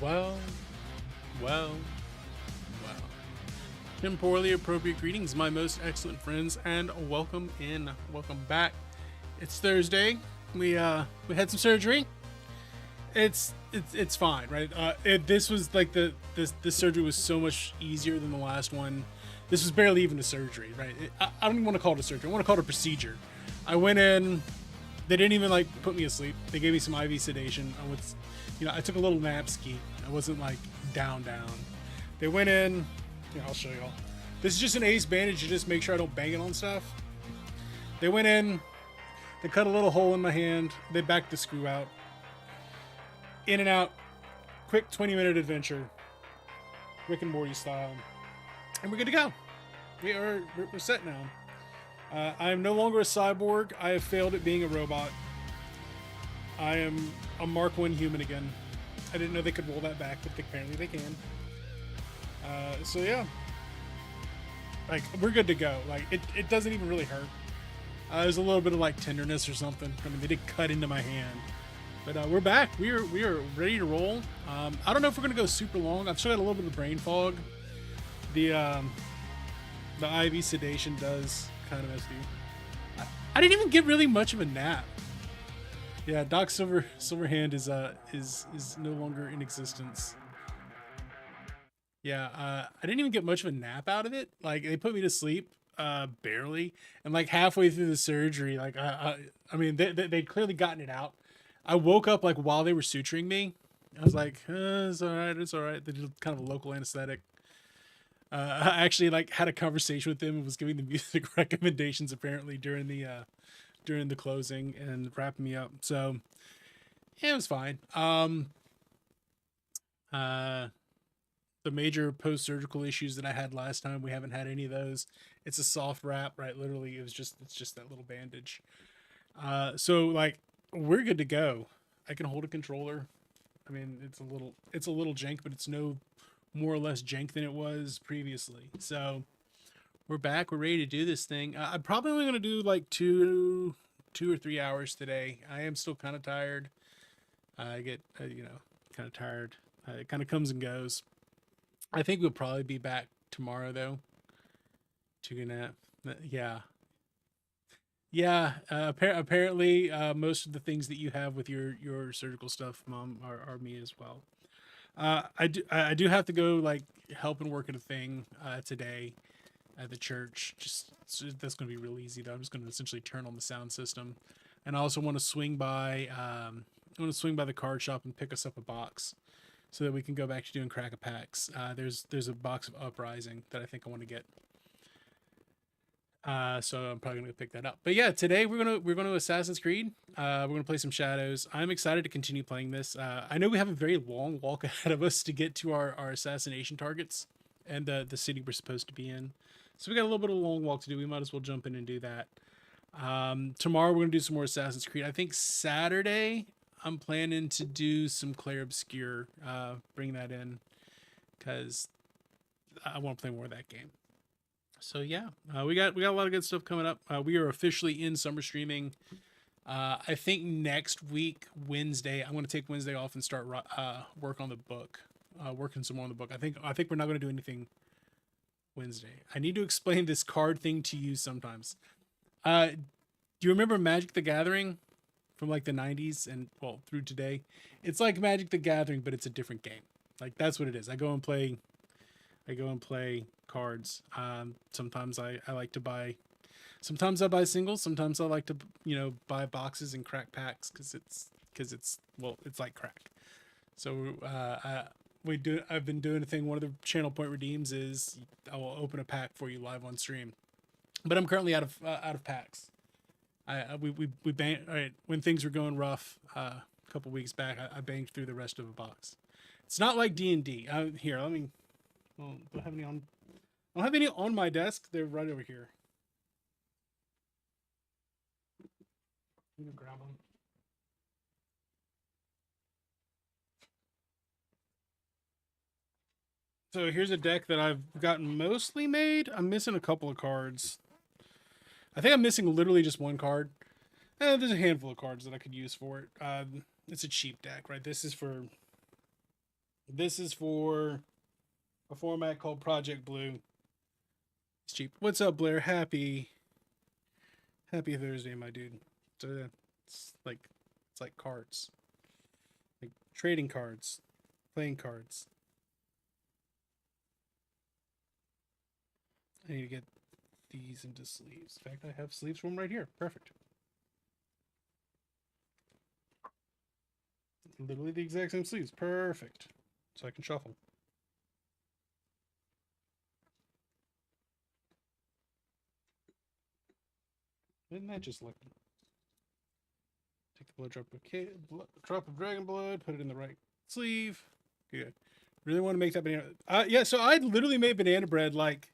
Well, well, well. Temporally appropriate greetings, my most excellent friends, and welcome in, welcome back. It's Thursday. We had some surgery. It's fine, right? This was like this surgery was so much easier than the last one. This was barely even a surgery, right? I don't even want to call it a surgery. I want to call it a procedure. I went in. They didn't even like put me asleep. They gave me some IV sedation. I took a little nap ski. I wasn't like down. They went in. Yeah, I'll show y'all. This is just an ace bandage to just make sure I don't bang it on stuff. They went in. They cut a little hole in my hand. They backed the screw out. In and out. Quick 20-minute adventure. Rick and Morty style. And we're good to go. We're set now. I am no longer a cyborg. I have failed at being a robot. I am a Mark I human again. I didn't know they could roll that back, but apparently they can. So yeah. Like, we're good to go. Like, it doesn't even really hurt. There's a little bit of like tenderness or something. I mean, they did cut into my hand. But we're back. We are ready to roll. I don't know if we're gonna go super long. I've still got a little bit of brain fog. The IV sedation does kind of mess you. I didn't even get really much of a nap. Yeah, Doc Silverhand is no longer in existence. Yeah, I didn't even get much of a nap out of it. Like, they put me to sleep barely, and like halfway through the surgery, like I mean they'd clearly gotten it out. I woke up like while they were suturing me. I was like, it's all right. They did kind of a local anesthetic. I actually like had a conversation with them and was giving the music recommendations apparently during the closing and wrapping me up. So yeah, it was fine. The major post-surgical issues that I had last time, we haven't had any of those. It's a soft wrap, right? Literally, it's just that little bandage. So like we're good to go. I can hold a controller. I mean, it's a little jank, but it's no more or less jank than it was previously. So we're back. We're ready to do this thing. I'm probably only going to do like two or 3 hours today. I am still kind of tired. I get, kind of tired. It kind of comes and goes. I think we'll probably be back tomorrow though. To a nap. Yeah. Yeah. Apparently, most of the things that you have with your surgical stuff, Mom, are me as well. I do have to go like help and work at a thing today at the church. Just so that's going to be real easy though. I'm just going to essentially turn on the sound system, and I also want to swing by. I want to swing by the card shop and pick us up a box, so that we can go back to doing crack a packs. There's a box of Uprising that I think I want to get. So I'm probably gonna pick that up. But yeah, today we're gonna Assassin's Creed. We're gonna play some Shadows. I'm excited to continue playing this. I know we have a very long walk ahead of us to get to our assassination targets and the city we're supposed to be in. So we got a little bit of a long walk to do. We might as well jump in and do that. Tomorrow we're gonna do some more Assassin's Creed. I think Saturday I'm planning to do some Clair Obscur. Bring that in because I want to play more of that game. So yeah, we got a lot of good stuff coming up. We are officially in summer streaming. I think next week, Wednesday, I'm going to take Wednesday off and start work on the book, working some more on the book. I think we're not going to do anything Wednesday. I need to explain this card thing to you sometimes. Do you remember Magic the Gathering from like the 90s and well through today? It's like Magic the Gathering, but it's a different game. Like that's what it is. I go and play cards. Sometimes I like to buy. Sometimes I buy singles. Sometimes I like to buy boxes and crack packs because it's like crack. So I've been doing a thing. One of the channel point redeems is I will open a pack for you live on stream, but I'm currently out of packs. We banged all right when things were going rough a couple weeks back. I banged through the rest of a box. It's not like D&D. Here, let me. Well, don't have any on. I don't have any on my desk. They're right over here. I'm gonna grab them. So here's a deck that I've gotten mostly made. I'm missing a couple of cards. I think I'm missing literally just one card. There's a handful of cards that I could use for it. It's a cheap deck, right? This is for This is for a format called Project Blue. It's cheap. What's up, Blair? Happy Thursday, my dude. It's like cards, like trading cards, playing cards. I need to get these into sleeves. In fact, I have sleeves for them right here. Perfect. Literally the exact same sleeves. Perfect. So I can shuffle. Isn't that just lucky? Take the drop of dragon blood, put it in the right sleeve. Good. Really want to make that banana. Yeah, so I literally made banana bread like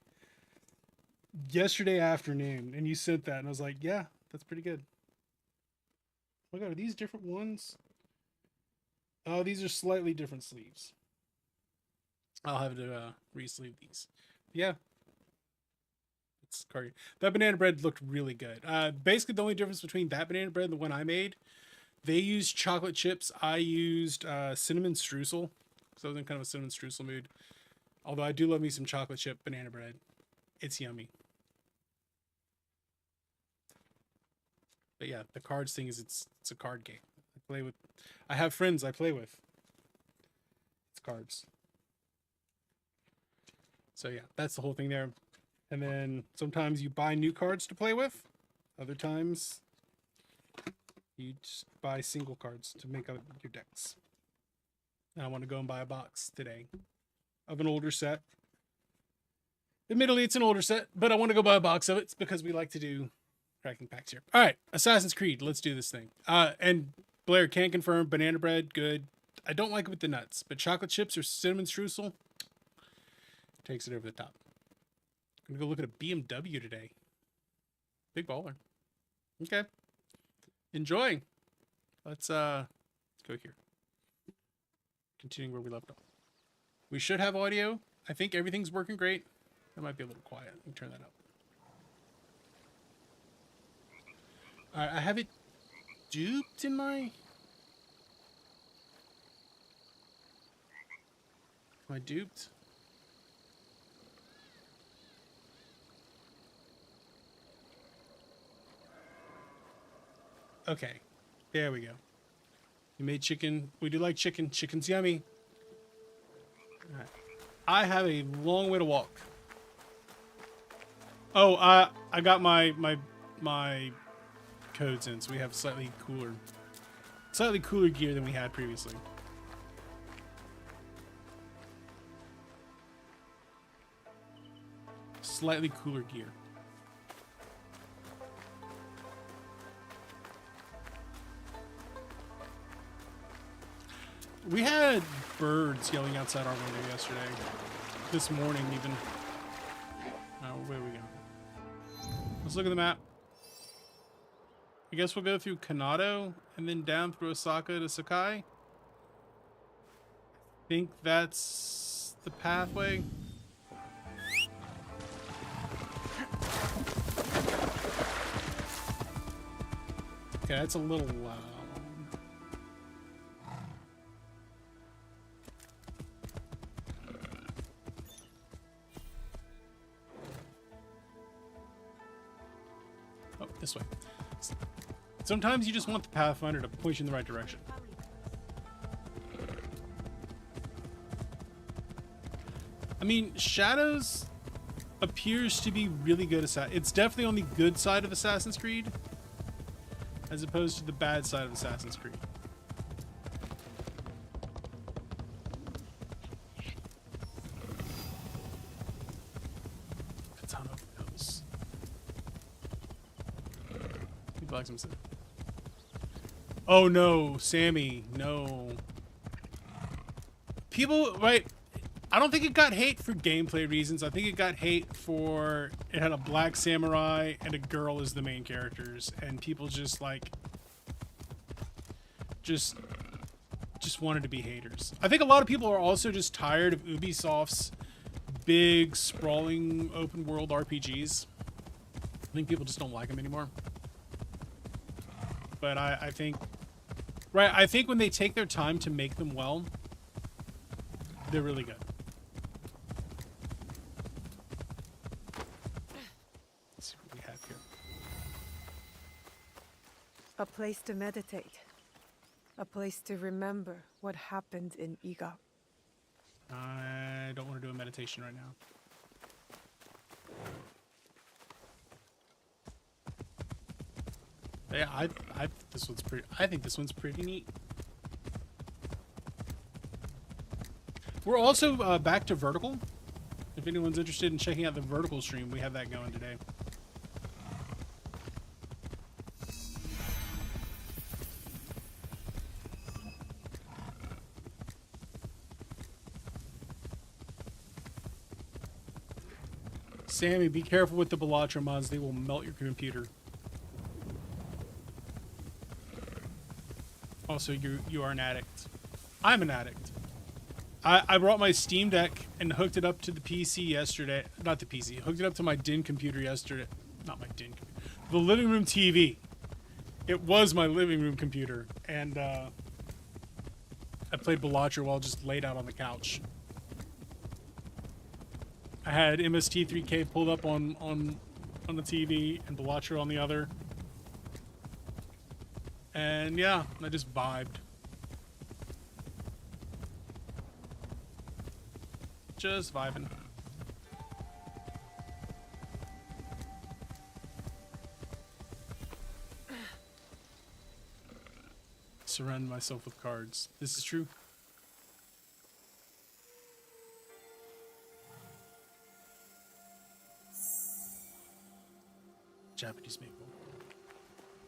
yesterday afternoon, and you sent that, and I was like, yeah, that's pretty good. Oh my god, are these different ones? Oh, these are slightly different sleeves. I'll have to re-sleeve these. Yeah. It's card. That banana bread looked really good. Basically, the only difference between that banana bread and the one I made, they used chocolate chips. I used cinnamon streusel. So I was in kind of a cinnamon streusel mood. Although I do love me some chocolate chip banana bread. It's yummy. But yeah, the cards thing is it's a card game. I have friends I play with. It's cards. So yeah, that's the whole thing there. And then sometimes you buy new cards to play with. Other times you just buy single cards to make up your decks. And I want to go and buy a box today of an older set. Admittedly, it's an older set, but I want to go buy a box of it because we like to do cracking packs here. All right, Assassin's Creed. Let's do this thing. And Blair can confirm banana bread, good. I don't like it with the nuts, but chocolate chips or cinnamon streusel takes it over the top. I'm gonna go look at a BMW today. Big baller. Okay. Enjoy. Let's go here. Continuing where we left off. We should have audio. I think everything's working great. That might be a little quiet. Let me turn that up. Alright, I have it duped in my... Am I duped? Okay. There we go. You made chicken. We do like chicken. Chicken's yummy. All right. I have a long way to walk. Oh, I got my codes in, so we have slightly cooler gear than we had previously. Slightly cooler gear. We had birds yelling outside our window yesterday. This morning, even. Oh, where are we going? Let's look at the map. I guess we'll go through Kanado and then down through Osaka to Sakai. I think that's the pathway. Okay, that's a little loud. Oh, this way. Sometimes you just want the Pathfinder to point you in the right direction. I mean, Shadows appears to be really good. It's definitely on the good side of Assassin's Creed, as opposed to the bad side of Assassin's Creed. Katana Hills. He likes himself. Oh no, Sammy, no. People, right? I don't think it got hate for gameplay reasons. I think it got hate for it had a black samurai and a girl as the main characters, and people just like just wanted to be haters. I think a lot of people are also just tired of Ubisoft's big sprawling open world RPGs. I think people just don't like them anymore. But I think, right, I think when they take their time to make them well, They're really good. Let's see what we have here. A place to meditate. A place to remember what happened in Iga. I don't want to do a meditation right now. But yeah, I think this one's pretty neat. We're also back to vertical. If anyone's interested in checking out the vertical stream, we have that going today. Sammy, be careful with the Balatro mods. They will melt your computer. Also, you are an addict. I'm an addict. I brought my Steam Deck and hooked it up to the PC yesterday. Not the PC. Hooked it up to my DIN computer yesterday. Not my DIN computer. The living room TV. It was my living room computer. And I played Balatro while just laid out on the couch. I had MST3K pulled up on the TV and Balatro on the other. And yeah, I just vibed. Just vibing. Surround myself with cards. This is true. Japanese maple.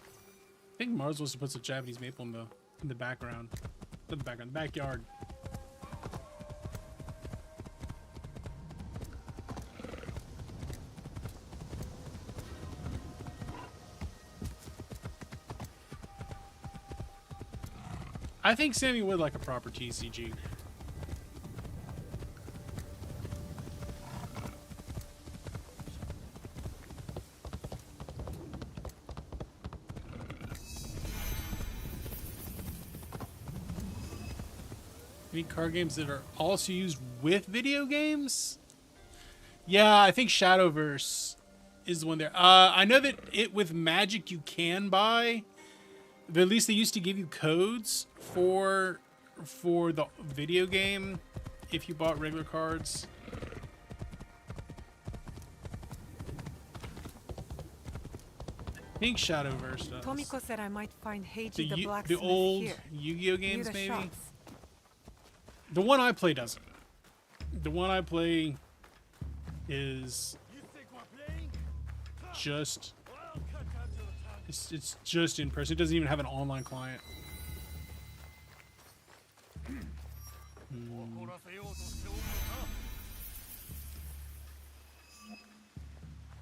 I think Mars wants to put some Japanese maple in the background. Not the background, the backyard. I think Sammy would like a proper TCG. Any card games that are also used with video games? Yeah, I think Shadowverse is the one there. I know that with Magic you can buy, but at least they used to give you codes for the video game if you bought regular cards. I think Shadowverse does. Tomiko said I might find Heiji the blacksmith the old here. Yu-Gi-Oh games, Near the maybe. shops. The one I play doesn't. The one I play is just it's just in person. It doesn't even have an online client.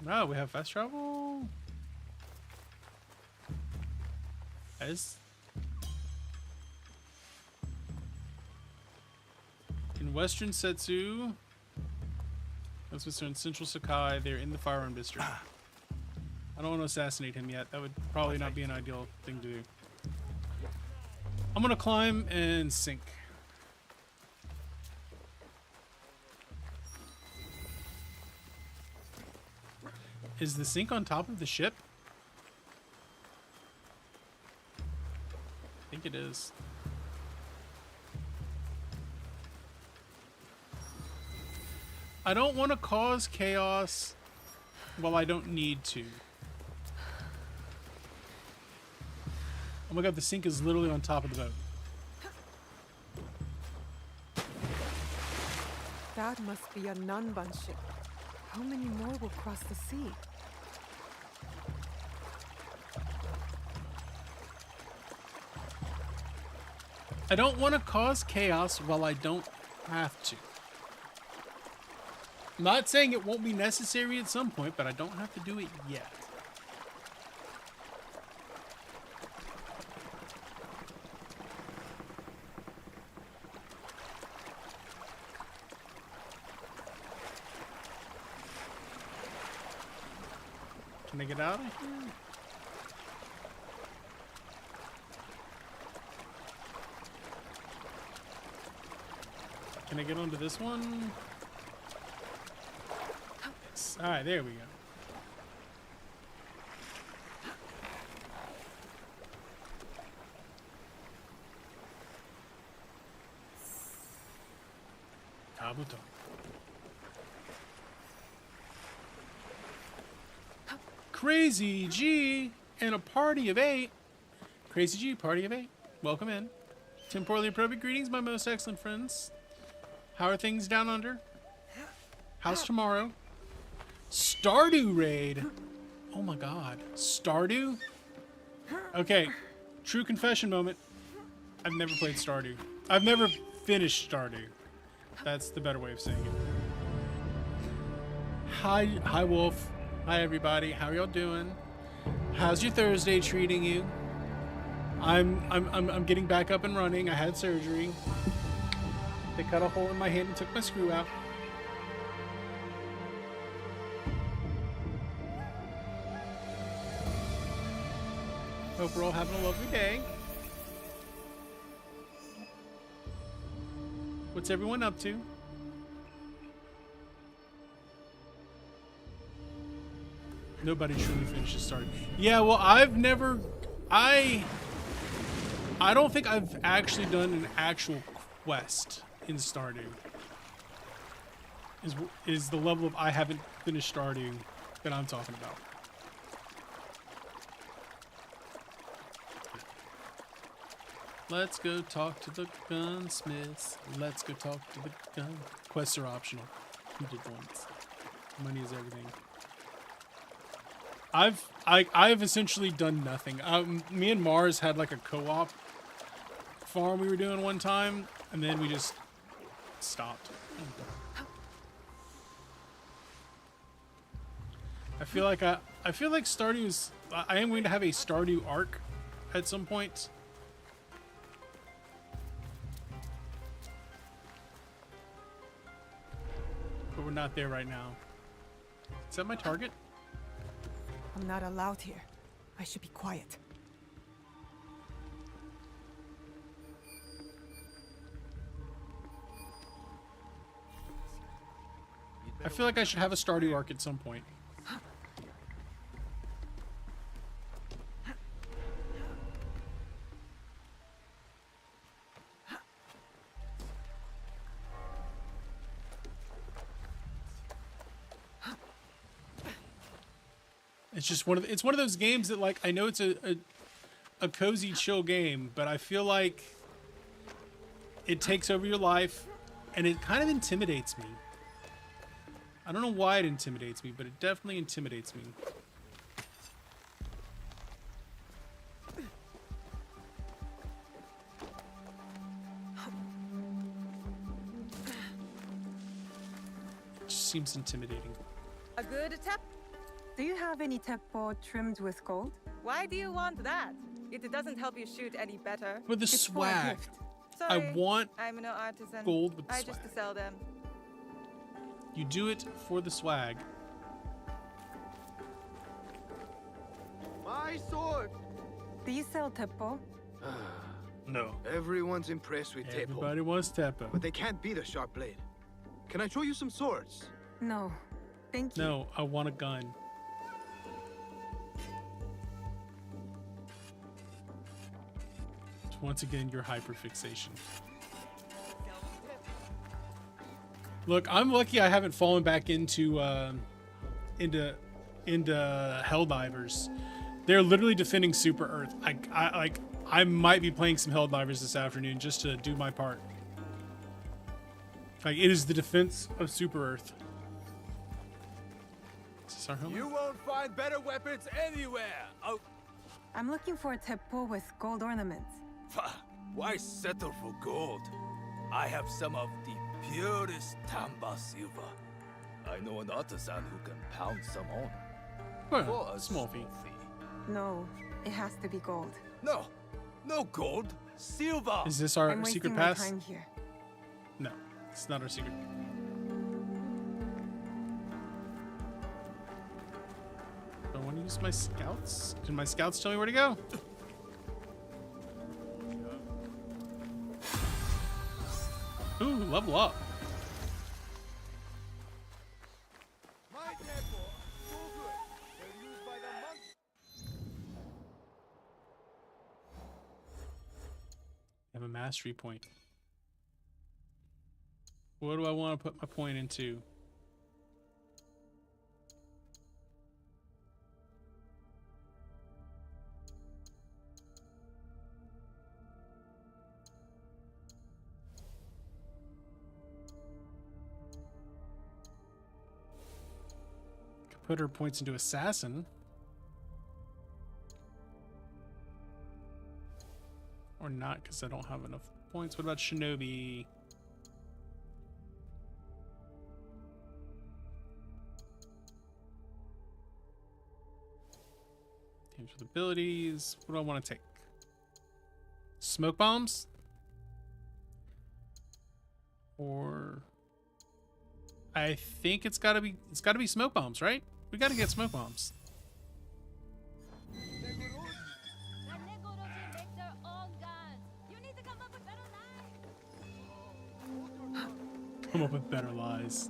No, we have fast travel. As in Western Setsu, that's what's in Central Sakai. They're in the firearm district. I don't want to assassinate him yet. That would probably not be an ideal thing to do. I'm gonna climb and sink. Is the sink on top of the ship? I think it is. I don't want to cause chaos while I don't need to. Oh my god, the sink is literally on top of the boat. That must be a Nanban ship. How many more will cross the sea? I don't want to cause chaos while I don't have to. I'm not saying it won't be necessary at some point, but I don't have to do it yet. Can I get out of here? Can I get onto this one? Yes. All right, there we go. Kabuto. Crazy G and a party of 8. Crazy G, party of 8. Welcome in. Temporally appropriate greetings, my most excellent friends. How are things down under? How's tomorrow? Stardew raid. Oh my god. Stardew? Okay. True confession moment. I've never played Stardew. I've never finished Stardew. That's the better way of saying it. Hi Wolf. Hi everybody. How y'all doing? How's your Thursday treating you? I'm getting back up and running. I had surgery. They cut a hole in my hand and took my screw out. Hope we're all having a lovely day. What's everyone up to? Nobody truly finishes Stardew. Yeah, well, I don't think I've actually done an actual quest in Stardew. Is the level of I haven't finished Stardew that I'm talking about. Let's go talk to the gunsmiths. Let's go talk to the gun. Quests are optional. You did once. Money is everything. I've essentially done nothing. Me and Mars had like a co-op farm we were doing one time, and then we just stopped. I feel like Stardew is. I am going to have a Stardew arc at some point. But we're not there right now. Is that my target? I'm not allowed here. I should be quiet. I feel like I should have a Stardew arc at some point. It's just one of those games that, like, I know it's a cozy, chill game, but I feel like it takes over your life, and it kind of intimidates me. I don't know why it intimidates me, but it definitely intimidates me. It just seems intimidating. A good tap. Do you have any teppo trimmed with gold? Why do you want that? It doesn't help you shoot any better. For the It's for a swag. gift. Sorry, I want I'm no artisan. gold with the I swag. just sell them. You do it for the swag. My sword! Do you sell teppo? No. Everyone's impressed with Teppo, Everybody wants Teppo. but they can't beat a sharp blade. Can I show you some swords? No. Thank you. No, I want a gun. Once again, your hyperfixation. Look, I'm lucky I haven't fallen back into Helldivers. They're literally defending Super Earth. I might be playing some Helldivers this afternoon just to do my part. Like, it is the defense of Super Earth. Is this our home? You won't find better weapons anywhere. Oh, I'm looking for a teppo with gold ornaments. why settle for gold? I have some of the purest Tamba silver. I know an artisan who can pound some on. Well, For a small fee. No, it has to be gold. No, no gold, silver. Is this our I'm wasting secret my pass? time here. No, it's not our secret. I want to use my scouts. Can my scouts tell me where to go? Ooh, level up. My tempo, so good. They're used by the monk. I have a mastery point. What do I want to put my point into? Could put her points into assassin. Or not, because I don't have enough points. What about shinobi? Games with abilities. What do I want to take? Smoke bombs? Or I think it's gotta be smoke bombs, right? We gotta get smoke bombs. Come up with better lies.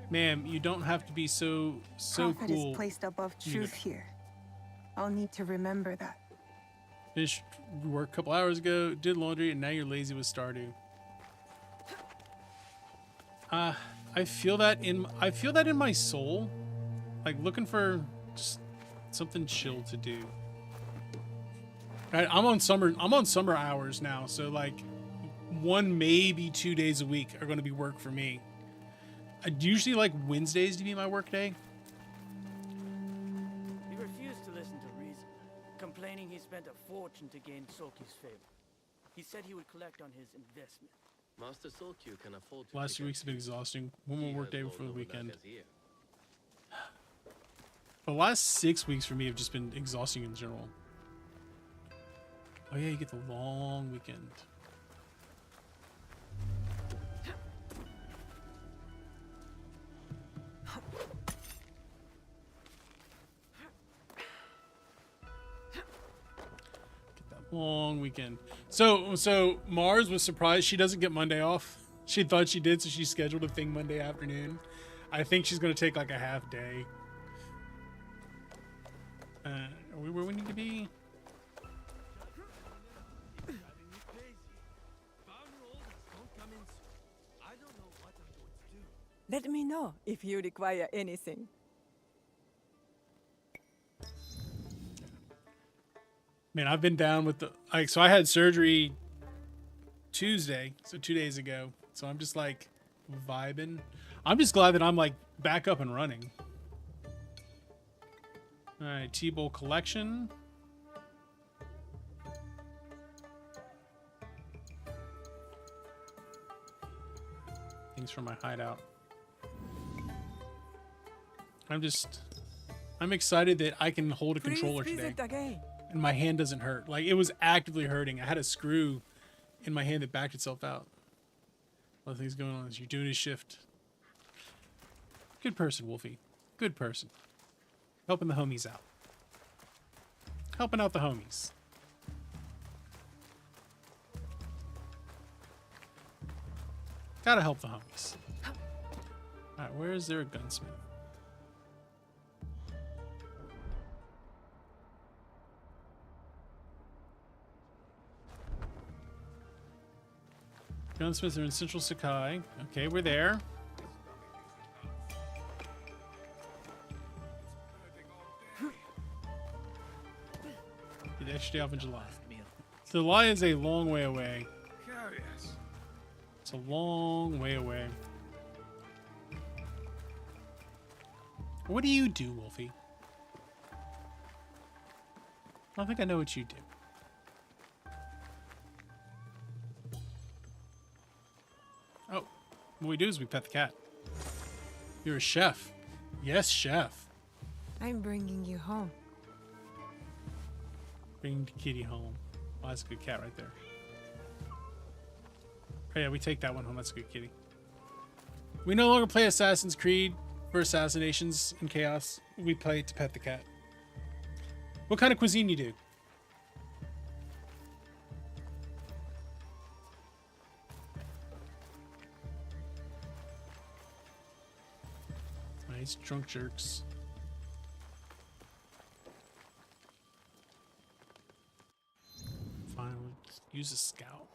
Ma'am, you don't have to be so Profit cool. is placed above You truth get- here. I'll need to remember that. Finished work a couple hours ago, did laundry, and now you're lazy with Stardew. I feel that in my soul. Like looking for just something chill to do. Right, I'm on summer hours now, so like 1 maybe 2 days a week are gonna be work for me. I'd usually like Wednesdays to be my work day. He refused to listen to reason, complaining he spent a fortune to gain Soki's favor. He said he would collect on his investment. Master Solkyu can afford to Last 2 weeks have been exhausting. One more work day before the weekend. The last 6 weeks for me have just been exhausting in general. Oh yeah, you get the long weekend. Get that long weekend. So Mars was surprised she doesn't get Monday off. She thought she did, so she scheduled a thing Monday afternoon. I think she's gonna take like a half day. Are we where we need to be? Let me know if you require anything. Man, I've been down with the so I had surgery Tuesday, so 2 days ago. So I'm just like vibing. I'm just glad that I'm like back up and running. All right, T-Bowl collection. Things from my hideout. I'm excited that I can hold a controller Please today. visit again. And my hand doesn't hurt. Like, it was actively hurting. I had a screw in my hand that backed itself out. Nothing's going on. You're doing his shift. Good person, Wolfie. Good person. Helping the homies out. Helping out the homies. Gotta help the homies. Alright, where is there a gunsmith? Gunsmiths are in Central Sakai. Okay, we're there. Get the extra day off in July. July is a long way away. Curious. It's a long way away. What do you do, Wolfie? I don't think I know what you do. Oh, what we do is we pet the cat. You're a chef. Yes, chef. I'm bringing you home. Bring the kitty home. Oh, that's a good cat right there. Oh yeah, we take that one home. That's a good kitty. We no longer play Assassin's Creed for assassinations and chaos. We play to pet the cat. What kind of cuisine you do? These drunk jerks. Fine, we'll just use a scout.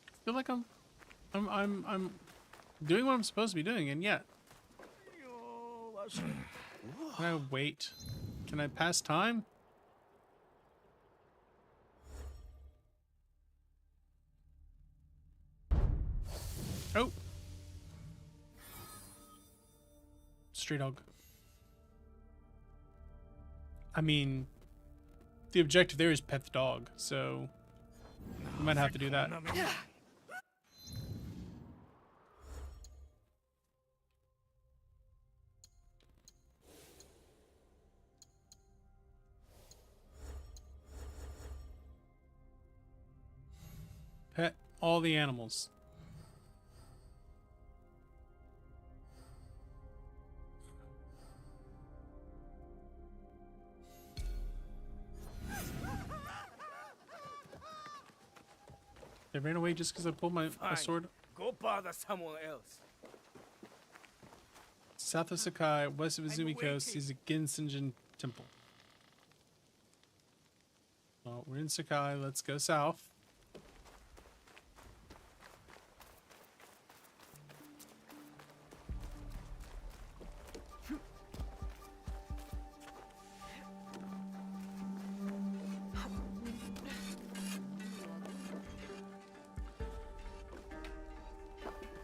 I feel like I'm doing what I'm supposed to be doing, and yet. Can I wait? Can I pass time? Oh. Stray dog. I mean, the objective there is pet the dog, so we might have to do that. Pet all the animals. They ran away just because I pulled my sword. Go bother someone else. South of Sakai, west of Izumi Coast, is a Gensenjin temple. Well, we're in Sakai. Let's go south.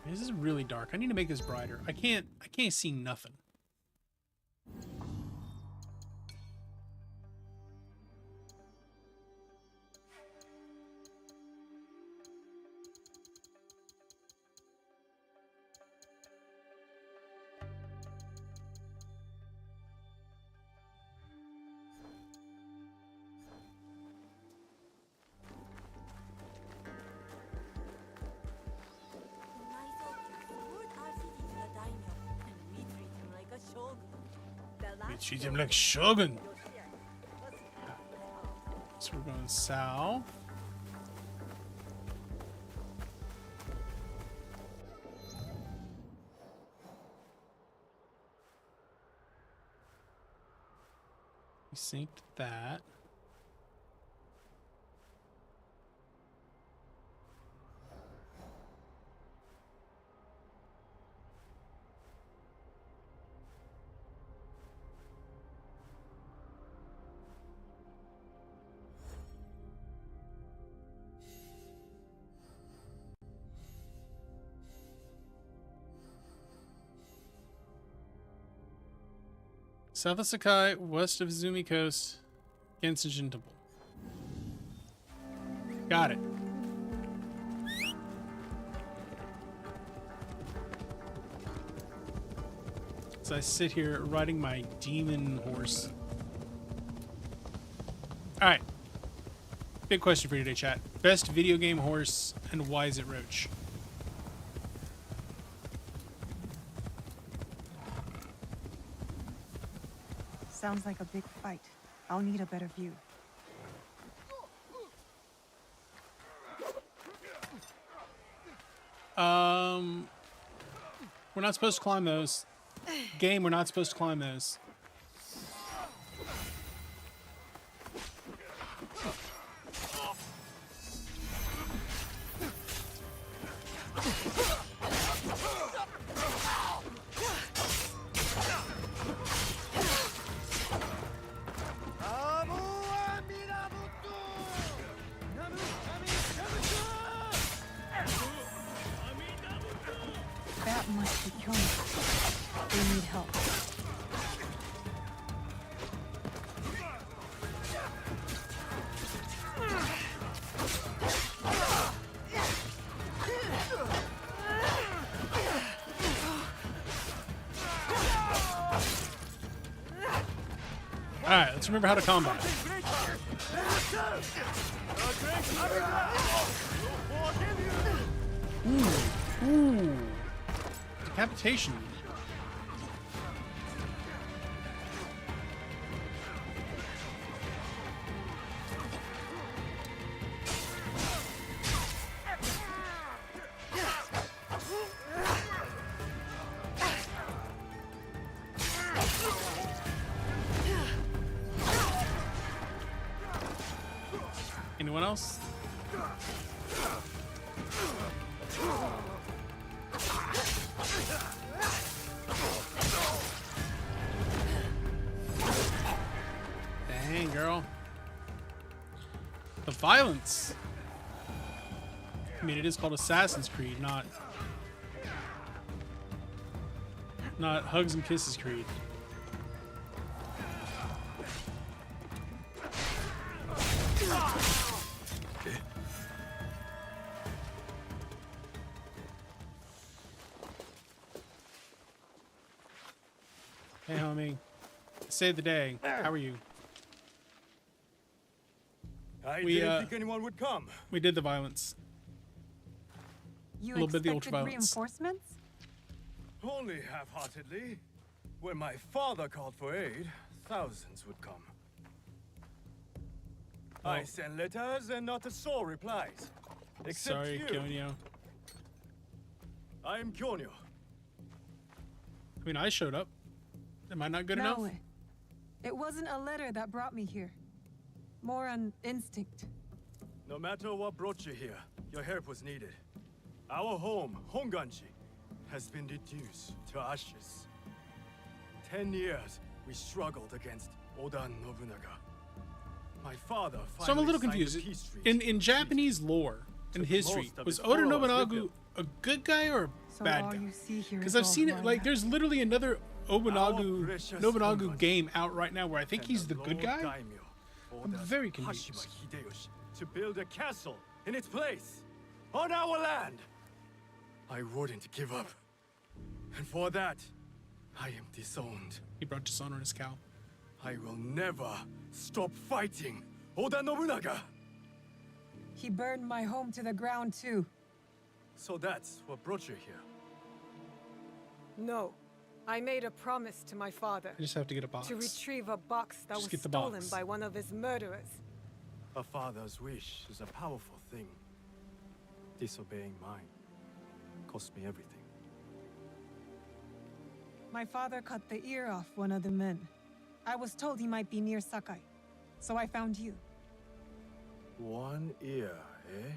This is really dark. I need to make this brighter. I can't see nothing. We treat him like Shogun. So we're going south. We synced that. South of Sakai, west of Izumi Coast, Gensenjin Temple. Got it. As I sit here riding my demon horse. Alright. Big question for you today, chat. Best video game horse, and why is it Roach? Sounds like a big fight. I'll need a better view. We're not supposed to climb those. Game, we're not supposed to climb those. That must be Kyona. They need help. Alright, let's remember how to combat. Ooh. Decapitation. Anyone else? Dang, girl. The violence. I mean, it is called Assassin's Creed, not Hugs and Kisses Creed. Hey, homie. Save the day. How are you? I We, didn't think anyone would come. We did the violence. You A little bit of the expected ultraviolence. reinforcements? Only half-heartedly. When my father called for aid, thousands would come. I Oh. send letters and not a soul replies. Except Sorry, you. Kyonyo. I am Kyonyo. I mean, I showed up. Am I not good No, enough? it wasn't a letter that brought me here. More an instinct. No matter what brought you here, your help was needed. Our home, Honganji, has been reduced to ashes. 10 years we struggled against Oda Nobunaga. My father So I'm a little finally signed confused. the peace treaty. In Japanese lore and Took history, most of was his Oda followers with Nobunaga him. a good guy or a So bad all guy? you see here Because is I've seen all it, like, Maya. there's literally another Our Nobunaga precious Honganji. game out right now where I think And he's the good Lord guy. Daimyo I'm ordered very Hashima confused. Hideyoshi to build a castle in its place, on our land. I wouldn't give up. And for that, I am disowned. He brought dishonor in his cow. I will never stop fighting Oda Nobunaga. He burned my home to the ground too. So that's what brought you here. No. I made a promise to my father I just have to get a box. to retrieve a box that Just was get the stolen box. by one of his murderers. A father's wish is a powerful thing. Disobeying mine cost me everything. My father cut the ear off one of the men. I was told he might be near Sakai, so I found you. One ear, eh?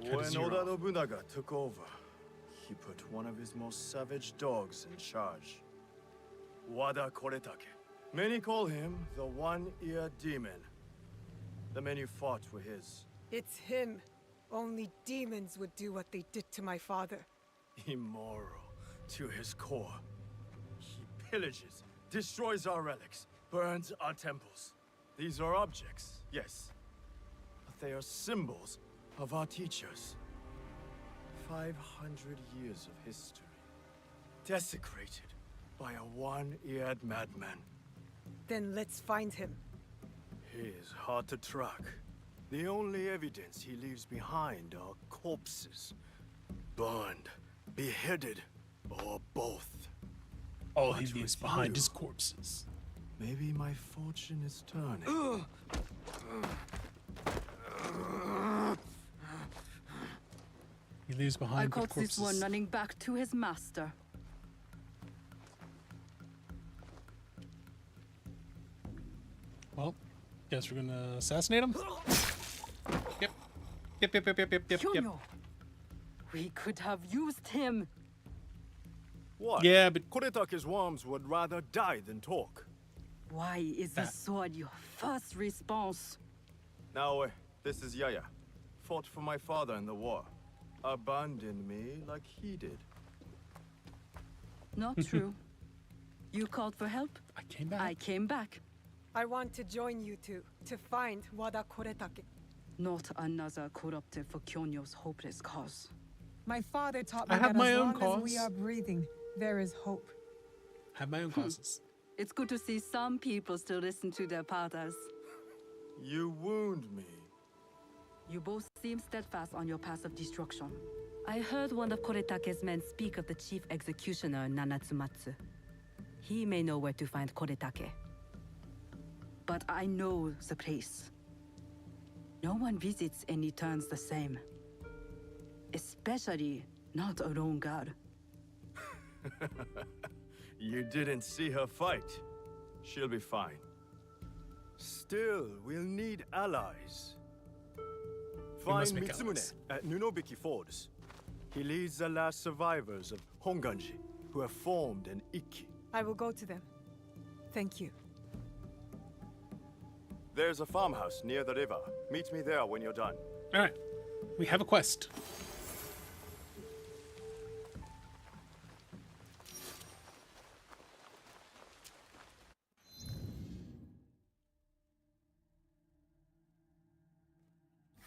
Cut When his ear Oda off. Nobunaga took over, he put one of his most savage dogs in charge. Wada Koretake. Many call him the one-eared demon. The men you fought were his. It's him. Only demons would do what they did to my father. Immoral to his core. He pillages, destroys our relics, burns our temples. These are objects, yes, but they are symbols of our teachers. 500 years of history, desecrated by a one-eared madman. Then let's find him. He is hard to track. The only evidence he leaves behind are corpses. Burned, beheaded, or both. All But he leaves with behind you- is corpses. Maybe my fortune is turning. He leaves I behind caught corpses. this one running back to his master. Well, guess we're gonna assassinate him. Yep. Yep. Kyonyo! We could have used him. What? Yeah, but Koretake's worms would rather die than talk. Why is the That- sword your first response? Now, this is Yaya. Fought for my father in the war. Abandoned me like he did. Not true. You called for help? I came back. I came back. I want to join you two to find Wada Koretake. Not another corrupted for Kyonyo's hopeless cause. My father taught me I have that my as own long as we cause. are breathing, there is hope. Have my own causes. It's good to see some people still listen to their fathers. You wound me. You both seem steadfast on your path of destruction. I heard one of Koretake's men speak of the chief executioner, Nanatsumatsu. He may know where to find Koretake. But I know the place. No one visits and returns the same. Especially not a lone guard. You didn't see her fight. She'll be fine. Still, we'll need allies. Find must make Mitsumune allies. at Nunobiki Falls. He leads the last survivors of Honganji, who have formed an Ikki. I will go to them. Thank you. There's a farmhouse near the river. Meet me there when you're done. All right, we have a quest.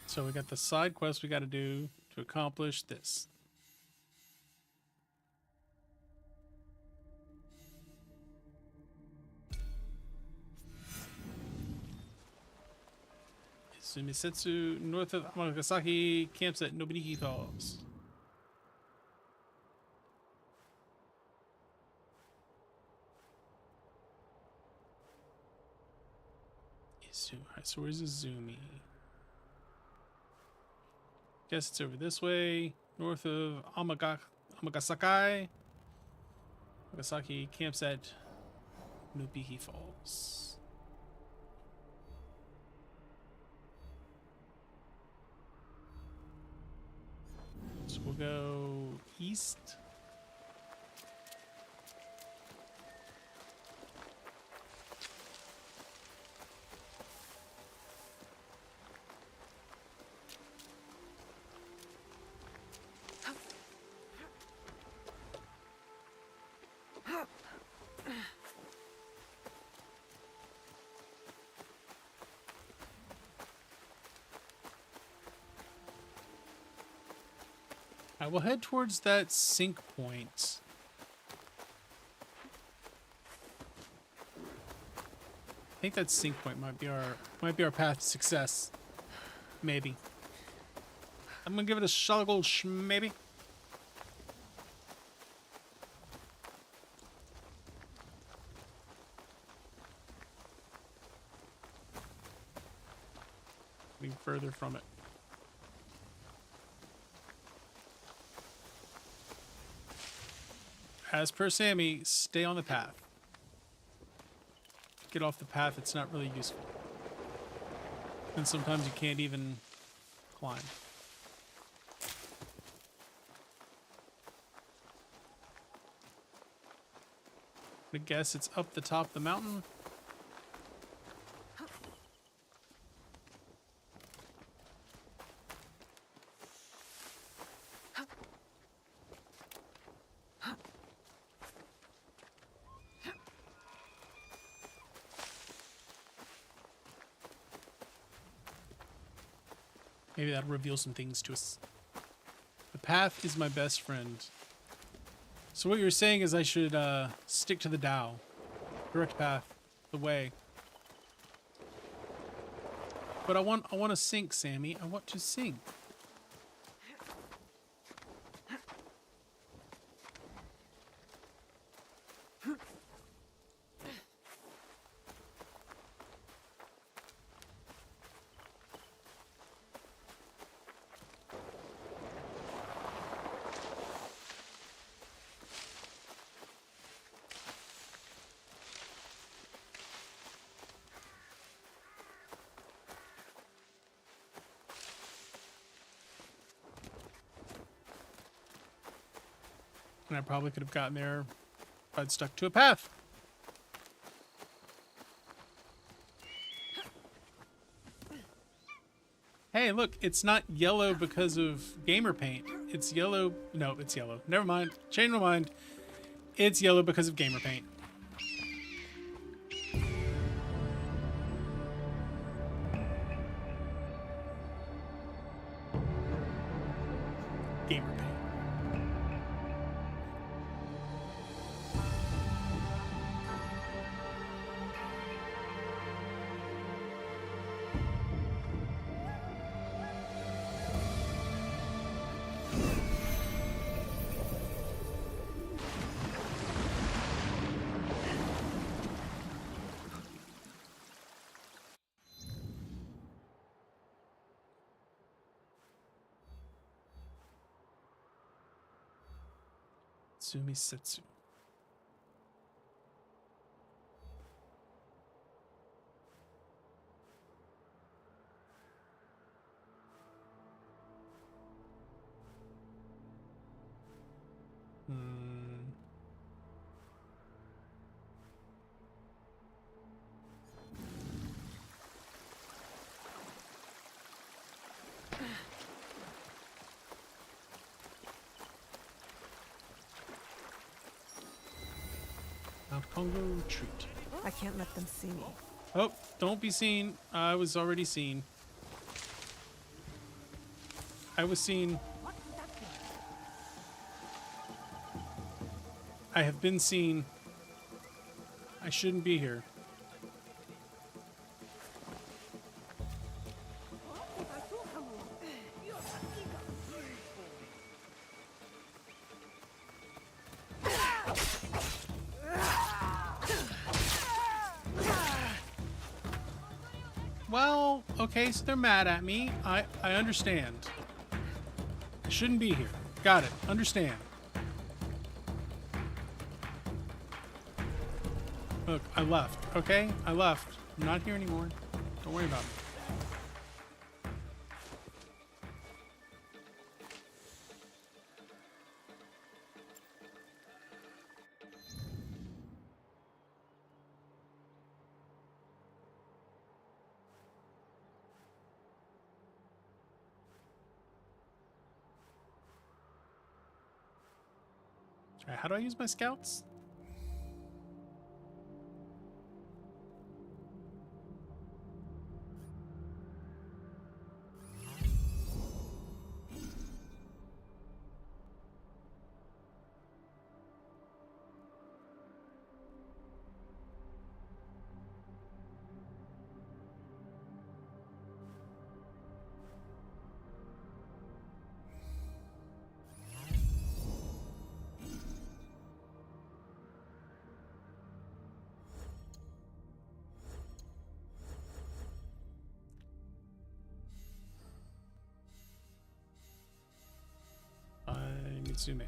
So we got the side quest we got to do to accomplish this. Sumisetsu, north of Amagasaki, camps at Nobuniki Falls. Alright, so where's Izumi? Guess it's over this way, north of Amagasaki. Amagasaki camps at Nobuniki Falls. So we'll go east. I will head towards that sync point. I think that sync point might be our path to success. Maybe. I'm gonna give it a solid gold maybe. Getting further from it. As per Sammy, stay on the path. Get off the path, it's not really useful. And sometimes you can't even climb. I guess it's up the top of the mountain. Maybe that'll reveal some things to us. The path is my best friend. So what you're saying is I should stick to the Tao. Direct path. The way. But I want to sink, Sammy. I want to sink. And I probably could have gotten there if I'd stuck to a path. Hey, look, it's not yellow because of gamer paint. It's yellow. No, it's yellow. Never mind. Change my mind. It's yellow because of gamer paint. Gamer paint. Sumisetsu. Hmm. Mount Congo retreat. I can't let them see me. Oh, don't be seen. I was already seen. I was seen. I have been seen. I shouldn't be here. Well, okay, so they're mad at me. I understand. I shouldn't be here. Got it. Understand. Look, I left. Okay? I left. I'm not here anymore. Don't worry about it. Alright, how do I use my scouts? Mitsume.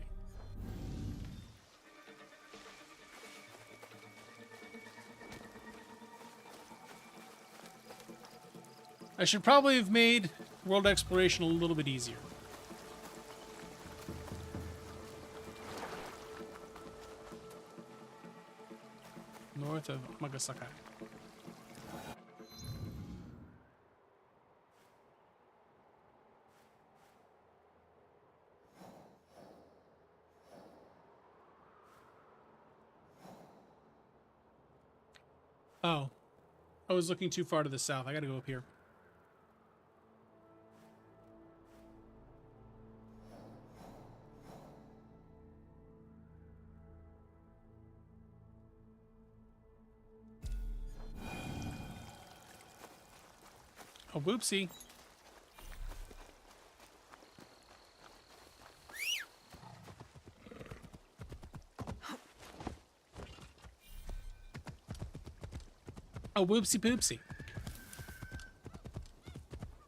I should probably have made world exploration a little bit easier. North of Magasakai. Oh. I was looking too far to the south. I gotta go up here. Oh, whoopsie. Oh, whoopsie poopsie.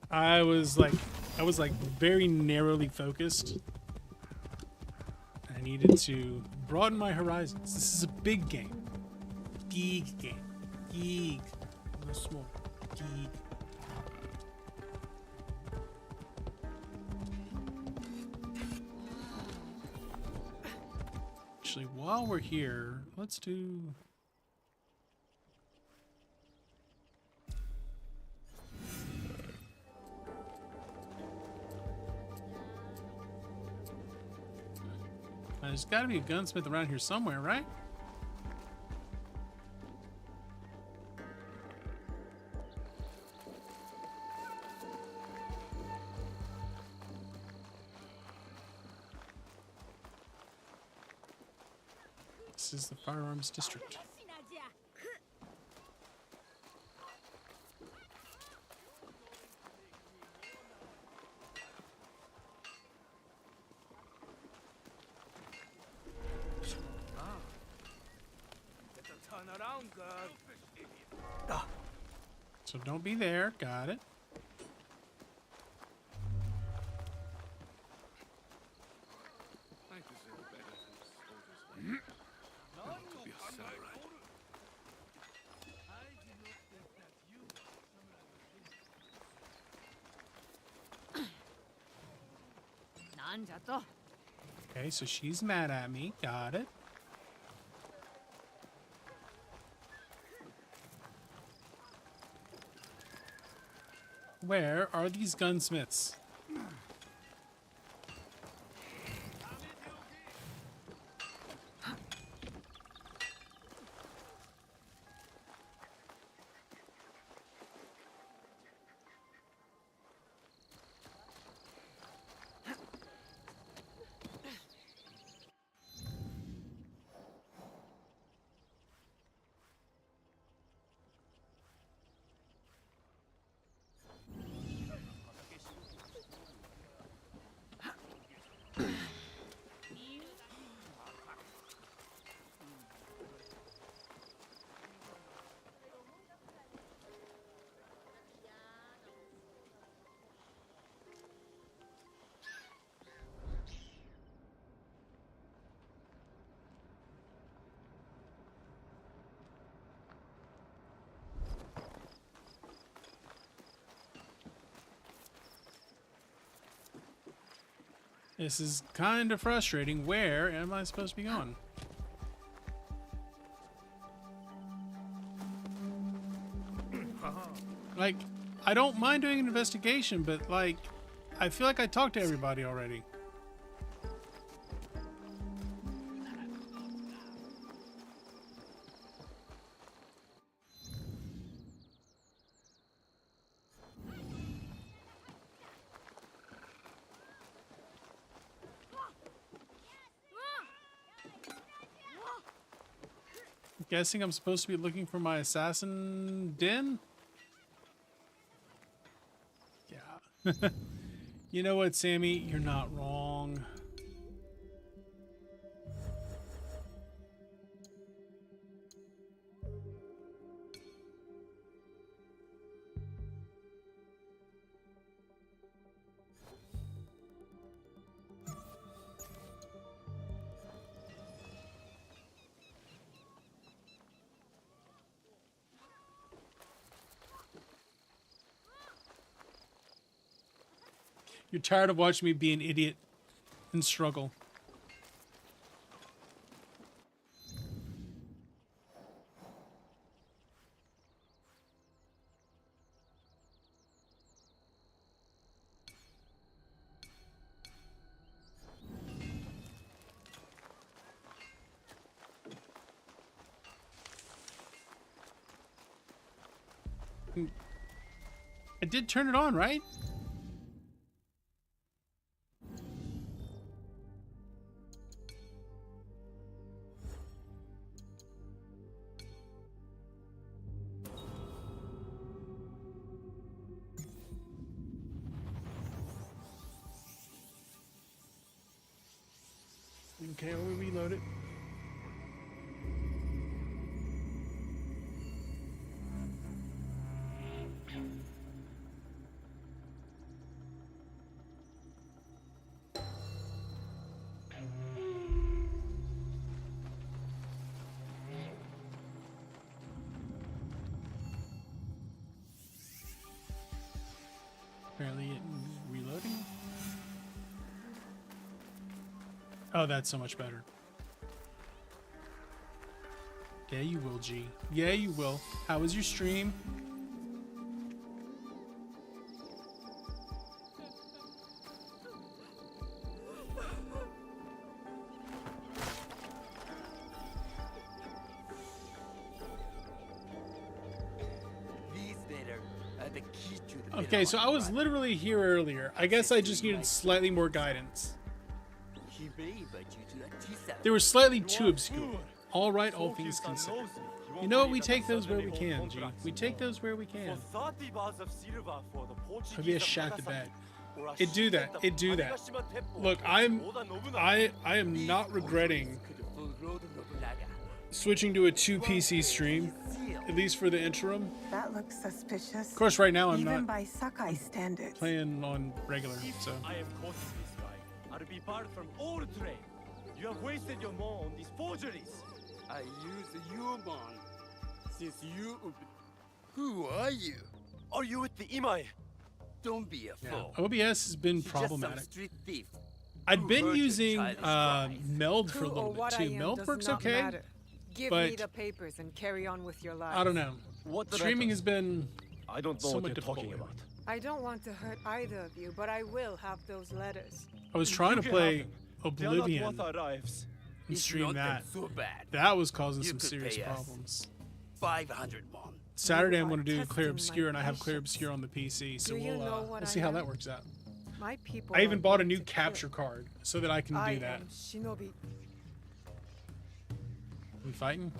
I was like very narrowly focused. I needed to broaden my horizons. This is a big game. Geek game. Geek. No small. Geek. Actually, while we're here, let's do... There's got to be a gunsmith around here somewhere, right? This is the firearms district. So don't be there. Got it. Okay, so she's mad at me. Got it. Where are these gunsmiths? This is kind of frustrating. Where am I supposed to be going? Like, I don't mind doing an investigation, but like, I feel like I talked to everybody already. Guessing I'm supposed to be looking for my assassin den? Yeah. You know what, Sammy? You're not wrong. You're tired of watching me be an idiot and struggle. I did turn it on, right? Okay, we'll reload it. Apparently it reloading. Oh, that's so much better. Yeah, you will, G. Yeah, you will. How was your stream? Okay, so I was literally here earlier. I guess I just needed slightly more guidance. They were slightly too obscure. All right, all things considered. You know what? We take those where we can, G. We take those where we can. Maybe a shot the bed. It do that. It do that. Look, I am not regretting switching to a 2 PC stream, at least for the interim. That looks suspicious. Of course, right now I'm Even not by Sakai standards. playing on regular, so. I am caught in this guy. I'll be barred from all trade. You have wasted your mo on these forgeries. I use you, man. Since you... Who are you? Are you with the Imai? Don't be a fool. OBS has been She's just some problematic. street thief. I'd been heard your using childish cries? Meld for a Who or little bit what I too. am Meld does works not okay, matter. Give but me the papers and carry on with your life. I don't know. What Streaming has been I don't know somewhat what you're difficult talking lately. about. I don't want to hurt either of you, but I will have those letters. I was trying to can play have them. They are Oblivion not worth our lives. and It's stream not that. so bad. That was causing You some could serious pay us. problems. 500 won. Saturday You I'm are going to do Clear testing my Obscure, and I have Clear patience. Obscure on the PC, so Do you know we'll what see I how am? that works out. My people. I even are bought a going new to capture kill. card so that I can I do that. am Shinobi. We fighting?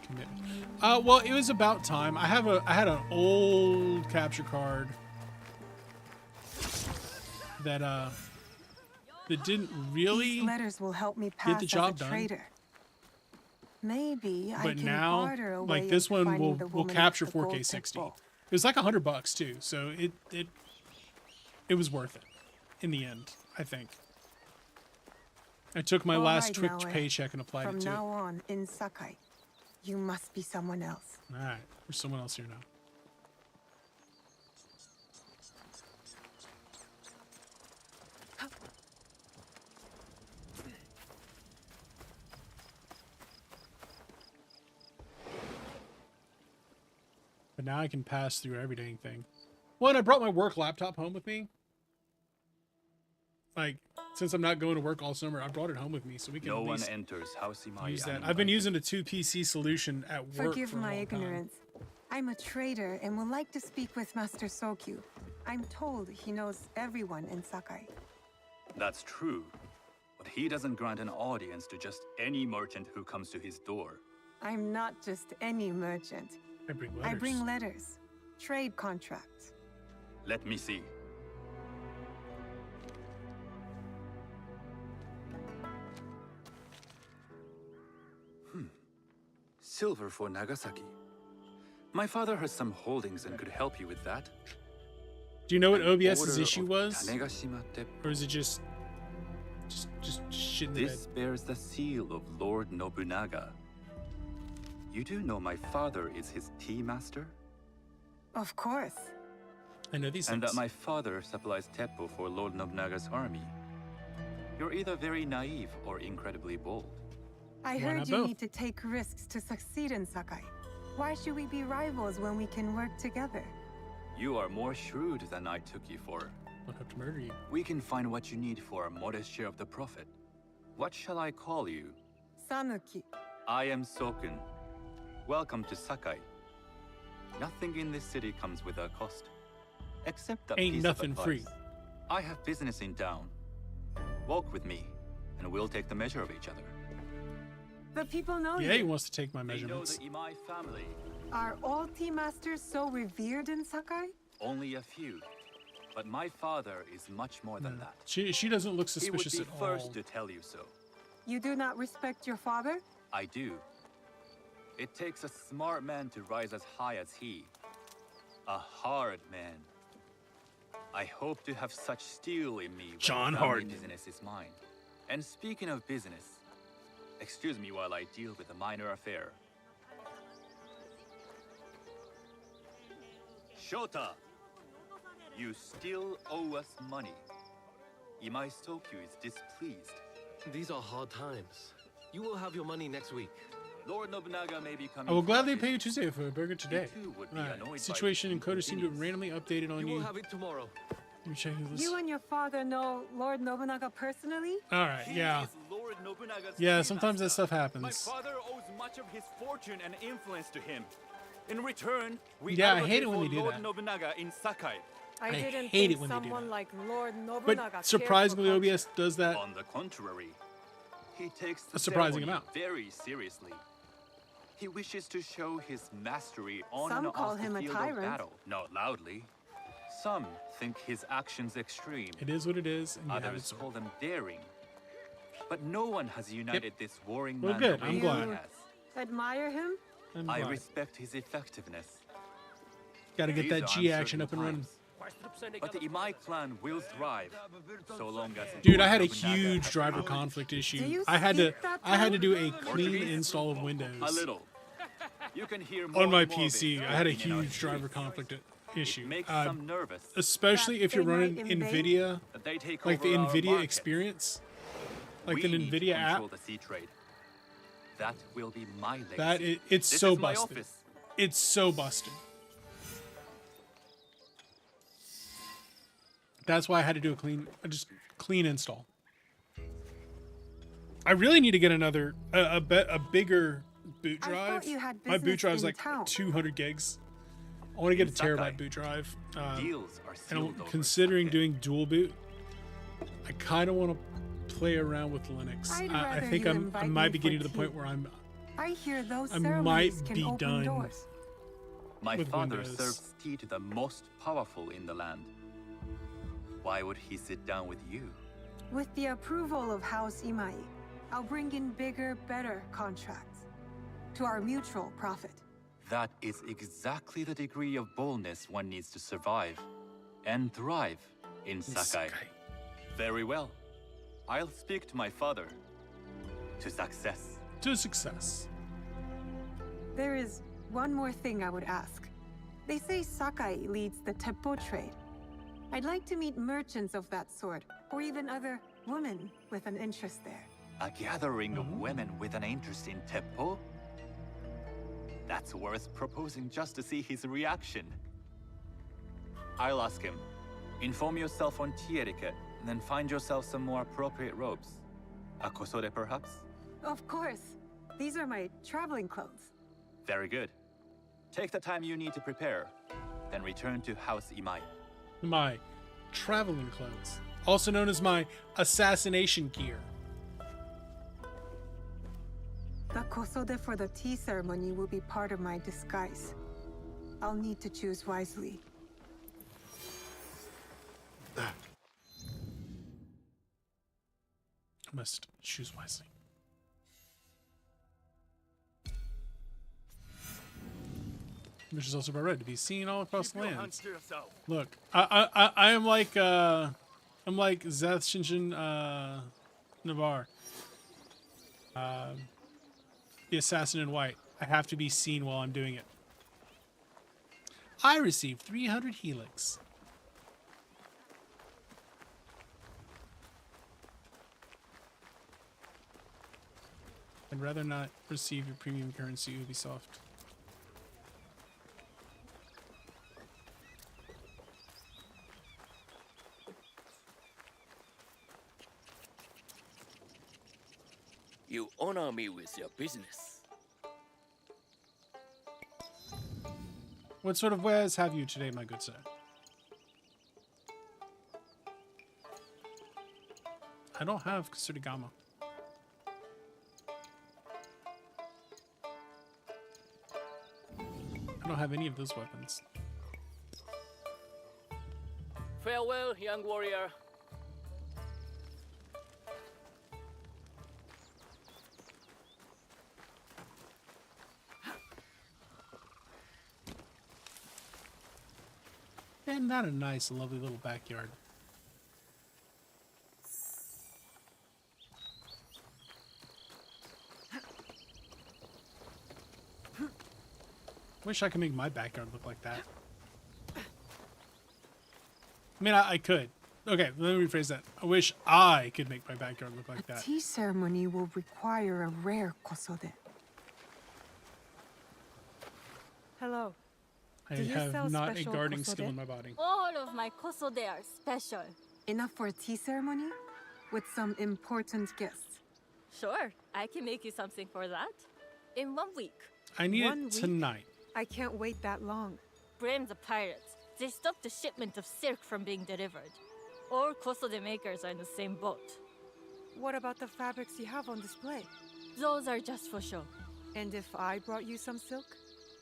Commitment. Well, it was about time. I had an old capture card that that didn't really. These letters will help me the pass job as a done. traitor. Maybe I But can now, barter a like way this of one finding will the will woman with capture the gold 4K tip 60. bowl. It was like $100 too, so it was worth it in the end. I think. I took my All last right, Twitch Naoe. paycheck and applied From it to it. now on, in Sakai, you must be someone else. All right, there's someone else here now. But now I can pass through every dang thing. Well, and I brought my work laptop home with me. Like, since I'm not going to work all summer, I brought it home with me so we can No at one least enters Hausimai use that. uninvited. I've been using a 2 PC solution at work Forgive for a my long time. ignorance. I'm a trader and would like to speak with Master Sokyu. I'm told he knows everyone in Sakai. That's true, but he doesn't grant an audience to just any merchant who comes to his door. I'm not just any merchant. I bring letters. I bring letters, trade contracts. Let me see. Silver for Nagasaki. My father has some holdings and could help you with that. Do you know what An OBS's order issue of was? Tanegashima Teppo. Or is it just shit in the bed? This bears the seal of Lord Nobunaga. You do know my father is his tea master? Of course. I know these And things. that my father supplies teppo for Lord Nobunaga's army. You're either very naive or incredibly bold. I Why heard not you both? need to take risks to succeed in Sakai. Why should we be rivals when we can work together? You are more shrewd than I took you for. I'll have to murder you. We can find what you need for a modest share of the profit. What shall I call you? Sanuki. I am Sokun. Welcome to Sakai. Nothing in this city comes with a cost. Except that Ain't piece nothing of free. advice. I have business in town. Walk with me, and we'll take the measure of each other. The people know Yeah, he you. wants to take my They know measurements. the Imai family. Are all tea masters so revered in Sakai? Only a few. But my father is much more than that. She doesn't look He would suspicious be at all. first to tell you so. You do not respect your father? I do. It takes a smart man to rise as high as he. A hard man. I hope to have such steel in me when John family Harden. business is mine. And speaking of business, excuse me while I deal with a minor affair. Shota! You still owe us money. Imai Sokyu is displeased. These are hard times. You will have your money next week. Lord Nobunaga may be coming. I will for gladly his- pay you Tuesday for a burger today. too would be Alright. annoyed by Situation the and code seem to have inconvenience. randomly updated on You you. will have it tomorrow. Let me check this. You and your father know Lord Nobunaga personally? Alright, He yeah. is Lord Nobunaga's Yeah, tea sometimes that master. stuff My happens. father owes much of his fortune and influence to him. In return, we Yeah, I advocate hate it when for they do Lord that. Nobunaga in Sakai. I I didn't hate think it when they do someone that. like Lord Nobunaga But surprisingly, cared for OBS does that. On the contrary, he takes the A surprising ceremony amount. very seriously. He wishes to show his mastery on Some and call off him the a field tyrant. of battle. Not loudly. Some think his actions extreme. It is what it is, and you have it, Others sir. call them daring. But no one has united this warring Well, man good, the I'm way glad. he has. Admire him? I'm I glad. respect his effectiveness. Gotta get These that are G action uncertain up and running. times. But the Imai clan will thrive, so long as Dude, I had a Lord Nobunaga huge has driver power. conflict Do issue. you I had to speak that do a language? clean install of Windows. A little. You can hear more on my and more of PC, it I had a in our huge driver streets. conflict It issue. makes some nervous. Especially if That you're they running might invade? NVIDIA, That they take like the over our NVIDIA market. experience, like We the need to NVIDIA app. control the sea trade. That will be my legacy. That it's This so is my busted. office. It's so busted. That's why I had to do a clean install. I really need to get another a bigger boot I drive. thought you had My boot business drive's in like town. 200 gigs. I want to get a Sakai. terabyte boot drive. Deals are And sealed I'm over considering sake. doing dual boot. I kind of want to play around with Linux. I'd I rather think you I invite might me be for getting to the tea. point where I hear those I ceremonies might can be open done. doors. My with father Windows. serves tea to the most powerful in the land. Why would he sit down with you? With the approval of House Imai, I'll bring in bigger, better contracts. To our mutual profit. That is exactly the degree of boldness one needs to survive and thrive in Sakai. Very well. I'll speak to my father. To success. To success. There is one more thing I would ask. They say Sakai leads the Teppo trade. I'd like to meet merchants of that sort, or even other women with an interest there. A gathering of women with an interest in Teppo? That's worth proposing just to see his reaction. I'll ask him. Inform yourself on tea etiquette, and then find yourself some more appropriate robes. A kosode, perhaps? Of course. These are my traveling clothes. Very good. Take the time you need to prepare, then return to House Imai. My traveling clothes, also known as my assassination gear. The kosode for the tea ceremony will be part of my disguise. I'll need to choose wisely. I must choose wisely. Which is also by right to be seen all across the lands. Look, I am like I'm like Zeth Shinshin Navar. The assassin in white. I have to be seen while I'm doing it. I received 300 helix. I'd rather not receive your premium currency, Ubisoft. You honor me with your business. What sort of wares have you today, my good sir? I don't have Kusurigama. I don't have any of those weapons. Farewell, young warrior. And not a nice, lovely little backyard. Wish I could make my backyard look like that. I mean, I could. Okay, let me rephrase that. I wish I could make my backyard look like The that. tea ceremony will require a rare kosode. Hello. I Do you sell have not a special gardening kosode? skill in my body. All of my kosode are special. Enough for a tea ceremony? With some important guests. Sure, I can make you something for that. In 1 week. I need 1 it week? tonight. I can't wait that long. Blame the pirates. They stopped the shipment of silk from being delivered. All kosode makers are in the same boat. What about the fabrics you have on display? Those are just for show. And if I brought you some silk?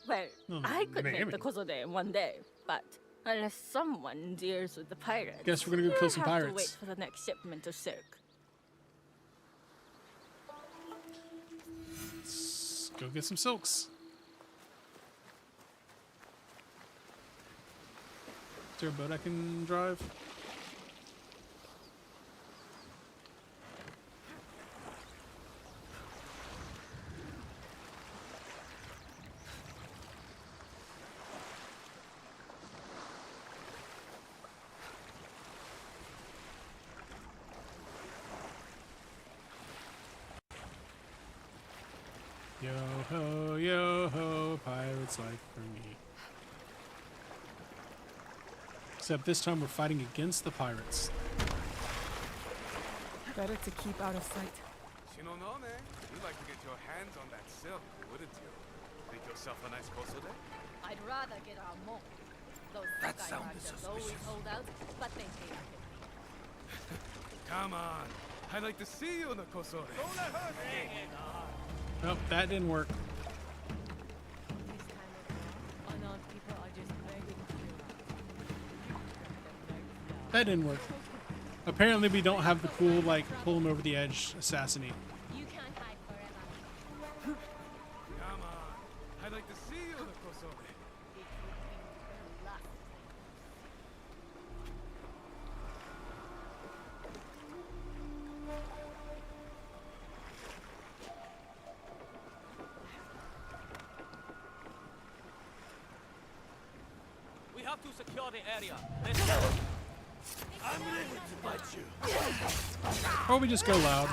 Well, I could make maybe. the kosode in 1 day, but unless someone deals with the pirates, Guess we're gonna go kill some we'll have pirates. to wait for the next shipment of silk. Let's go get some silks. Is there a boat I can drive? Yo ho, pirate's life for me. Except this time we're fighting against the pirates. Better to keep out of sight. You'd like to get your hands on that silk, wouldn't you? Make yourself a nice kosode? I'd rather get our mo. Those That Sakai sounded Rajas always suspicious. hold out, but they pay our Come on. I'd like to see you in the kosode. Don't let her see it. Nope, that didn't work. This time of year, unarmed people are just begging to That didn't work. Apparently we don't have the cool, like, pull him over the edge, assassinate. You can't hide forever. Come on. I'd like to see you in the kosode. It would be the last We have to secure the area. Let's go. I'm ready to fight you. Or we just go loud.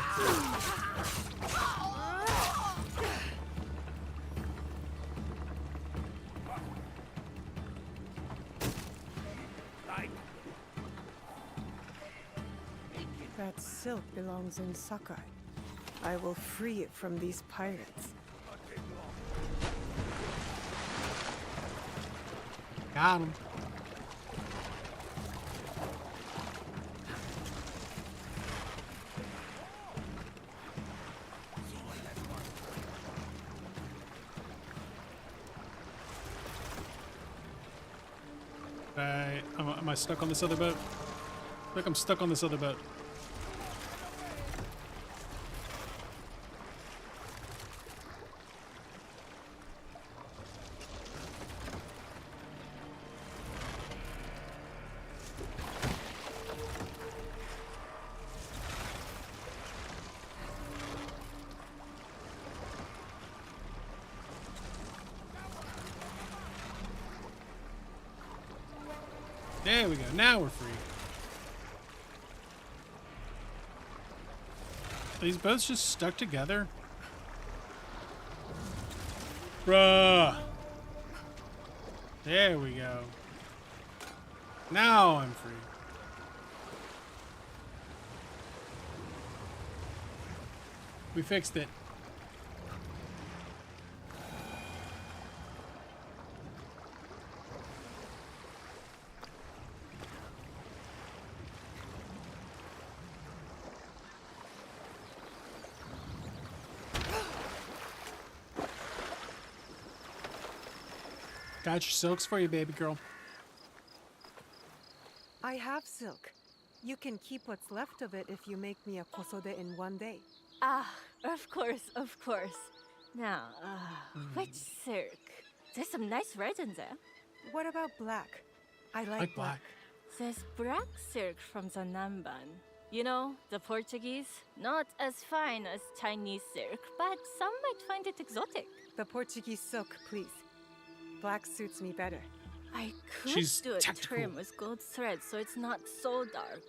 That silk belongs in Sakai. I will free it from these pirates. Got him. Am I stuck on this other boat? I feel like I'm stuck on this other boat. There we go. Now we're free. Are these boats just stuck together? Bruh. There we go. Now I'm free. We fixed it. Got your silks for you, baby girl. I have silk. You can keep what's left of it if you make me a kosode in one day. Ah, of course, of course. Now, which silk? There's some nice red in there. What about black? I like black. There's black silk from the Namban. You know, the Portuguese. Not as fine as Chinese silk, but some might find it exotic. The Portuguese silk, please. Black suits me better. I could She's do a tactical. trim with gold thread so it's not so dark.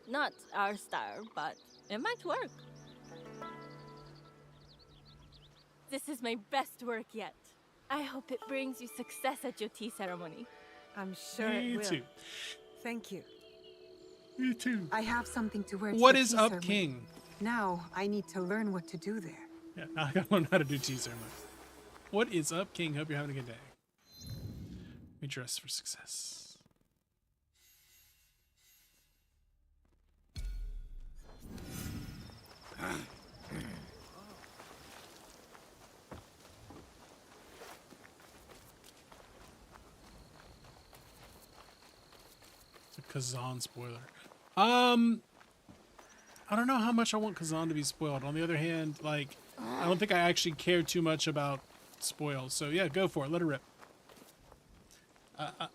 Not our style, but it might work. This is my best work yet. I hope it brings you success at your tea ceremony. I'm sure Me it will. too. Thank you. Me too. I have something to wear to What the is tea up, ceremony. King? Now I need to learn what to do there. Yeah, now I gotta learn how to do tea ceremony. What is up, King? Hope you're having a good day. We dress for success. It's a Kazan spoiler. I don't know how much I want Kazan to be spoiled. On the other hand, like, I don't think I actually care too much about spoils. So yeah, go for it. Let her rip.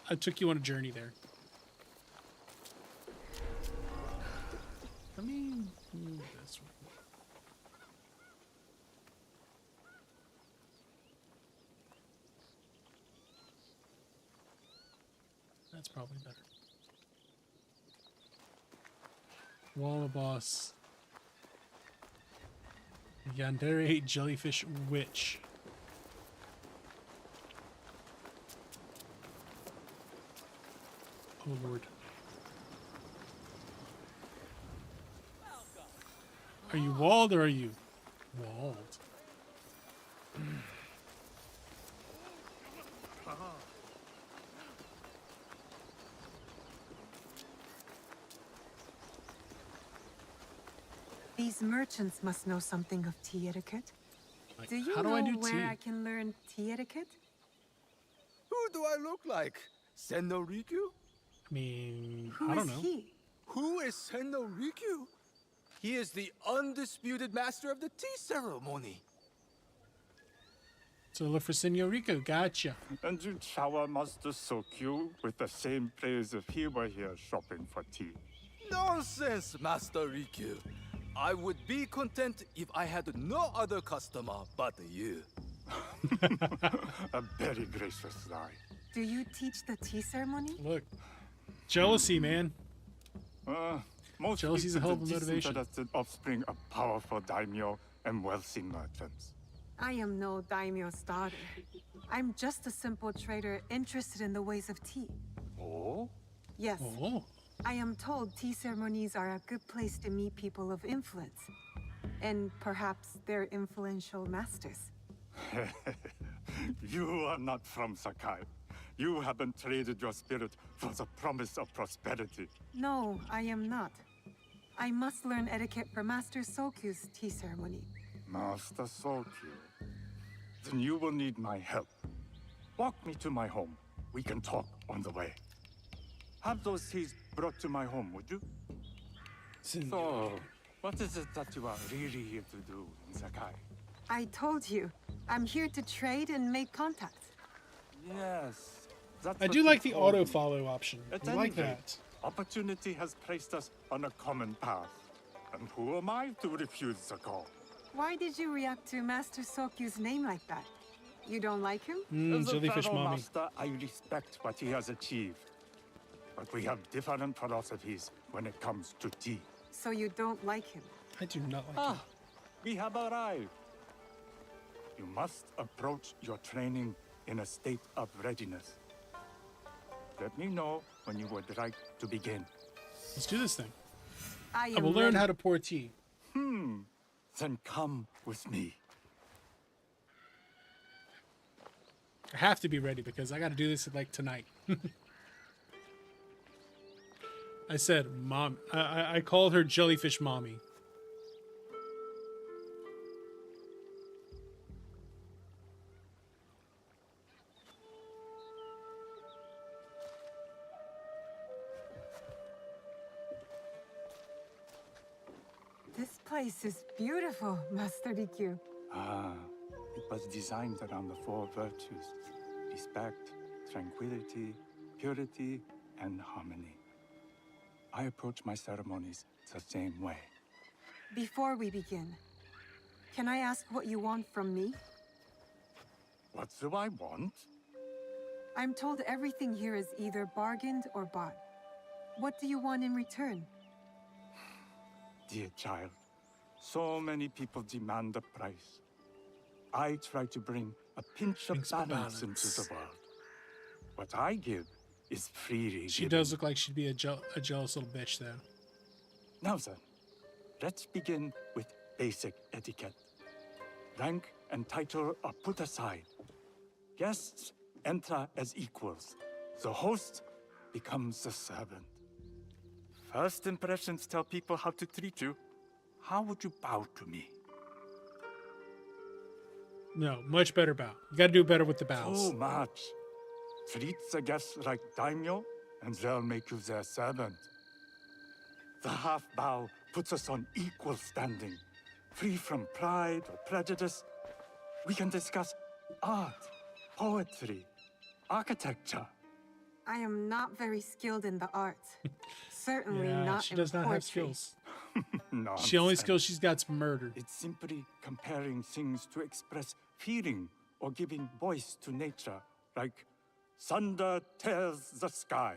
I took you on a journey there. Let me move this one. That's probably better. Walla boss. Yandere jellyfish witch. Oh lord. Are you walled or are you walled? These merchants must know something of tea etiquette. Like, Do you how do know I do where tea? I can learn tea etiquette? Who do I look like? Senno Rikyu? I mean, Who I don't is know. he? Who is Senno Rikyu? He is the undisputed master of the tea ceremony. So look for Senor Rico. Gotcha. And you shower Master Sokyu with the same praise if he were here shopping for tea. Nonsense, Master Rikyu. I would be content if I had no other customer but you. A very gracious lie. Do you teach the tea ceremony? Look. Jealousy, man. Most Jealousy's a hell of a motivation. That's the offspring of powerful daimyo and wealthy merchants. I am no daimyo's daughter. I'm just a simple trader interested in the ways of tea. Oh? Yes, Oh. I am told tea ceremonies are a good place to meet people of influence. And perhaps their influential masters. You are not from Sakai. You haven't traded your spirit for the promise of prosperity. No, I am not. I must learn etiquette for Master Sokyu's tea ceremony. Master Sokyu. Then you will need my help. Walk me to my home. We can talk on the way. Have those teas brought to my home, would you? So, what is it that you are really here to do in Sakai? I told you, I'm here to trade and make contacts. Yes. That's I what do you like the told me. auto follow option. At I any like rate, that. Opportunity has placed us on a common path. And who am I to refuse the call? Why did you react to Master Sokyu's name like that? You don't like him? As a Jellyfish fellow mommy. master, I respect what he has achieved. But we have different philosophies when it comes to tea. So you don't like him? I do not like him. We have arrived. You must approach your training in a state of readiness. Let me know when you would like to begin. Let's do this thing. I I am will learn ready. how to pour tea. Then come with me. I have to be ready because I got to do this like tonight. I said, Mom. I called her Jellyfish Mommy. This place is beautiful, Master Rikyu. It was designed around the four virtues: respect, tranquility, purity, and harmony. I approach my ceremonies the same way. Before we begin, can I ask what you want from me? What do I want? I'm told everything here is either bargained or bought. What do you want in return? Dear child, so many people demand a price. I try to bring a pinch of balance into the world. What I give is freely She given. does look like she'd be a jealous little bitch, though. Now then, let's begin with basic etiquette. Rank and title are put aside. Guests enter as equals. The host becomes the servant. First impressions tell people how to treat you. How would you bow to me? No, much better bow. You got to do better with the bows. Too much. Treat the guests like daimyo, and they'll make you their servant. The half bow puts us on equal standing, free from pride or prejudice. We can discuss art, poetry, architecture. I am not very skilled in the arts. Certainly Yeah, not she in does not poetry. have skills. Nonsense. She only skills she's got's murder. It's simply comparing things to express feeling or giving voice to nature, like thunder tears the sky.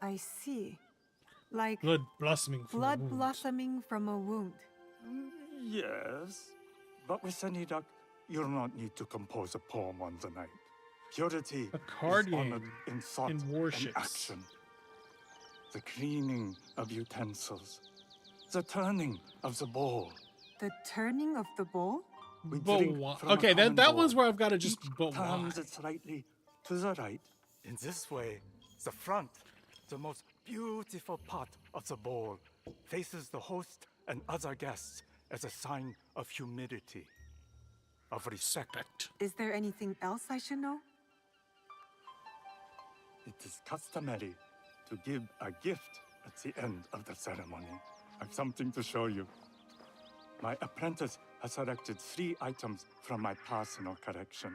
I see. Like Blood blossoming from a blood wound. blossoming from a wound. Yes, but with Senidak, you'll not need to compose a poem on the night. Purity A card is honored game in thought in and warships. action. The cleaning of utensils, the turning of the bowl. The turning of the bowl? We But drink why? from a Okay, common that bowl. one's where I've got to just. Each But why? turns it slightly to the right. In this way, the front, the most beautiful part of the bowl, faces the host and other guests as a sign of humility, of respect. Is there anything else I should know? It is customary to give a gift at the end of the ceremony. I've something to show you. My apprentice has selected 3 items from my personal collection.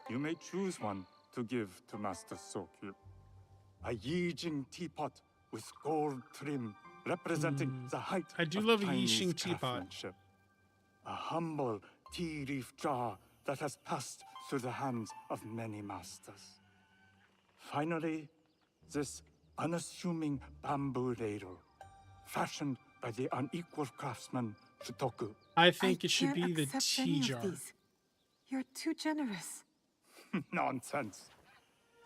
You may choose one to give to Master Sokyu. A Yijing teapot with gold trim, representing the height I do of love a Chinese Yixing teapot. craftsmanship. A humble tea leaf jar that has passed through the hands of many masters. Finally, this unassuming bamboo ladle, fashioned by the unequal craftsman Shutoku. I think it should can't be the accept any tea of jar. these. You're too generous. Nonsense.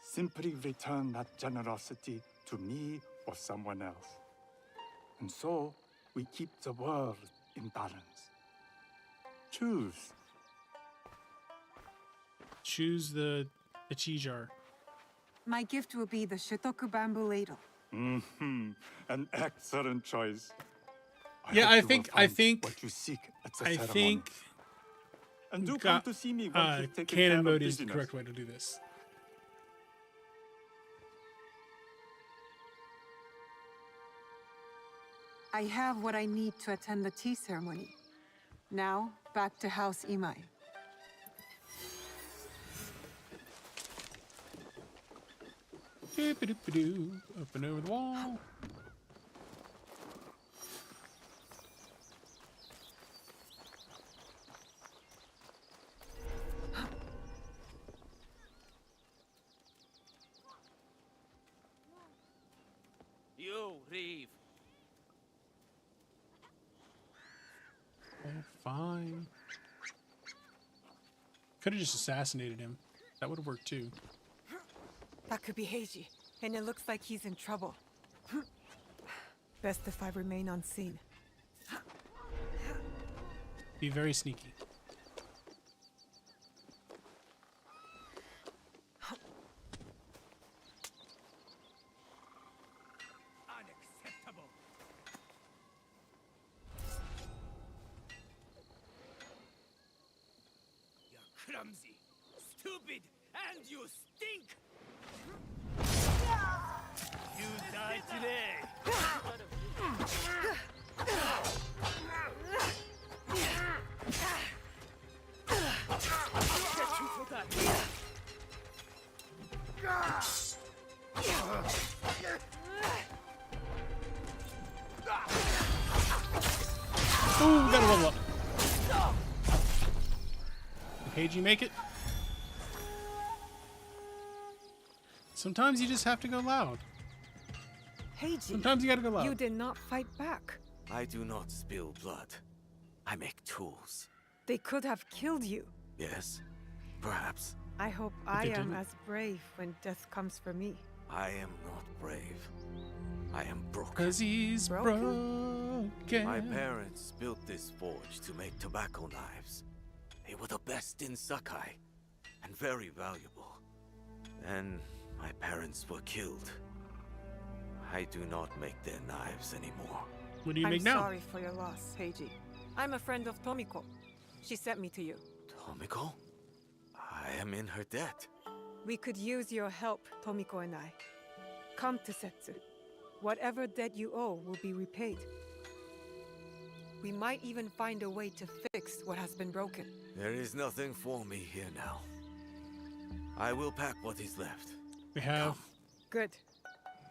Simply return that generosity to me or someone else. And so, we keep the world in balance. Choose. Choose the tea jar. My gift will be the Shitoku bamboo ladle. An excellent choice. Yeah, hope I you will think find what you seek at the I ceremony. think And do come to see me once you've taken care cannon of mode is the business. correct way to do this. I have what I need to attend the tea ceremony. Now, back to House Imai. Doop-a-doop-a-doo. Up and over the wall. You, Reeve. Okay, fine. Could have just assassinated him. That would have worked too. That could be Heiji, and it looks like he's in trouble. Best if I remain unseen. Be very sneaky. Unacceptable. You're clumsy, stupid, and you stink! You die today! Get you for that! Ooh, gotta level up. Did Heiji make it? Sometimes you just have to go loud. Heiji, Sometimes you gotta go loud. you did not fight back. I do not spill blood. I make tools. They could have killed you. Yes, perhaps. I hope they I am didn't. as brave when death comes for me. I am not brave. I am broken. Cause he's broken. My parents built this forge to make tobacco knives. They were the best in Sakai, and very valuable. And my parents were killed. I do not make their knives anymore. What do you I'm make now? sorry for your loss, Heiji. I'm a friend of Tomiko. She sent me to you. Tomiko? I am in her debt. We could use your help, Tomiko and I. Come to Setsu. Whatever debt you owe will be repaid. We might even find a way to fix what has been broken. There is nothing for me here now. I will pack what is left. We have Good.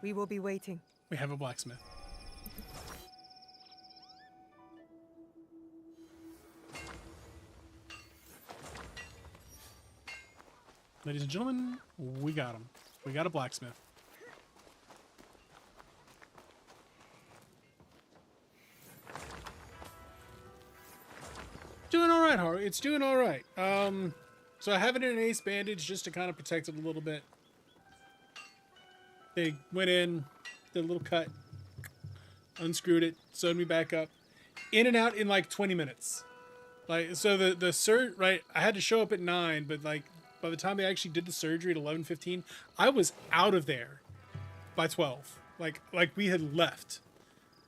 We will be waiting. a blacksmith. Ladies and gentlemen, we got him. We got a blacksmith. fine, Haru. It's doing all right. So I have it in an ace bandage just to kind of protect it a little bit. They went in, did a little cut, unscrewed it, sewed me back up, in and out in like 20 minutes. Like, so the right, I had to show up at 9, but like by the time they actually did the surgery at 11:15, I was out of there by 12. Like we had left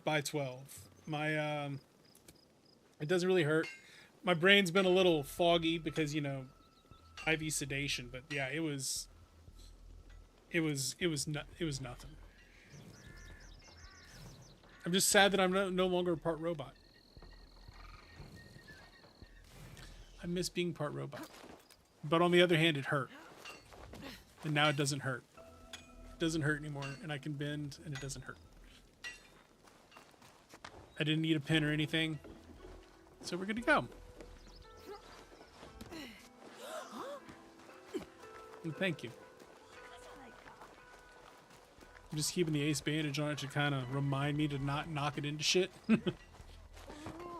by 12. My it doesn't really hurt. My brain's been a little foggy because, you know, IV sedation, but yeah, it was nothing. I'm just sad that I'm no longer a part robot. I miss being part robot. But on the other hand, it hurt. And now it doesn't hurt. It doesn't hurt anymore, and I can bend, and it doesn't hurt. I didn't need a pin or anything, so we're good to go. And thank you. I'm just keeping the ace bandage on it to kind of remind me to not knock it into shit.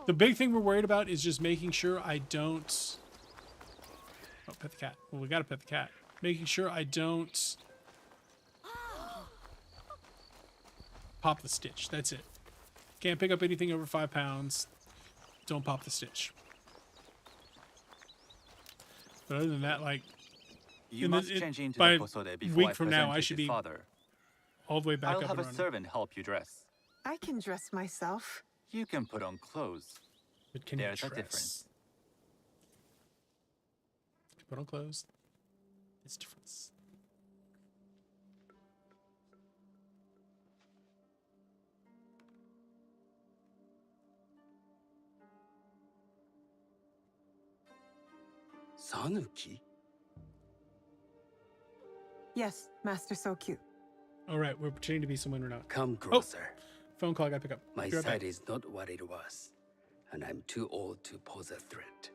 The big thing we're worried about is just making sure I don't... Oh, pet the cat. Well, we gotta pet the cat. Making sure I don't... pop the stitch. That's it. Can't pick up anything over 5 pounds. Don't pop the stitch. But other than that, like... You must change into by the posode before week I from present now, I you should his be father. all the way back I'll up have and a running. servant help you dress. I can dress myself. You can put on clothes. But can There's you a dress? difference. Put on clothes. There's a difference. Sanuki? Yes, Master Sokyu. All right, we're pretending to be someone we're not. Come closer. Phone call I gotta pick up. My Be right back. sight is not what it was, and I'm too old to pose a threat.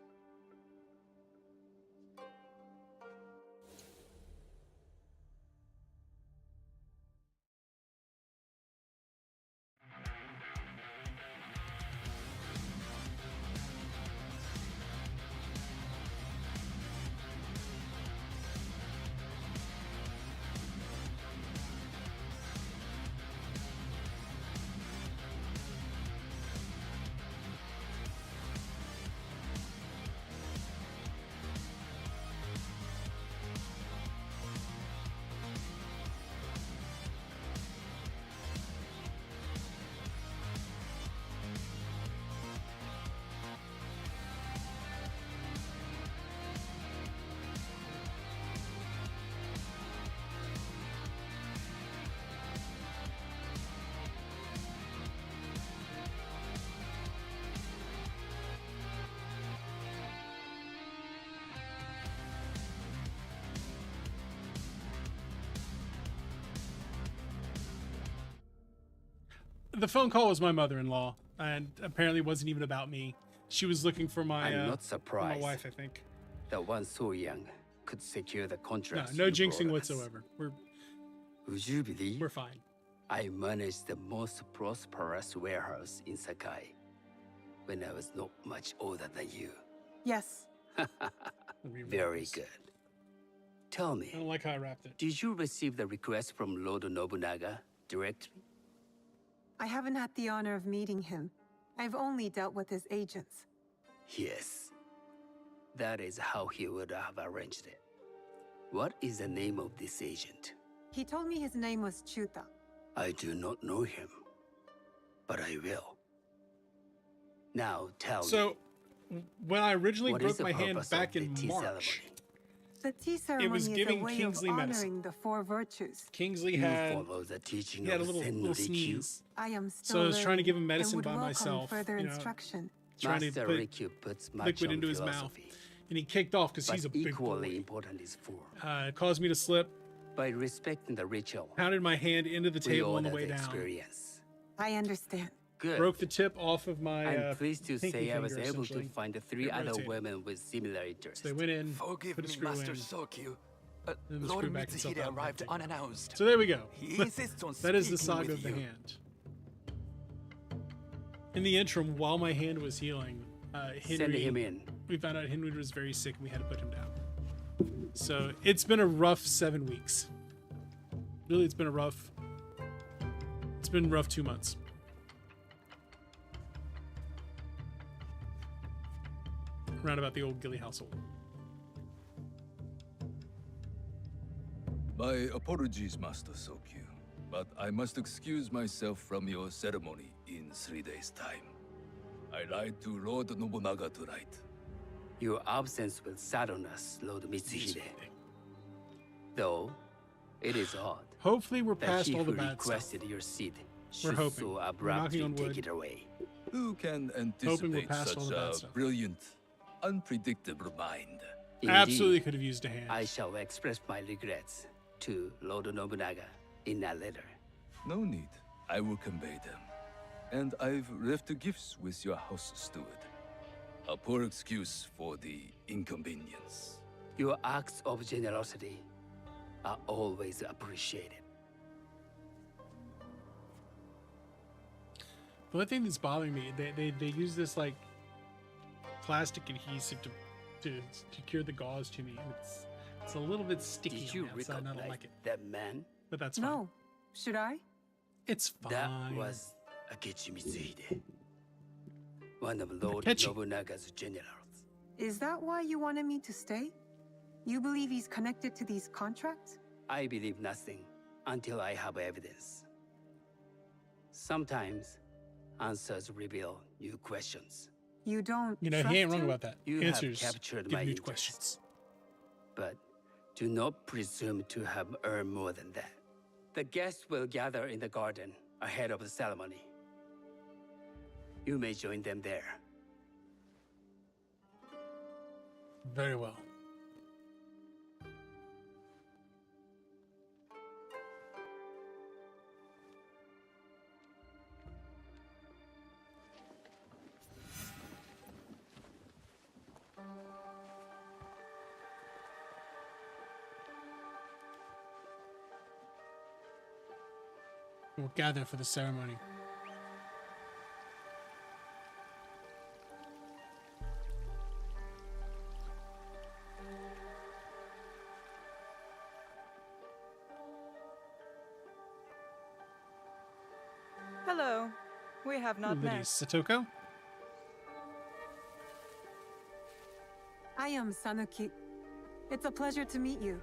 The phone call was my mother-in-law, and apparently wasn't even about me. She was looking for my I'm not for surprised. my wife, I think. That one so young could secure the No, contract. no jinxing whatsoever. Would you believe? We're fine. I managed the most prosperous warehouse in Sakai when I was not much older than you. Yes. Very good. Tell me, I don't like how I wrapped it. did you receive the request from Lord Nobunaga directly? I haven't had the honor of meeting him. I've only dealt with his agents. Yes. That is how he would have arranged it. What is the name of this agent? He told me his name was Chuta. I do not know him, but I will. Now tell me. So, when I originally What is broke the my hand purpose back of in the tea March, ceremony? The tea ceremony is a giving way Kingsley of medicine. honoring the four virtues. Kingsley You had follow the teaching he had a of little Senrikyu? sneeze. I am still So I was trying to give him learning medicine and would by welcome myself. further you know, instruction. trying to Master put Rikyu puts much liquid on into his mouth, philosophy, and he kicked off because but he's a big equally boy. important is form. It caused me to slip. By respecting the ritual, Pounded my hand into the we table on the honor way the down. experience. I understand. Good. Broke the tip off of my. I'm pleased to pinky say I was finger, able to essentially. find the 3 It other rotated. women with similar interests. So they went in, Forgive put a me, screw Master in, Sokyu. then the Lord screw back itself Mitsuhide out. arrived unannounced. So there we go. He insists on That is the speaking saga with of the you. hand. In the interim, while my hand was healing, Send him in. we found out Hinweed was very sick and we had to put him down. So it's been a rough 7 weeks. Really, it's been rough 2 months. Round about the old Gilly household. My apologies, Master Sokyu, but I must excuse myself from your ceremony in 3 days' time. I lied to Lord Nobunaga tonight. Your absence will sadden us, Lord Mitsuhide. Though, it is odd. Hopefully we're that past he all the who bad stuff. requested your seat We're should hoping. so We're knocking abruptly on wood. take it away. Who can Hoping we're anticipate past all such the bad a stuff. brilliant, unpredictable mind? Absolutely could have used a hand. I shall express my regrets to Lord Nobunaga in a letter. No need. I will convey them. And I've left the gifts with your house steward. A poor excuse for the inconvenience. Your acts of generosity are always appreciated. The only thing that's bothering me, they use this like plastic adhesive to cure the gauze to me, and it's a little bit sticky. Did you on the outside, and I recognize don't like it. that man? But that's fine. No. Should I? It's fine. That was Akechi Mitsuhide, one of Lord Akechi. Nobunaga's generals. Is that why you wanted me to stay? You believe he's connected to these contracts? I believe nothing until I have evidence. Sometimes answers reveal new questions. You don't You know, trust he ain't wrong him? about that. You Answers have captured give my new interest. questions. But do not presume to have earned more than that. The guests will gather in the garden ahead of the ceremony. You may join them there. Very well. We'll gather for the ceremony. Hello. We have not Lady met. Satoko? I am Sanuki. It's a pleasure to meet you.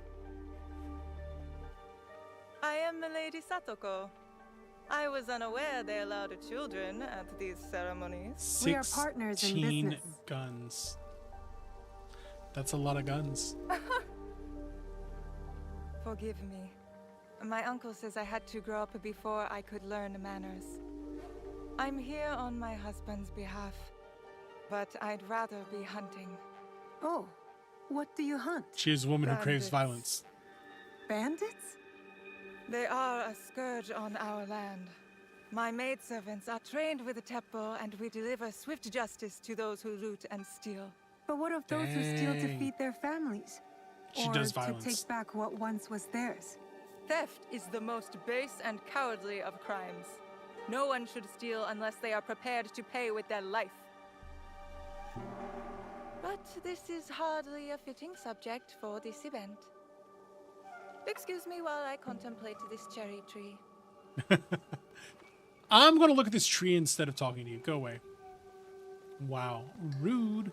I am Milady Satoko. I was unaware they allowed children at these ceremonies. We are partners in 16 business. guns. That's a lot of guns. Forgive me. My uncle says I had to grow up before I could learn manners. I'm here on my husband's behalf, but I'd rather be hunting. Oh, what do you hunt? She is a woman who craves Bandits. violence. Bandits? They are a scourge on our land. My maidservants are trained with the Teppo, and we deliver swift justice to those who loot and steal. But what of those who steal to Dang. feed their families? She or does to violence. take back what once was theirs? Theft is the most base and cowardly of crimes. No one should steal unless they are prepared to pay with their life. But this is hardly a fitting subject for this event. Excuse me while I contemplate this cherry tree. I'm going to look at this tree instead of talking to you. Go away. Wow. Rude.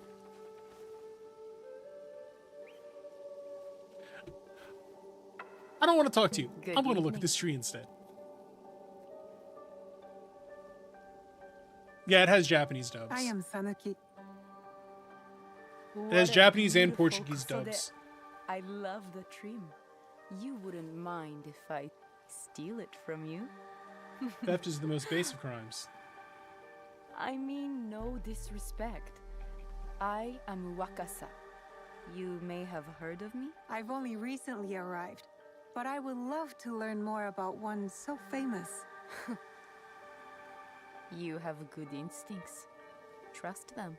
I don't want to talk to you. Good I'm going to look evening. at this tree instead. Yeah, it has Japanese dubs. I am Sanuki. It has What a Japanese and beautiful Portuguese kusode. dubs. I love the trim. You wouldn't mind if I steal it from you? Theft is the most base of crimes. I mean no disrespect. I am Wakasa. You may have heard of me? I've only recently arrived, but I would love to learn more about one so famous. You have good instincts. Trust them.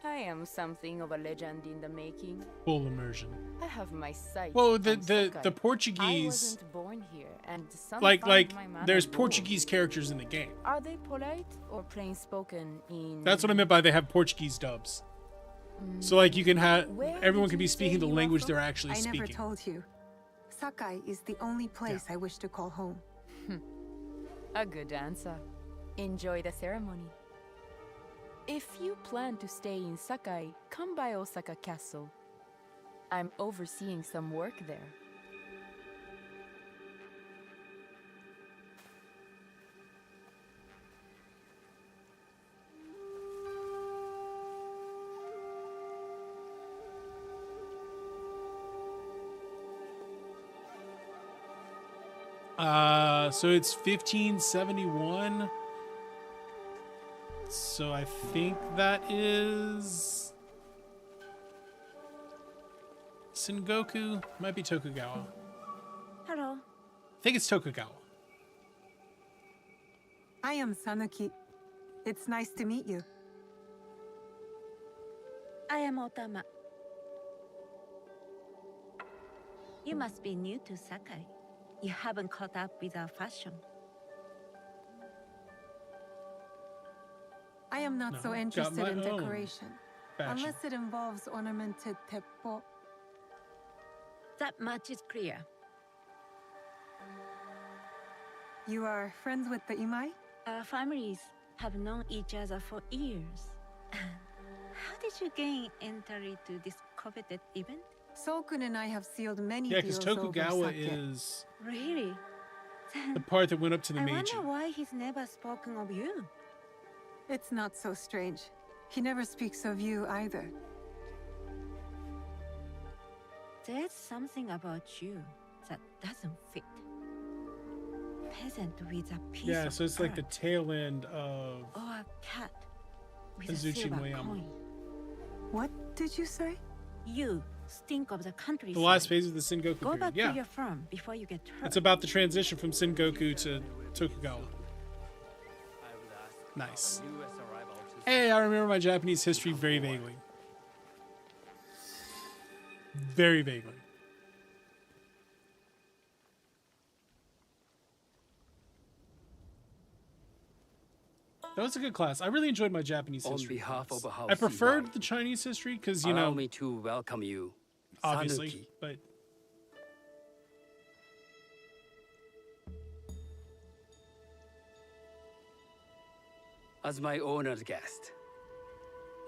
I am something of a legend in the making. Full immersion. I have my sights. Well, on the Sakai. Portuguese, I wasn't born here, and some like find my manner there's bold. Portuguese characters in the game. Are they polite or plain spoken in? That's what I meant by they have Portuguese dubs. So like you can have Where everyone did can be you say speaking the you are language from? they're actually I never speaking. told you. Sakai is the only place I wish to call home. A good answer. Enjoy the ceremony. If you plan to stay in Sakai, come by Osaka Castle. I'm overseeing some work there. So it's 1571. So I think that is Sengoku. Might be Tokugawa. Hello. I think it's Tokugawa. I am Sanuki. It's nice to meet you. I am Otama. You must be new to Sakai. You haven't caught up with our fashion. I am not so got interested my in own decoration. fashion. Unless it involves ornamented teppo. That much is clear. You are friends with the Imai? Our families have known each other for years. How did you gain entry to this coveted event? Sokun and I have sealed many Yeah, because deals over Tokugawa sake. is Really? the part that went up to the I Meiji. wonder why he's never spoken of you. It's not so strange. He never speaks of you either. There's something about you that doesn't fit. Peasant with a piece Yeah, of so it's like the earth, tail end of or a cat with a Azuchi silver Moyama. coin. What did you say? You stink of the countryside. The last phase of the Sengoku Go period. back Yeah, to your farm before you get hurt. it's about the transition from Sengoku to Tokugawa. Nice. Hey, I remember my Japanese history very vaguely. Very vaguely. That was a good class. I really enjoyed my Japanese On history. behalf class. of House I preferred Iwai, the Chinese history because, you allow know, me to welcome you, obviously, Sanuki. but As my honored guest,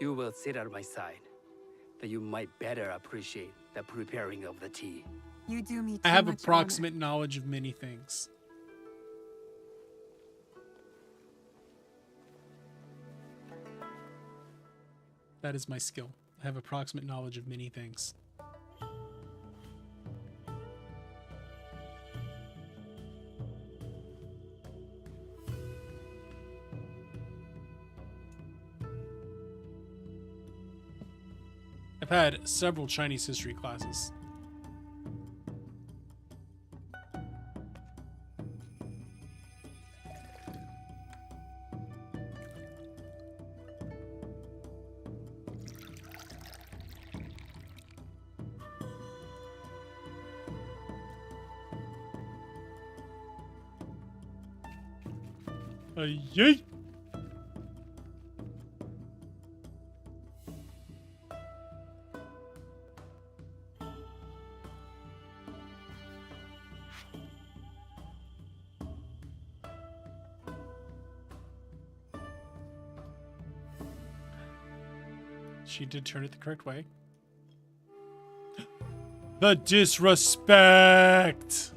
you will sit at my side, that you might better appreciate the preparing of the tea. You do me too I have much approximate knowledge of many things. That is my skill. I have approximate knowledge of many things. I've had several Chinese history classes. Yay! She did turn it the correct way. The disrespect!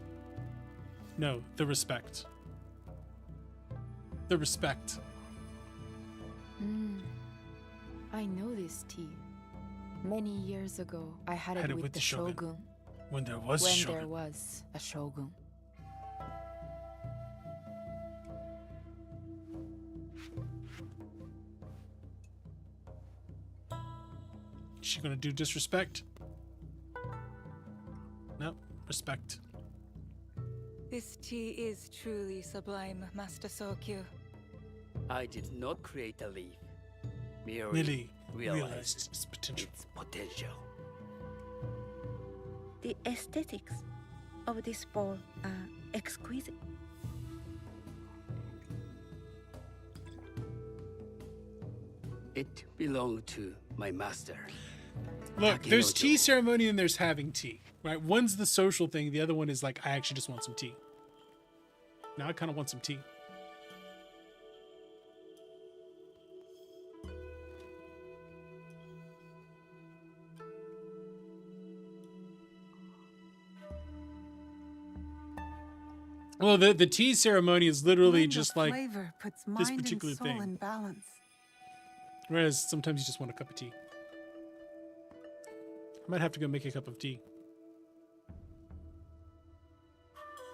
No, the respect. The respect. I know this tea. Many years ago, I had it with the shogun. When there was When shogun. there was a shogun. Is she gonna do disrespect? No, respect. This tea is truly sublime, Master Sokyu. I did not create a leaf, merely Merely realized realized its potential. its potential. The aesthetics of this bowl are exquisite. It belonged to my master. Look, there's tea ceremony and there's having tea, right? One's the social thing. The other one is like, I actually just want some tea. Now I kind of want some tea. Well, the tea ceremony is literally just like flavor puts this mind particular and soul thing. in balance. Whereas sometimes you just want a cup of tea. I might have to go make a cup of tea.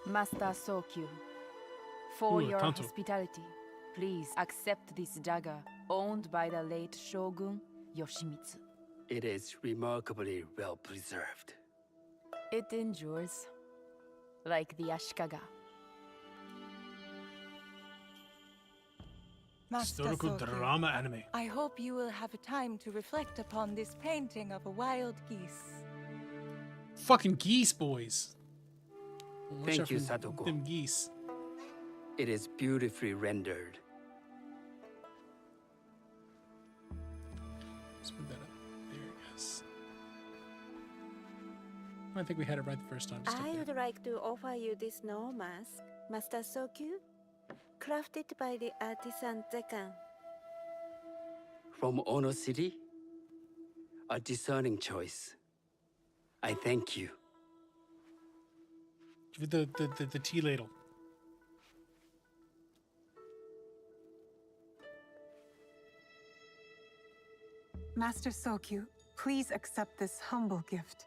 Master Sokyu, for Ooh, your tanto. hospitality, please accept this dagger owned by the late Shogun Yoshimitsu. It is remarkably well preserved. It endures, like the Ashikaga. Master Historical Sokyu, drama anime. I hope you will have time to reflect upon this painting of a wild geese. Fucking geese, boys. Watch Thank out you, for Satoko. them geese. It is beautifully rendered. Let's put that up. There it goes. I think we had it right the first time. Just up I there. would like to offer you this snow mask, Master Sokyu, crafted by the artisan Zekan. From Ono City? A discerning choice. I thank you. Give it the tea ladle. Master Sokyu, please accept this humble gift.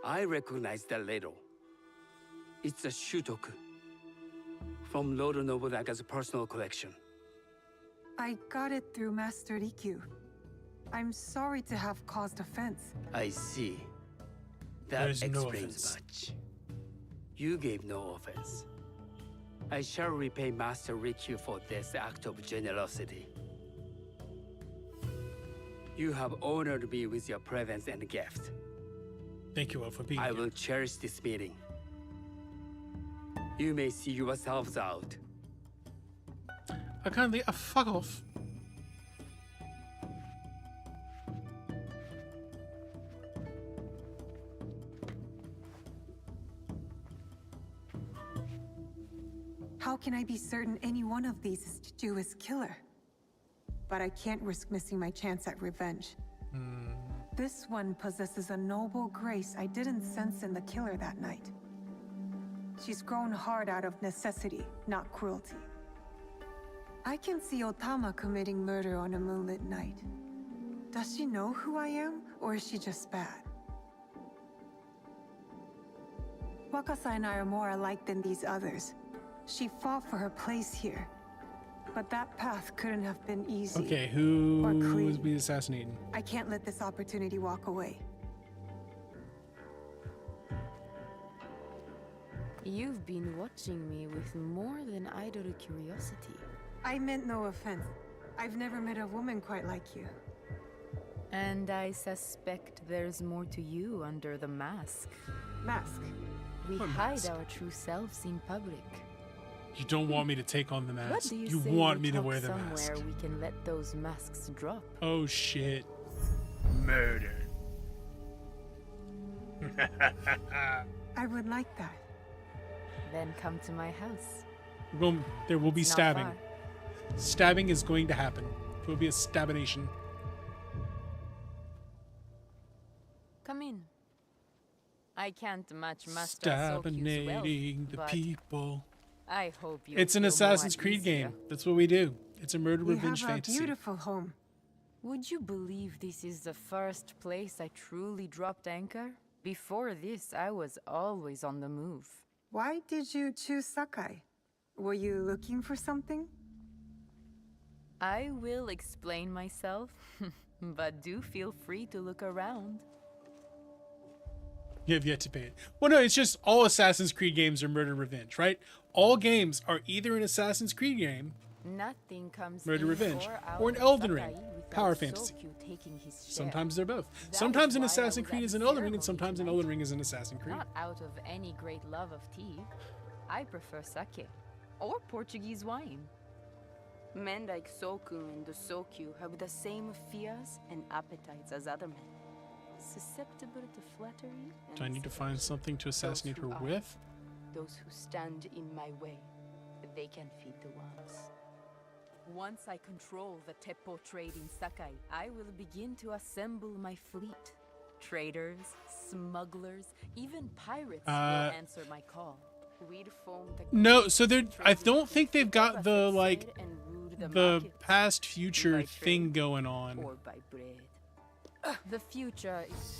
I recognize that ladle. It's a shutoku. From Lord Nobunaga's personal collection. I got it through Master Rikyu. I'm sorry to have caused offense. I see. That There's no explains offense. much. You gave no offense. I shall repay Master Rikyu for this act of generosity. You have honored me with your presence and gift. Thank you all for being I here. will cherish this meeting. You may see yourselves out. I kindly fuck off. How can I be certain any one of these is to do his killer? But I can't risk missing my chance at revenge. This one possesses a noble grace I didn't sense in the killer that night. She's grown hard out of necessity, not cruelty. I can see Otama committing murder on a moonlit night. Does she know who I am, or is she just bad? Wakasa and I are more alike than these others. She fought for her place here. But that path couldn't have been easy. Okay, who or clean. was being assassinated? I can't let this opportunity walk away. You've been watching me with more than idle curiosity. I meant no offense. I've never met a woman quite like you. And I suspect there's more to you under the mask. Mask? We What hide mask? our true selves in public. You don't want me to take on the What mask. do you, You say want we me to talk wear the somewhere mask. we can let those masks drop? Oh shit. Murder. I would like that. Then come to my house. There will be It's not stabbing. far. Stabbing is going to happen. There will be a stabination. Come in. I can't match Master Sokyu's wealth, Stabinating the but people. I hope you It's an feel more Assassin's at Creed ease game. here. That's what we do. It's a murder We revenge have a fantasy. beautiful home. Would you believe this is the first place I truly dropped anchor? Before this, I was always on the move. Why did you choose Sakai? Were you looking for something? I will explain myself, but do feel free to look around. You have yet to pay it. Well, no, it's just all Assassin's Creed games are murder revenge, right? All games are either an Assassin's Creed game, Nothing comes murder in revenge, out or an of Elden Sakai Ring, without power fantasy. Sokyu taking his share. Sometimes they're both. That Sometimes is an why I Assassin's was Creed at is the an Elden Ring, ceremony and sometimes an tonight. Elden Ring is an Assassin's Creed. Not out of any great love of tea. I prefer sake or Portuguese wine. Men like Soku and the Sokyu have the same fears and appetites as other men. Susceptible to flattery and Do I need to find something to assassinate her with? those who stand in my way, they can feed the worms. Once I control the Teppo trade in Sakai, I will begin to assemble my fleet. Traders, smugglers, even pirates will answer my call. We'd form the No, so they're. I don't think they've got the like the past future thing going on. or by bread. The future is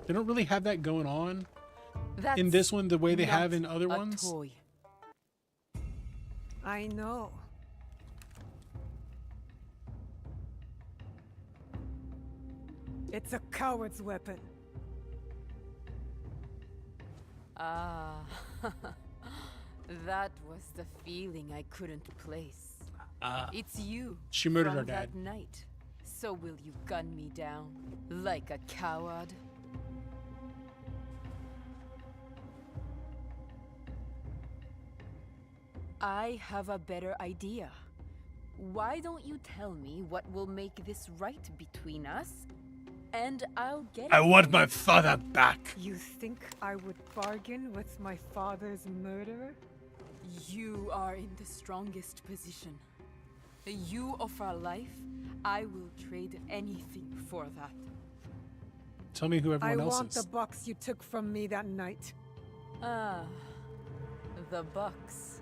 They don't really have that going on That's in this one the way they have in not other a ones. toy. I know. It's a coward's weapon. Ah, that was the feeling I couldn't place. It's you. She murdered from our dad. that night. So will you gun me down like a coward? I have a better idea. Why don't you tell me what will make this right between us? And I'll get I it want from my you. father back. You think I would bargain with my father's murderer? You are in the strongest position. You offer life, I will trade anything for that. Tell me who I everyone else want is. the box you took from me that night. Ah, the box.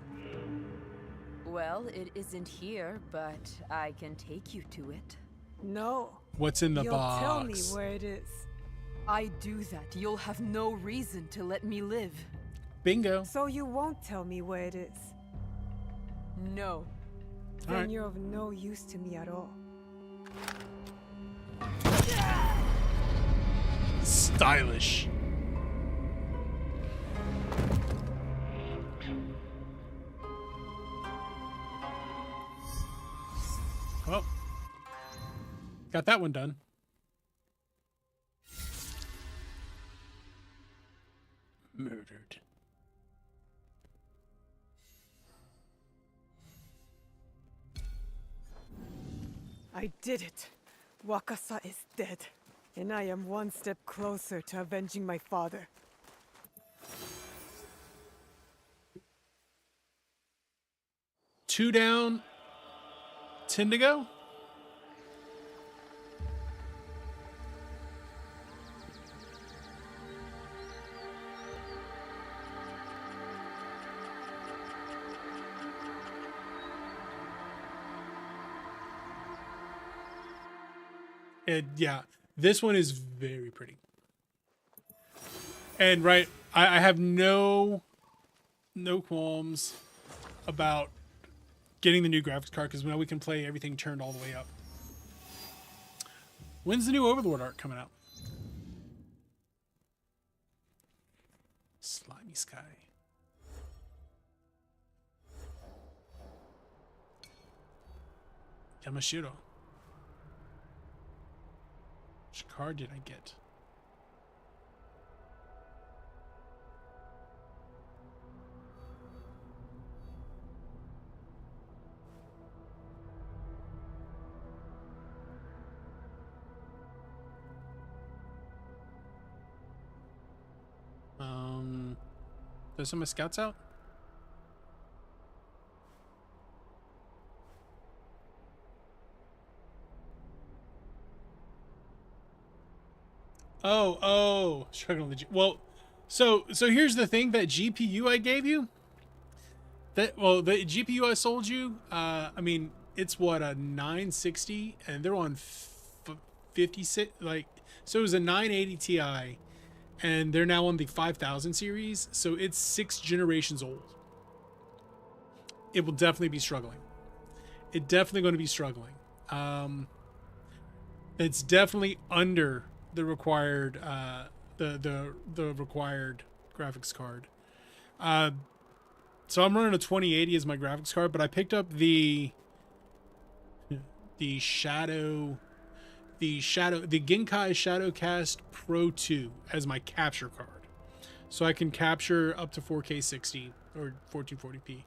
Well, it isn't here, but I can take you to it. No. What's in the You'll box? tell me where it is. I do that, you'll have no reason to let me live. Bingo. So you won't tell me where it is. No. Then Alright. you're of no use to me at all. Stylish. Well, got that one done. Murdered. I did it. Wakasa is dead. And I am one step closer to avenging my father. Two down, 10 to go. Yeah, this one is very pretty. And right, I have no qualms about getting the new graphics card because now we can play everything turned all the way up. When's the new Overlord art coming out? Slimy Sky. Yamashiro. Which card did I get? There's some of my scouts out? Oh, struggling with the well, so here's the thing, that GPU I gave you, the GPU I sold you, I mean, it's what, a 960 and they're on 56, like, so it was a 980 Ti and they're now on the 5000 series, so it's 6 generations old. It will definitely be struggling. It's definitely going to be struggling. It's definitely under the required the required graphics card. So I'm running a 2080 as my graphics card, but I picked up the Genkai Shadowcast Pro 2 as my capture card. So I can capture up to 4K 60 or 1440p.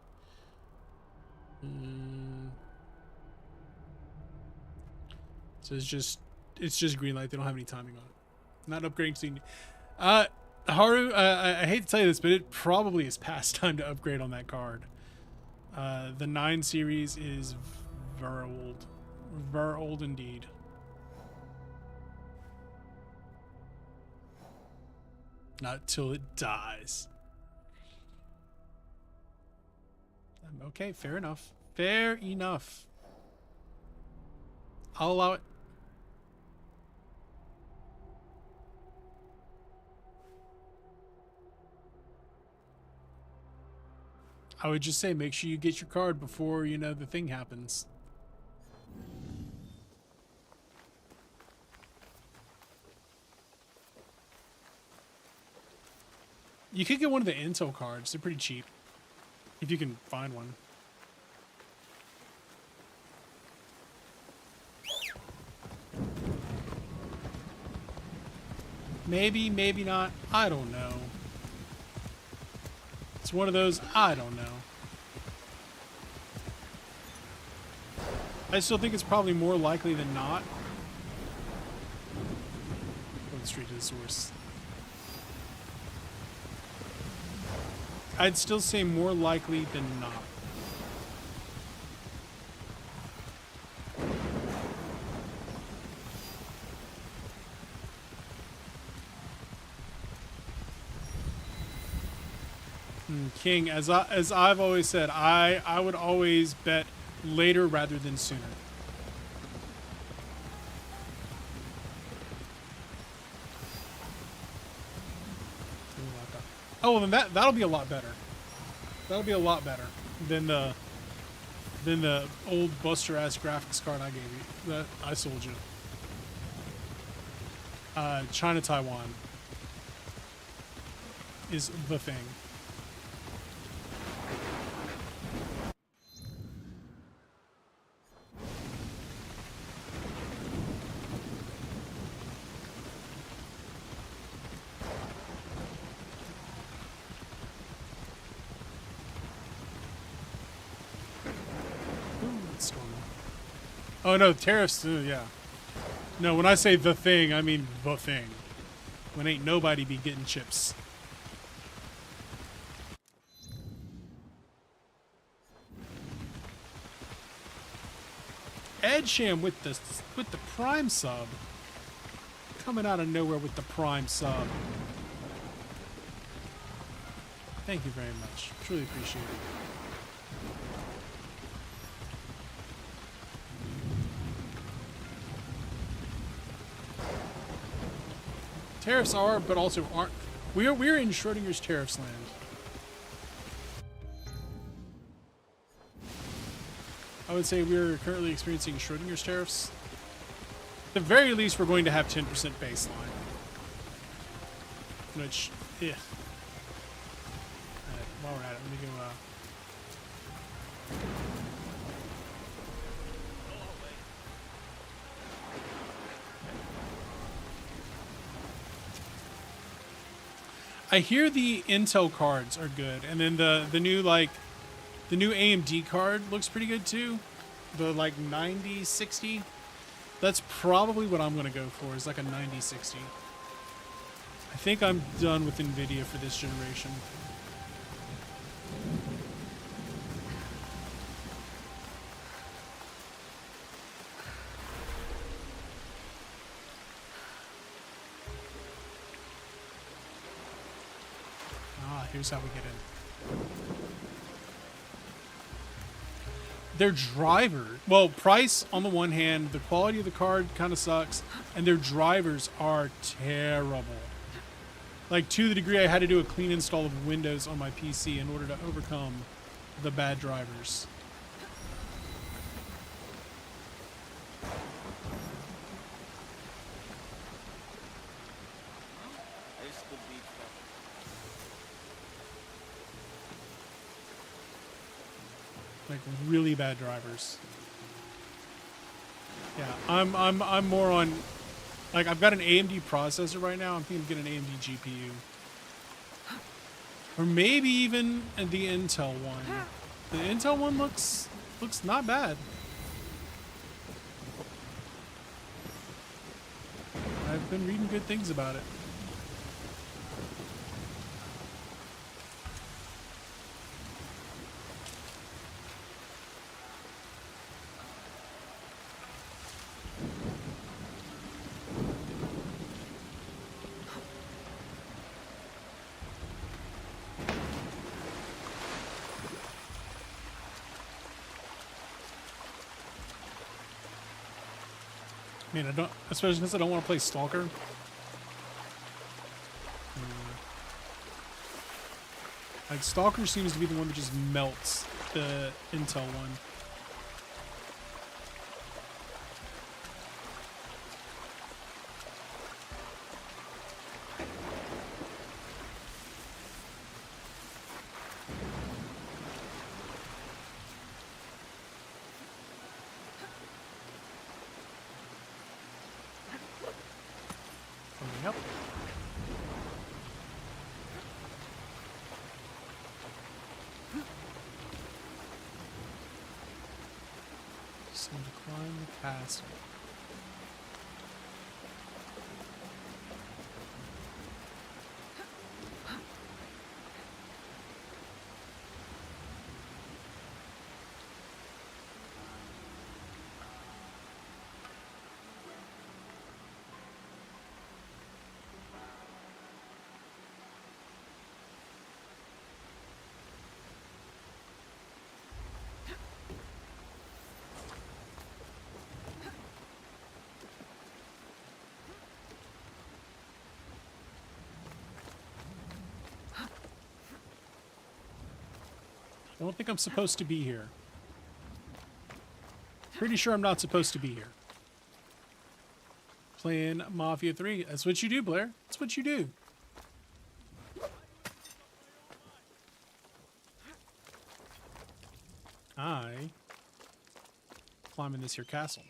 So it's just green light. They don't have any timing on it. Not upgrading to Haru, I hate to tell you this, but it probably is past time to upgrade on that card. The 9 series is very old. Very old indeed. Not till it dies. Okay, fair enough. Fair enough. I'll allow it. I would just say make sure you get your card before, you know, the thing happens. You could get one of the intel cards. They're pretty cheap. If you can find one. Maybe, maybe not. I don't know. It's one of those, I don't know. I still think it's probably more likely than not. Going straight to the source. I'd still say more likely than not. King, as I've always said, I would always bet later rather than sooner. Oh, well, then that'll be a lot better. That'll be a lot better than the old Buster ass graphics card I gave you. That I sold you. China Taiwan is the thing. Oh no, tariffs, yeah. No, when I say the thing, I mean the thing. When ain't nobody be getting chips. Ed Sham with the Prime sub. Coming out of nowhere with the Prime sub. Thank you very much. Truly appreciate it. Tariffs are, but also aren't. We're in Schrodinger's tariffs land. I would say we're currently experiencing Schrodinger's tariffs. At the very least, we're going to have 10% baseline. Which, yeah. Alright, while we're at it, let me go, I hear the Intel cards are good, and then the new AMD card looks pretty good too. The like 9060. That's probably what I'm gonna go for, is like a 9060. I think I'm done with Nvidia for this generation. Here's how we get in. Their driver, well, price on the one hand, the quality of the card kind of sucks, and their drivers are terrible. Like, to the degree I had to do a clean install of Windows on my PC in order to overcome the bad drivers. Like really bad drivers. Yeah, I'm more on, like, I've got an AMD processor right now. I'm thinking of getting an AMD GPU, or maybe even the Intel one. The Intel one looks not bad. been reading good things about it. I mean, I don't, especially since I don't want to play Stalker. Like, Stalker seems to be the one that just melts the Intel one. Coming up. Just need to climb the castle. I don't think I'm supposed to be here. Pretty sure I'm not supposed to be here. Playing Mafia 3. That's what you do, Blair. That's what you do. I climb in this here castle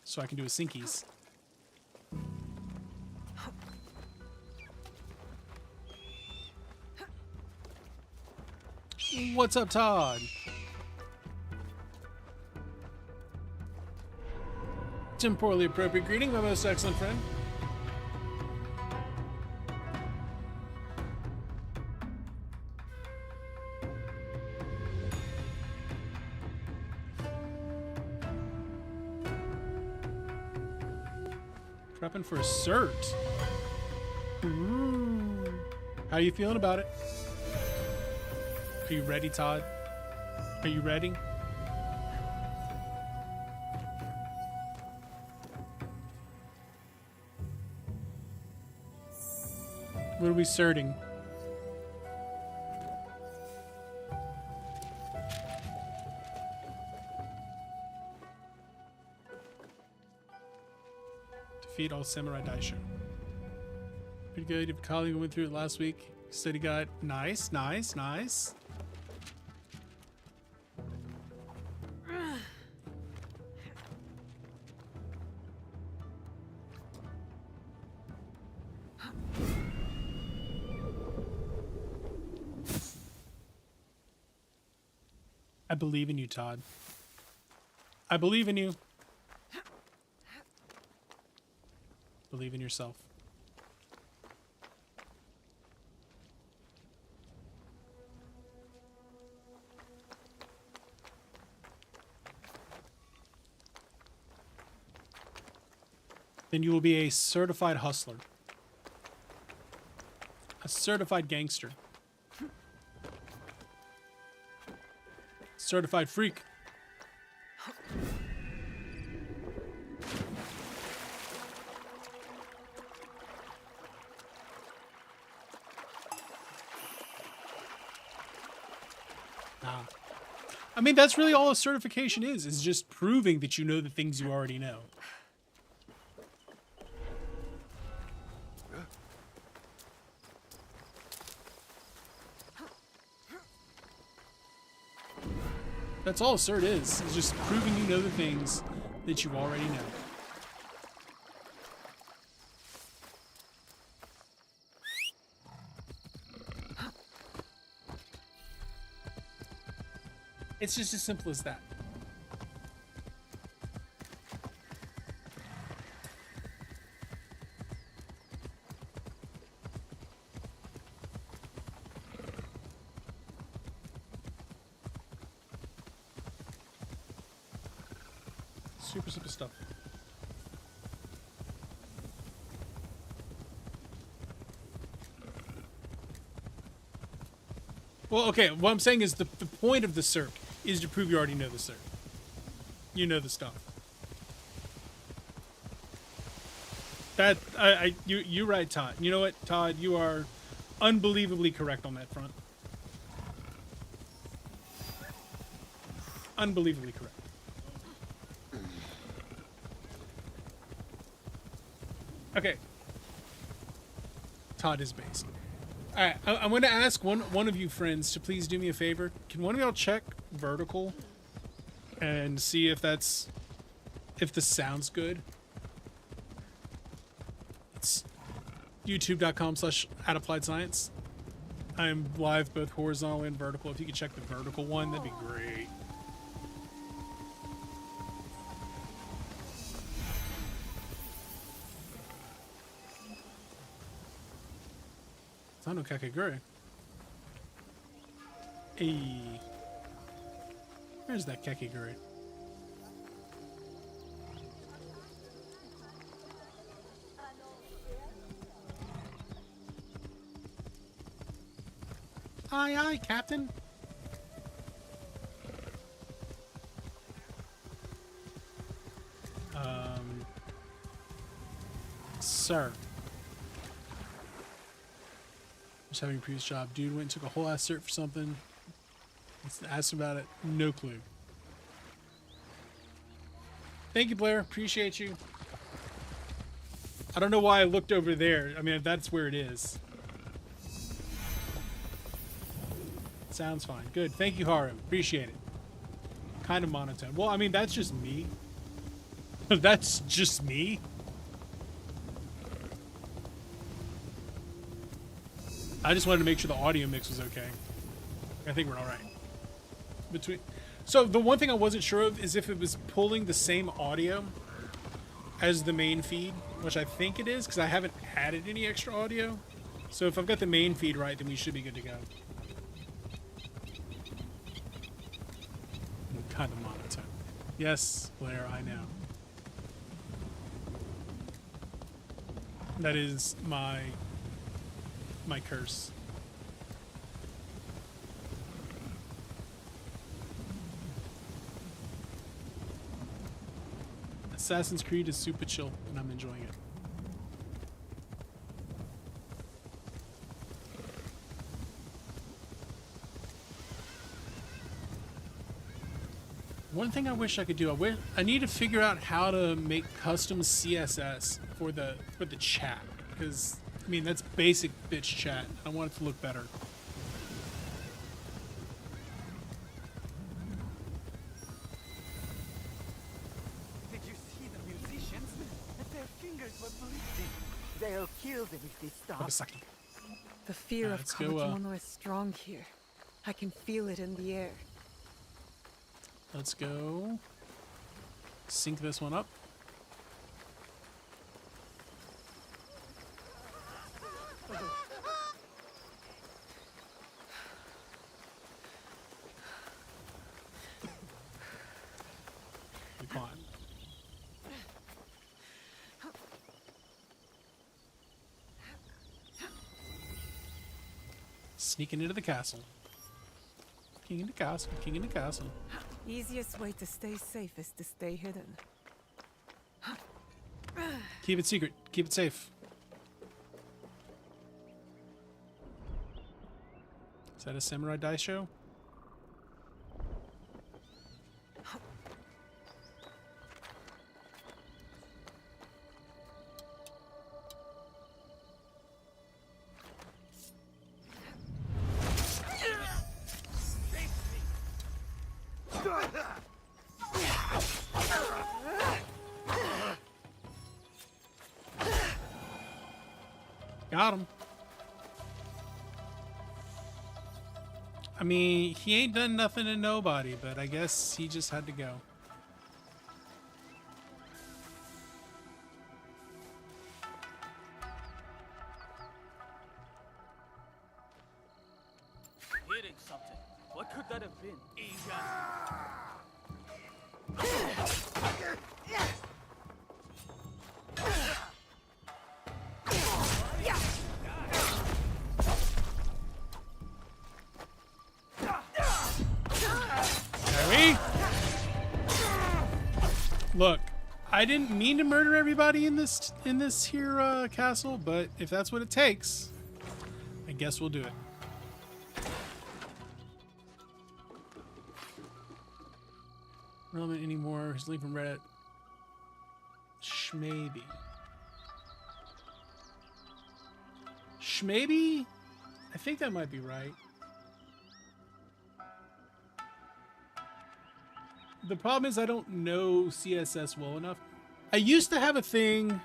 so I can do a sinkies. What's up, Todd? Temporally appropriate greeting, my most excellent friend. Prepping for a cert. Ooh. How you feeling about it? Are you ready, Todd? Are you ready? What are we certing? Defeat all samurai daisho. Pretty good. If a colleague went through it last week, said he got nice. I believe in you, Todd. I believe in you. Believe in yourself. Then you will be a certified hustler. A certified gangster. Certified freak. I mean, that's really all a certification is just proving that you know the things you already know. That's all a cert is just proving you know the things that you already know. It's just as simple as that. Super simple stuff. Well, okay, what I'm saying is the point of the circ is to prove you already know the circ. You know the stuff. You're right, Todd. You know what, Todd? You are unbelievably correct on that front. Unbelievably correct. Okay. Todd is based. All right, I'm going to ask one of you friends to please do me a favor. Can one of y'all check vertical and see if this sounds good? It's youtube.com/atappliedscience. I'm live both horizontal and vertical. If you could check the vertical one, that'd be great. Sano Kakegure. Hey. Where's that Kakegure? Aye, aye, Captain. Sir. Just having a previous job. Dude went and took a whole ass cert for something. Asked him about it. No clue. Thank you, Blair. Appreciate you. I don't know why I looked over there. I mean, that's where it is. Sounds fine. Good. Thank you, Haru. Appreciate it. Kind of monotone. Well, I mean, that's just me. That's just me. I just wanted to make sure the audio mix was okay. I think we're all right. So the one thing I wasn't sure of is if it was pulling the same audio as the main feed, which I think it is, because I haven't added any extra audio. So if I've got the main feed right, then we should be good to go. Kind of monotone. Yes, Blair, I know. That is my curse. Assassin's Creed is super chill, and I'm enjoying it. One thing I wish I could do, I need to figure out how to make custom CSS for the chat, because I mean that's basic bitch chat. I want it to look better. Did you see the musicians? Their fingers were bleeding. They'll kill them if they stop. The fear of let's go, Kamakimono is strong here. I can feel it in the air. Let's go sync this one up. Come on. Sneaking into the castle. King in the castle, king in the castle. Easiest way to stay safe is to stay hidden. Keep it secret. Keep it safe. Is that a samurai dice show? Got him. I mean, he ain't done nothing to nobody, but I guess he just had to go. Hitting something. What could that have been? Look, I didn't mean to murder everybody in this here castle, but if that's what it takes, I guess we'll do it. Relevant anymore. His link from Reddit. Schmaybe. Schmaybe? I think that might be right. The problem is I don't know CSS well enough. I used to have a thing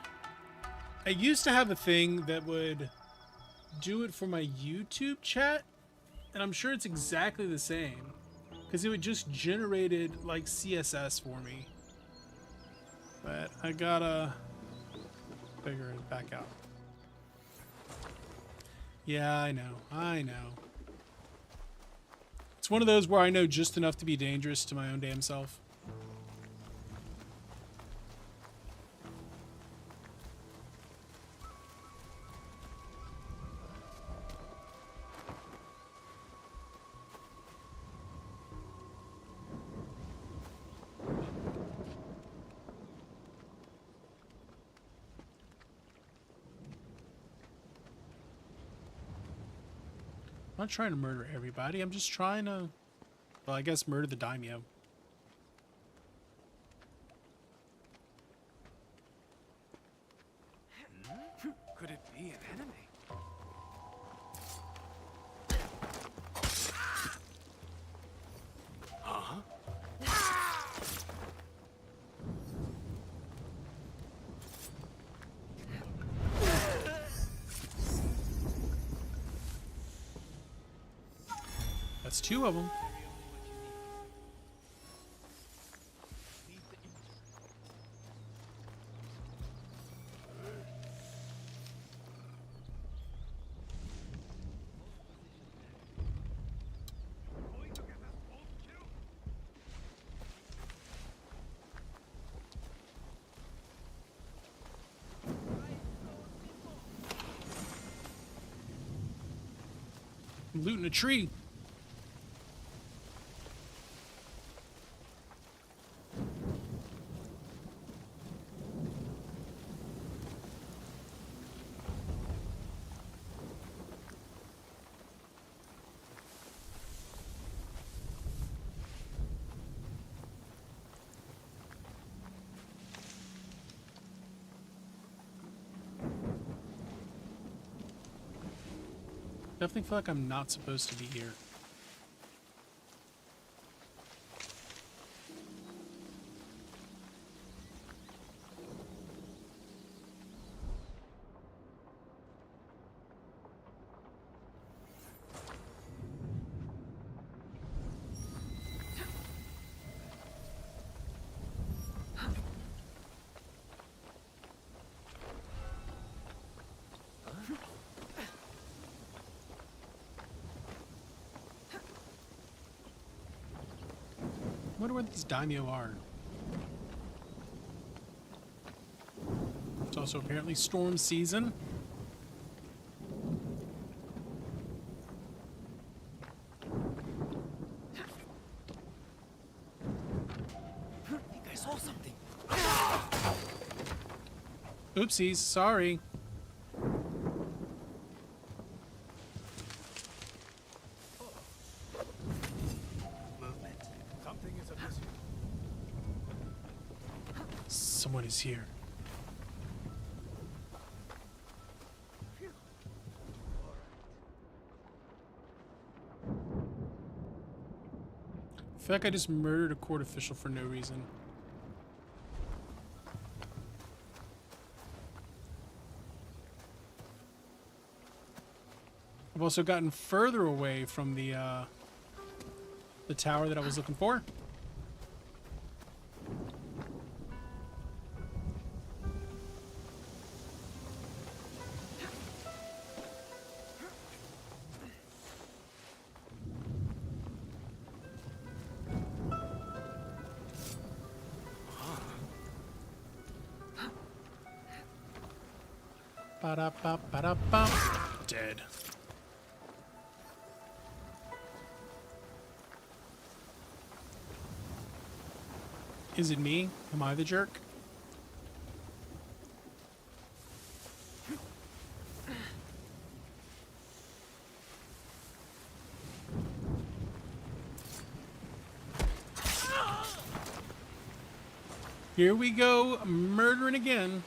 that would do it for my YouTube chat, and I'm sure it's exactly the same because it would just generated like CSS for me. But I gotta figure it back out. Yeah, I know. It's one of those where I know just enough to be dangerous to my own damn self. I'm not trying to murder everybody. I'm just trying to, well, I guess murder the daimyo. Could it be an enemy? Huh? That's two of them. I'm looting a tree. Definitely feel like I'm not supposed to be here. I wonder where these daimyo are. It's also apparently storm season. I think I saw something. Oopsies, sorry. Someone is here. I feel like I just murdered a court official for no reason. I've also gotten further away from the tower that I was looking for. Ba-da-ba-ba-da-bum. Dead. Is it me? Am I the jerk? Here we go, murdering again.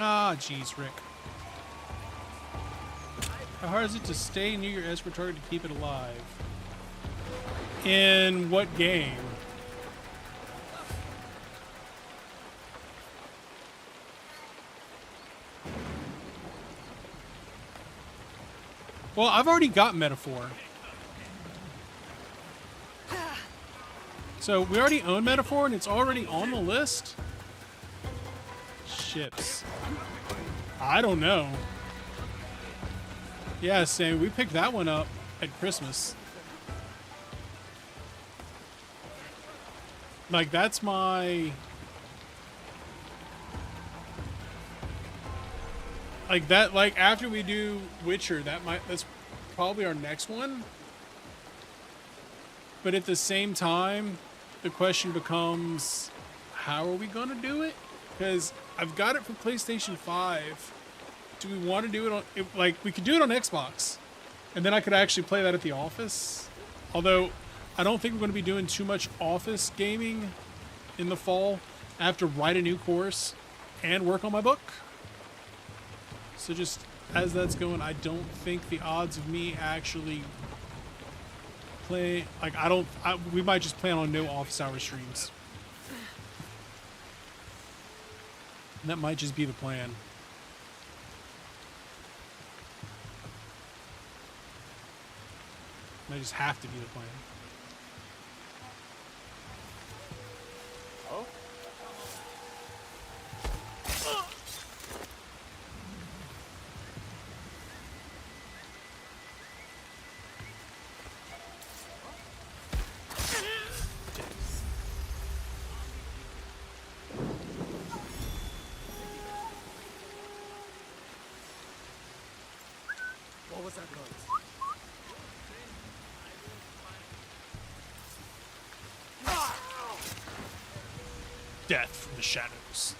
Ah, jeez, Rick. How hard is it to stay near your escort target to keep it alive? In what game? Well, I've already got Metaphor. So we already own Metaphor and it's already on the list? Ships. I don't know. Yeah, Sam, we picked that one up at Christmas. Like, that's my... Like, that, like, after we do Witcher, that's probably our next one. But at the same time, the question becomes, how are we gonna do it? Because I've got it for PlayStation 5. Do we want to do it on... like, we could do it on Xbox. And then I could actually play that at the office. Although, I don't think we're going to be doing too much office gaming in the fall. I have to write a new course and work on my book. So just as that's going, I don't think the odds of me actually play... like, we might just plan on no office hour streams. And that might just be the plan. Might just have to be the plan. Oh? What was that noise? Death from the shadows.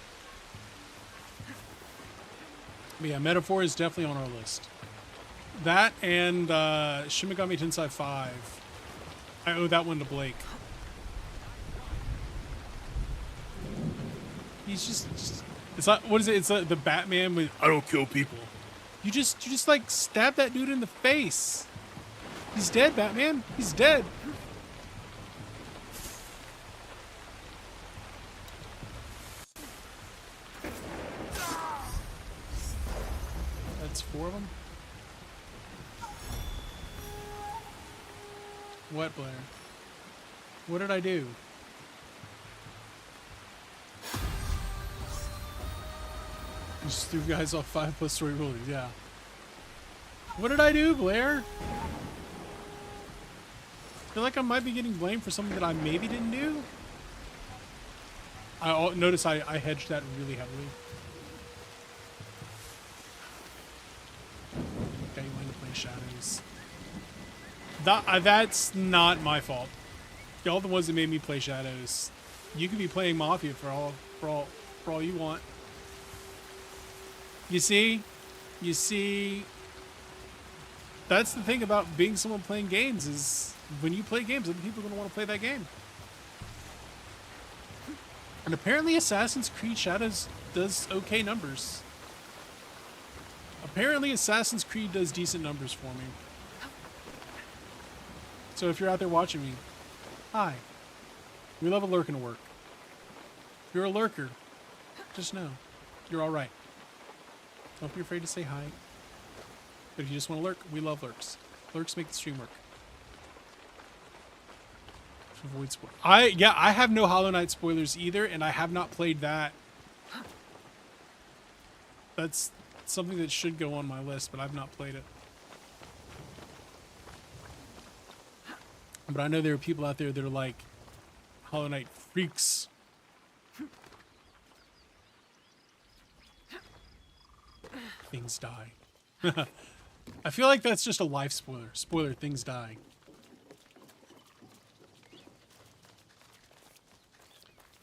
But yeah, Metaphor is definitely on our list. That and Shin Megami Tensei 5. I owe that one to Blake. He's just it's like, what is it? It's like the Batman with, I don't kill people. You just like stab that dude in the face. He's dead, Batman. He's dead. That's 4 of them. What, Blair? What did I do? You just threw guys off 5+ story buildings, yeah. What did I do, Blair? I feel like I might be getting blamed for something that I maybe didn't do. Notice I hedged that really heavily. Okay, you wanted to play Shadows. That's not my fault. Y'all the ones that made me play Shadows. You could be playing Mafia for all you want. You see, that's the thing about being someone playing games is when you play games, other people are going to want to play that game. And apparently Assassin's Creed Shadows does okay numbers. Apparently Assassin's Creed does decent numbers for me. So if you're out there watching me, hi. We love a lurker to work. If you're a lurker, just know you're all right. Don't be afraid to say hi. But if you just want to lurk, we love lurks. Lurks make the stream work. To avoid spoilers. I have no Hollow Knight spoilers either, and I have not played that. That's something that should go on my list, but I've not played it. But I know there are people out there that are like Hollow Knight freaks. Things die. I feel like that's just a life spoiler. Spoiler, things die.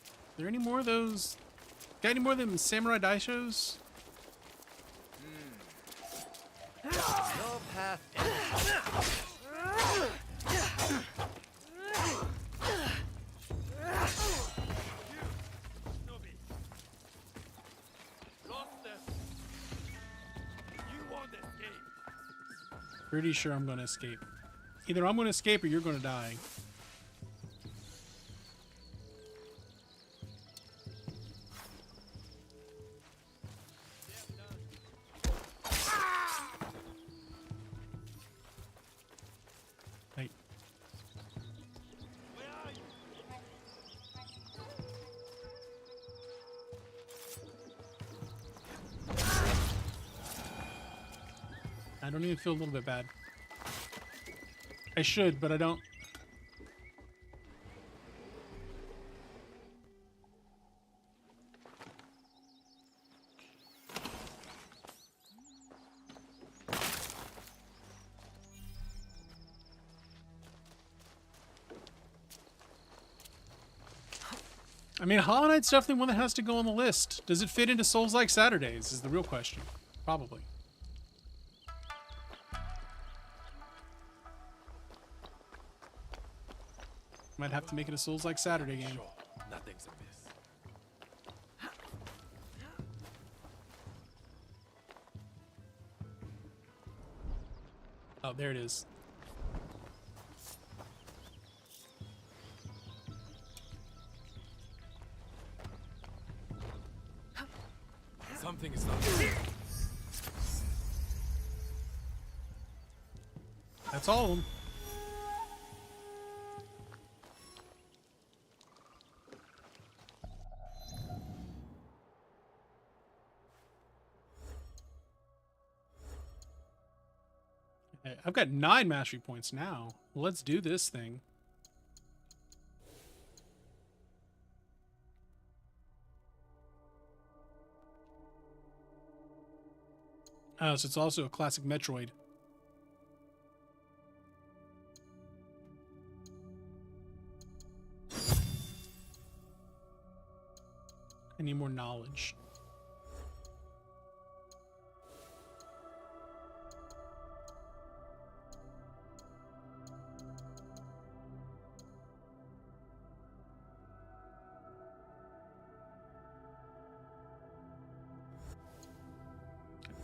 Are there any more of those? Got any more of them Samurai Daishos? No path. Pretty sure I'm going to escape. Either I'm going to escape or you're going to die. Hey. I don't even feel a little bit bad. I should, but I don't. I mean, Hollow Knight's definitely one that has to go on the list. Does it fit into Souls-like Saturdays is the real question. Probably. Might have to make it a Souls-like Saturday game. Sure, nothing's amiss. Oh, there it is. Something is not. That's all of them. Okay, I've got 9 mastery points now. Let's do this thing. Oh, so it's also a classic Metroid. I need more knowledge.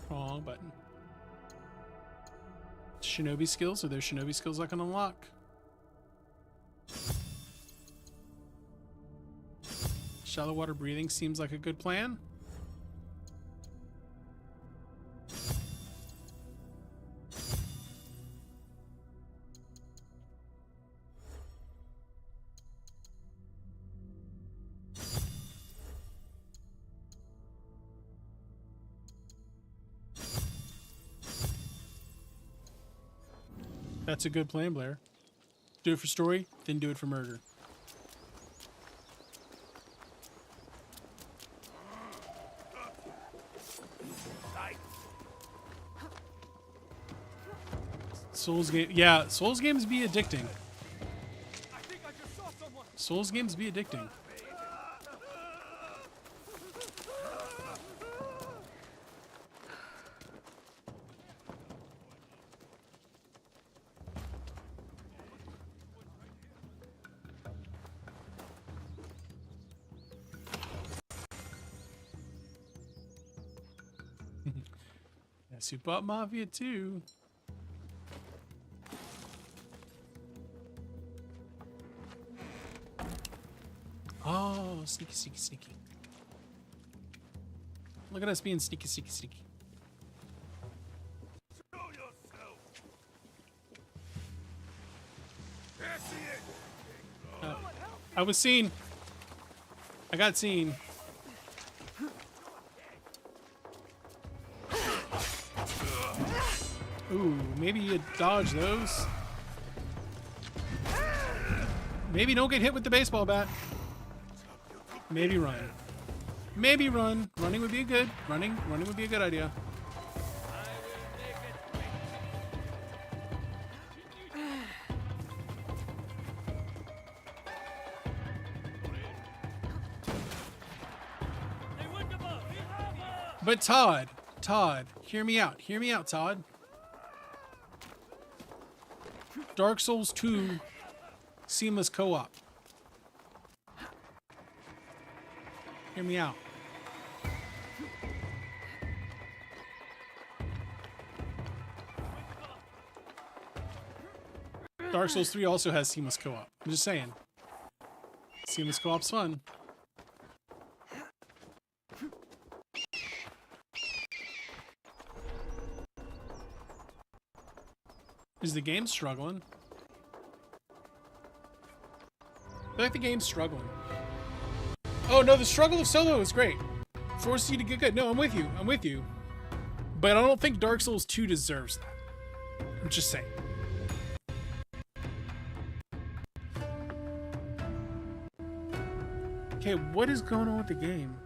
Wrong button. Shinobi skills? Are there shinobi skills I can unlock? Shallow water breathing seems like a good plan. That's a good plan, Blair. Do it for story, then do it for murder. Souls game, yeah, Souls games be addicting. Souls games be addicting. Yeah, Super Up Mafia 2. Oh, sneaky, sneaky, sneaky. Look at us being sneaky, sneaky, sneaky. Show I was seen. I got seen. Ooh, maybe you dodge those. Maybe don't get hit with the baseball bat. Maybe run. Maybe run. Running would be good. Running would be a good idea. But Todd, hear me out. Hear me out, Todd. Dark Souls 2 seamless co-op. Hear me out. Dark Souls 3 also has seamless co-op. I'm just saying. Seamless co-op's fun. Is the game struggling? I feel like the game's struggling. Oh no, the struggle of solo is great. Forces you to get good. No, I'm with you. I'm with you. But I don't think Dark Souls 2 deserves that. I'm just saying. Okay, what is going on with the game?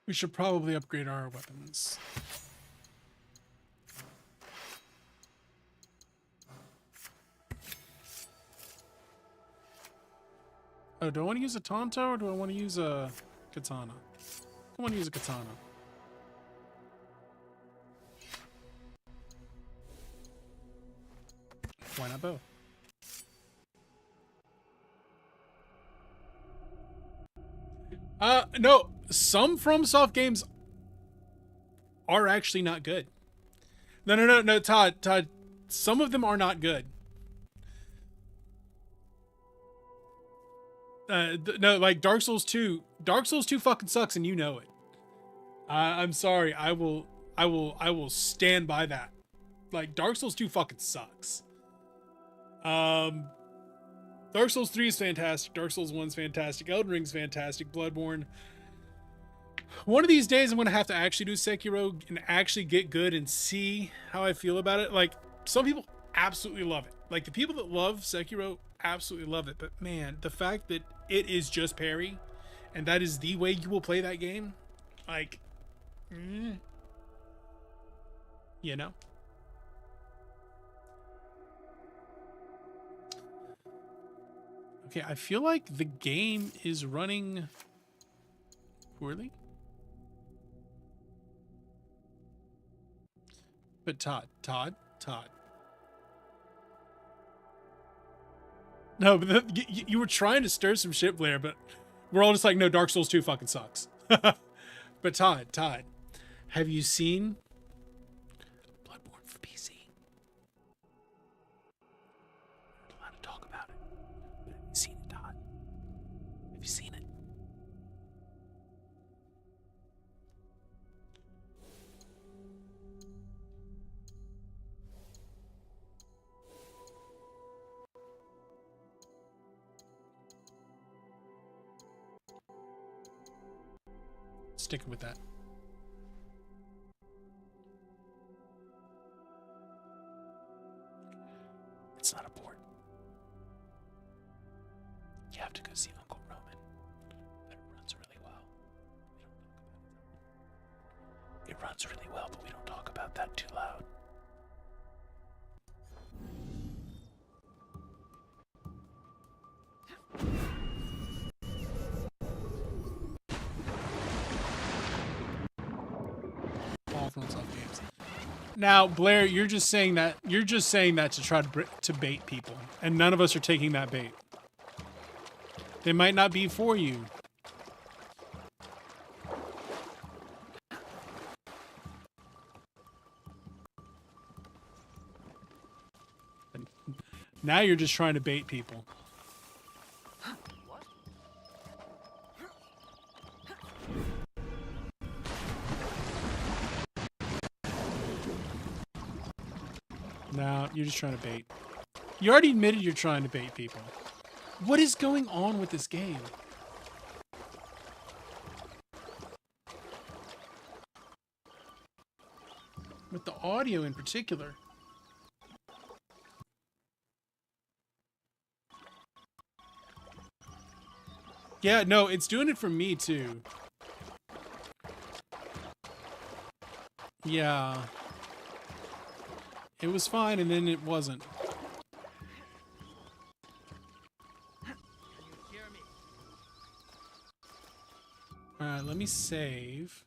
We should probably upgrade our weapons. Oh, do I want to use a Tonto or do I want to use a Katana? I want to use a Katana. Why not both? No, some FromSoft games are actually not good. No, Todd, some of them are not good. No, like Dark Souls 2 fucking sucks and you know it. I'm sorry, I will stand by that. Like, Dark Souls 2 fucking sucks. Dark Souls 3 is fantastic. Dark Souls 1 is fantastic. Elden Ring's fantastic. Bloodborne. One of these days, I'm going to have to actually do Sekiro and actually get good and see how I feel about it. Like, some people absolutely love it. Like, the people that love Sekiro absolutely love it. But, man, the fact that it is just parry and that is the way you will play that game, like, you know? Okay, I feel like the game is running poorly. But Todd. No, but you were trying to stir some shit, Blair, but we're all just like, no, Dark Souls 2 fucking sucks. But Todd, have you seen Bloodborne for PC? I'm not allowed to talk about it. But have you seen it, Todd? Have you seen it? Sticking with that. It's not a port. You have to go see Uncle Roman. But it runs really well. It runs really well, but we don't talk about that too loud. Games. Now, Blair, you're just saying that to try to bait people, and none of us are taking that bait. They might not be for you. Now you're just trying to bait people. No, you're just trying to bait. You already admitted you're trying to bait people. What is going on with this game? With the audio in particular. Yeah, no, it's doing it for me too. Yeah. It was fine and then it wasn't. Alright, let me save.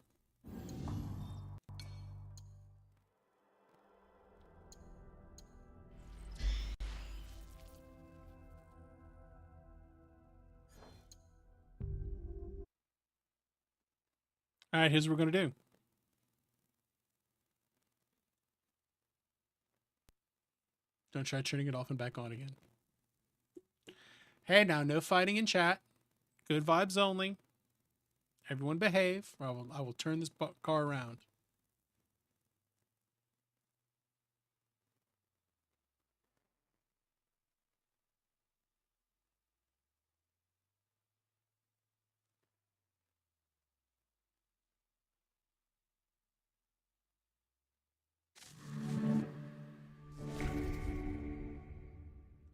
Alright, here's what we're gonna do. Don't try turning it off and back on again. Hey, now, no fighting in chat. Good vibes only. Everyone behave, or I will turn this car around.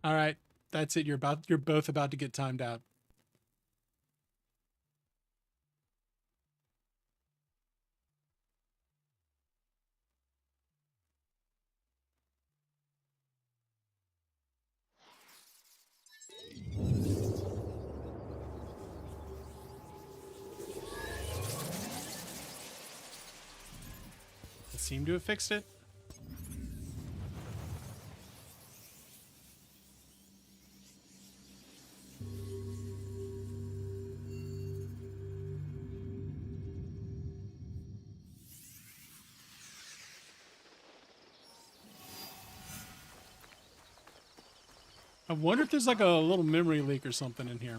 All right, that's it. You're both about to get timed out. It seemed to have fixed it. I wonder if there's like a little memory leak or something in here.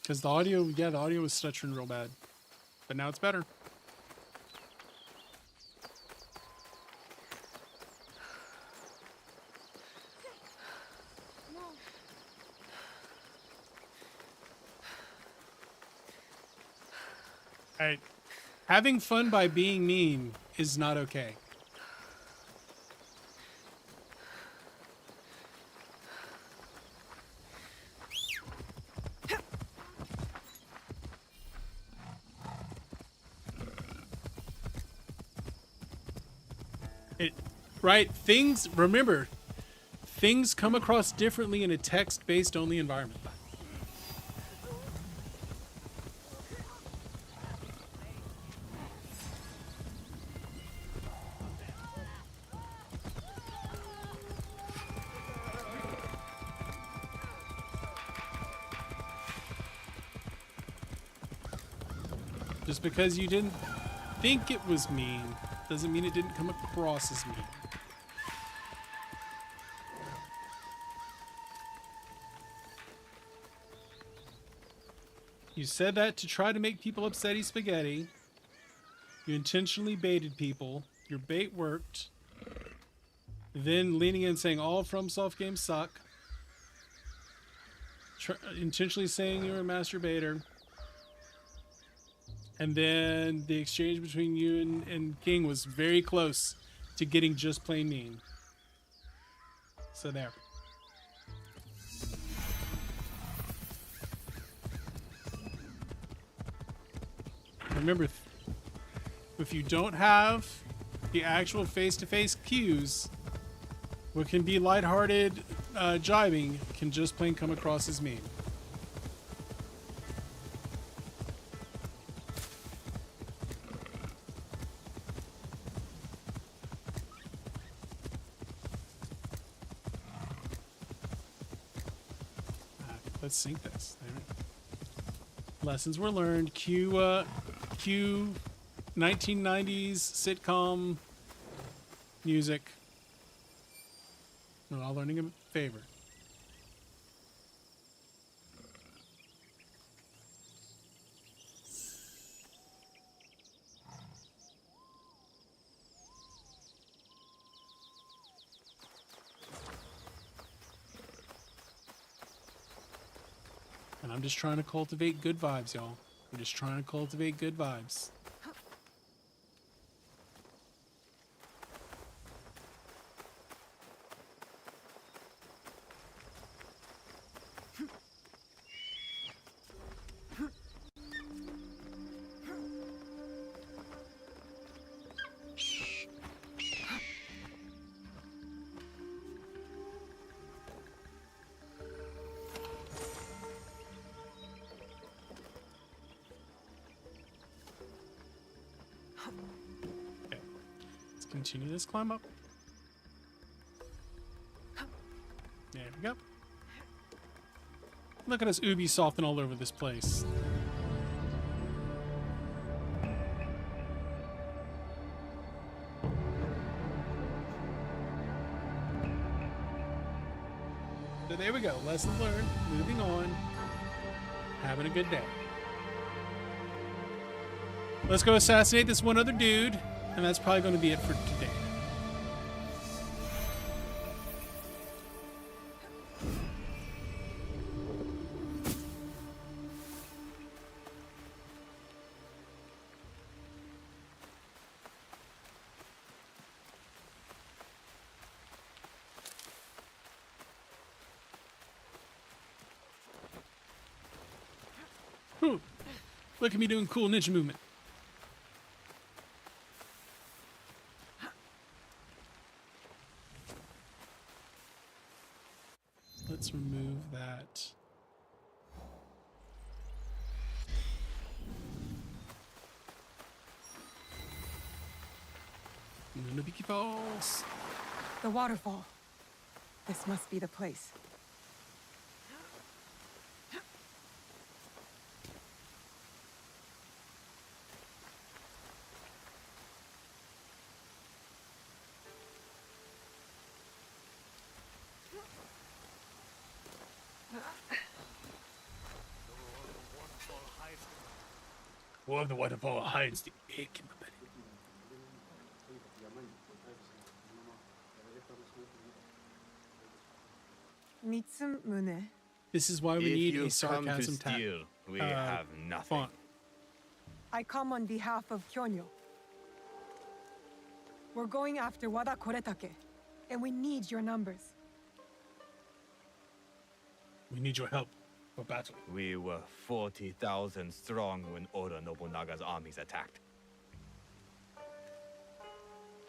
Because the audio, yeah, the audio was stuttering real bad. But now it's better. Alright. Having fun by being mean is not okay. Right? Remember, things come across differently in a text-based only environment. Just because you didn't think it was mean doesn't mean it didn't come across as mean. You said that to try to make people upsetty spaghetti. You intentionally baited people. Your bait worked. Then leaning in saying all FromSoft games suck. Intentionally saying you're a masturbator. And then the exchange between you and King was very close to getting just plain mean. So there. Remember, if you don't have the actual face-to-face cues, what can be lighthearted jibing can just plain come across as mean. Let's sync this. There. Lessons were learned. Cue cue 1990s sitcom music. We're all learning a favor. And I'm just trying to cultivate good vibes, y'all. I'm just trying to cultivate good vibes. Continue this climb up. There we go. Look at us Ubisofting all over this place. So there we go. Lesson learned. Moving on. Having a good day. Let's go assassinate this one other dude. And that's probably going to be it for today. Whew. Look at me doing cool ninja movement. Let's remove that. Nunabiki Falls. The waterfall. This must be the place. One of the waterfall hides the egg in the belly. Mitsumune. This is why we need a sarcasm tag. We have nothing. Font. I come on behalf of Kyonyo. We're going after Wada Koretake, and we need your numbers. We need your help for battle. We were 40,000 strong when Oda Nobunaga's armies attacked.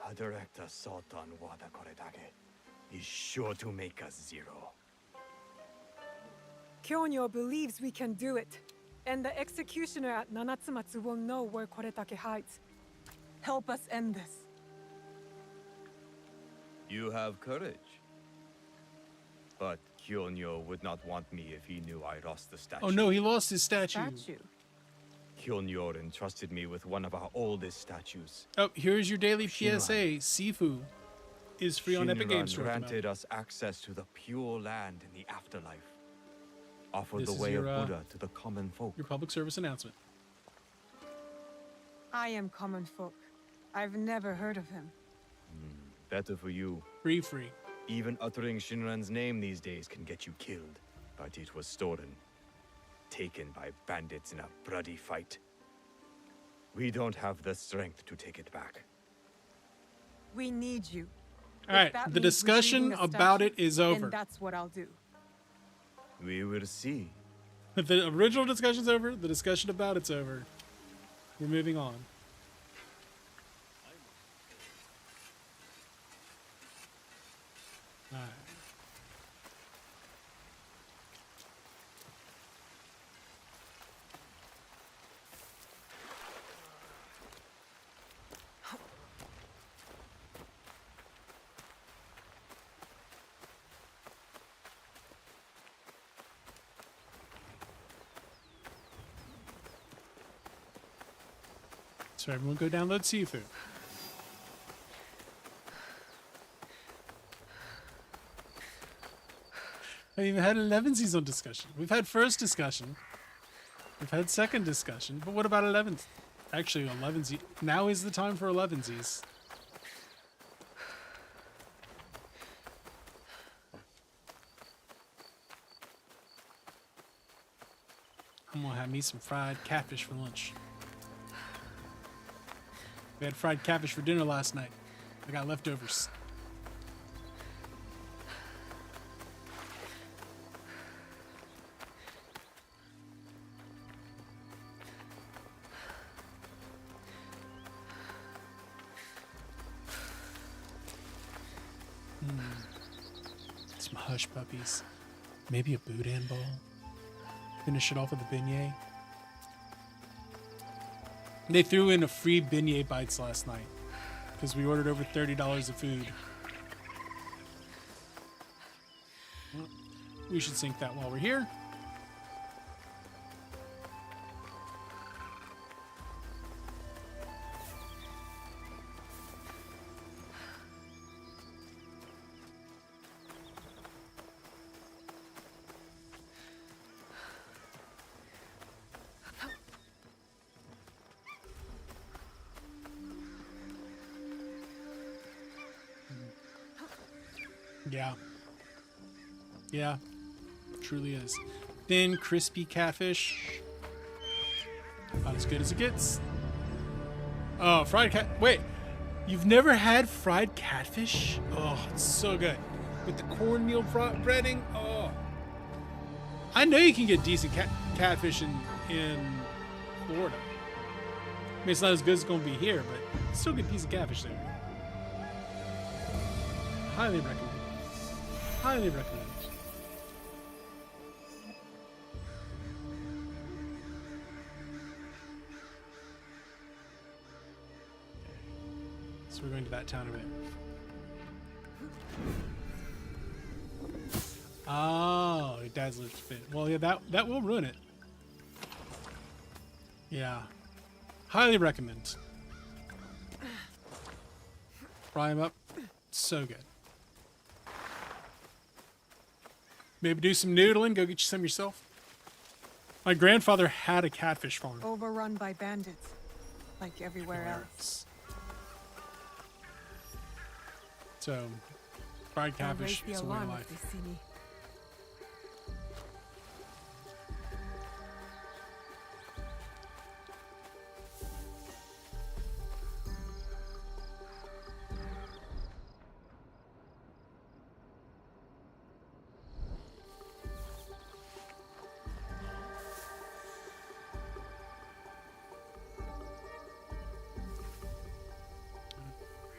A direct assault on Wada Koretake is sure to make us zero. Kyonyo believes we can do it, and the executioner at Nanatsumatsu will know where Koretake hides. Help us end this. You have courage. But Kyonyo would not want me if he knew I lost the statue. Oh no, he lost his statue. Kyonyo entrusted me with one of our oldest statues. Oh, here's your daily PSA. Sifu is free on Epic Shinran Games Store. granted us access to the pure land in the afterlife. Offered This the is way your, of Buddha to the common folk. Your public service announcement. I am common folk. I've never heard of him. Better for you. Free. Even uttering Shinran's name these days can get you killed. But it was stolen. Taken by bandits in a bloody fight. We don't have the strength to take it back. We need you. All right, the discussion about it is over. And that's what I'll do. We will see. The original discussion's over. The discussion about it's over. We're moving on. All right. So everyone go download seafood. I've even had 11sies on discussion. We've had first discussion. We've had second discussion. But what about 11th? Actually, 11s. Now is the time for 11sies. I'm gonna have me some fried catfish for lunch. We had fried catfish for dinner last night. I got leftovers. Some hush puppies. Maybe a boudin ball. Finish it off with a beignet. They threw in a free beignet bites last night because we ordered over $30 of food. Well, we should sink that while we're here. Yeah. Yeah. Truly is. Thin, crispy catfish. About as good as it gets. Oh, fried cat. Wait. You've never had fried catfish? Oh, it's so good. With the cornmeal breading. Oh. I know you can get decent catfish in Florida. I mean, it's not as good as it's going to be here, but still get decent catfish there. Highly recommend. Highly recommend. So we're going to that town over there. Oh, your dad's lift fit. Well, yeah, that will ruin it. Yeah. Highly recommend. Fry him up. So good. Maybe do some noodling. Go get you some yourself. My grandfather had a catfish farm. Overrun by bandits, like everywhere else. So, fried catfish is a way of life.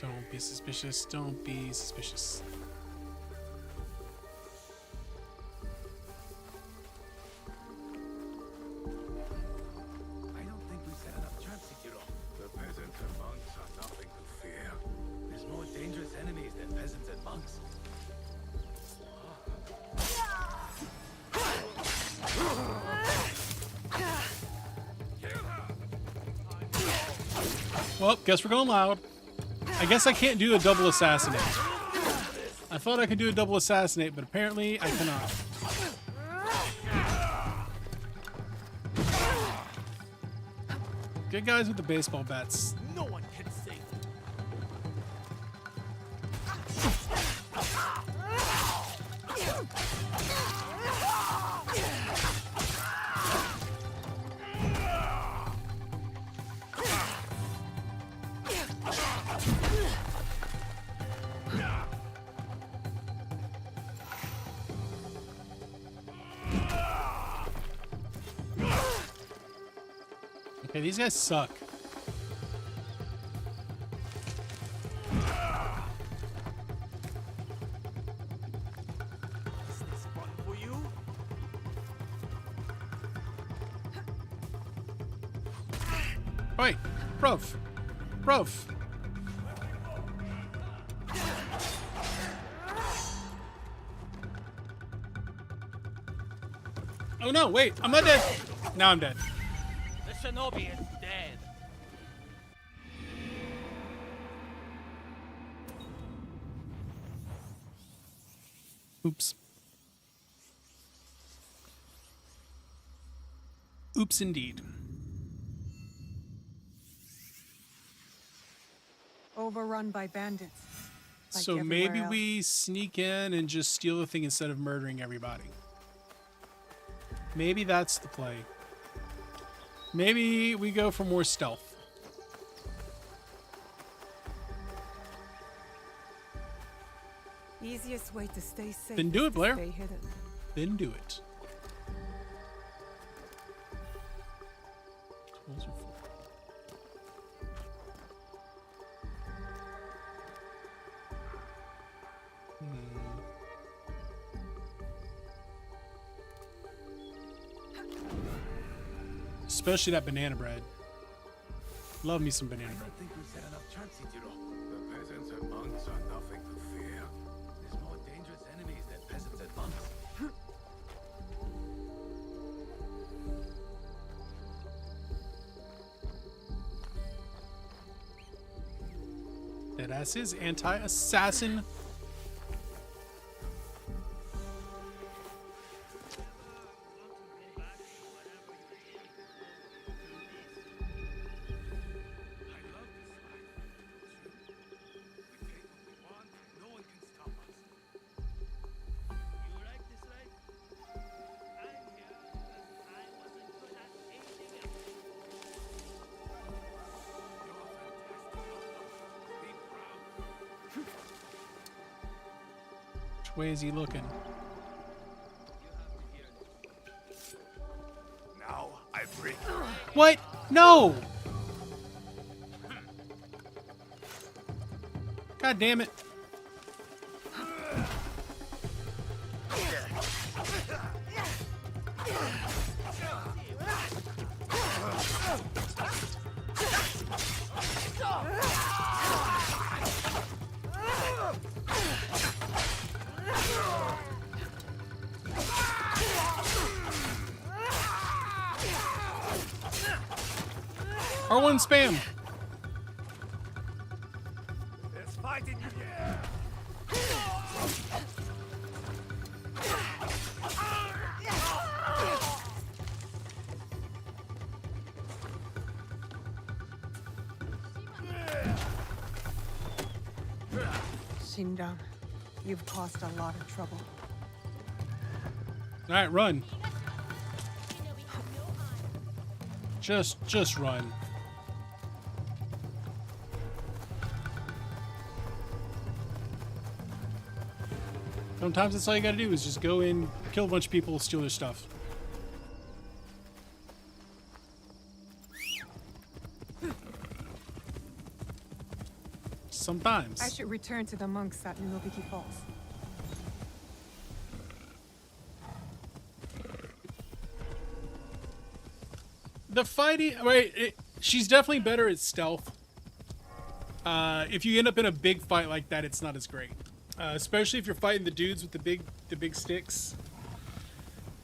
Don't be suspicious. Don't be suspicious. I don't think we set enough traps, Ichiro. The peasants and monks are nothing to fear. There's more dangerous enemies than peasants and monks. Well, guess we're going loud. I guess I can't do a double assassinate. I thought I could do a double assassinate, but apparently I cannot. Good guys with the baseball bats. No one can save them. Okay, these guys suck. Is this fun for you? Wait, Prof. Oh no, wait, I'm not dead. Now I'm dead. The shinobi is dead. Oops. Oops, indeed. Overrun by bandits. Like So everywhere maybe else. we sneak in and just steal the thing instead of murdering everybody. Maybe that's the play. Maybe we go for more stealth. Easiest way to stay safe. Then do is it, to Blair. Stay hidden. Then do it. Tools are full. Especially that banana bread. Love me some banana I bread. don't think we set enough chance, Ichiro. The peasants and monks are nothing to fear. There's more dangerous enemies than peasants and monks. Deadass is anti-assassin. Which way is he looking? Now I break. What? No! God damn it. R1 spam. There's fighting in here. Shindan, you've caused a lot of trouble. All right, run. Just run. Sometimes that's all you gotta do is just go in, kill a bunch of people, steal their stuff. Sometimes. I should return to the monks at Nunobiki Falls. The fighting, right? She's definitely better at stealth. If you end up in a big fight like that, it's not as great. Especially if you're fighting the dudes with the big sticks.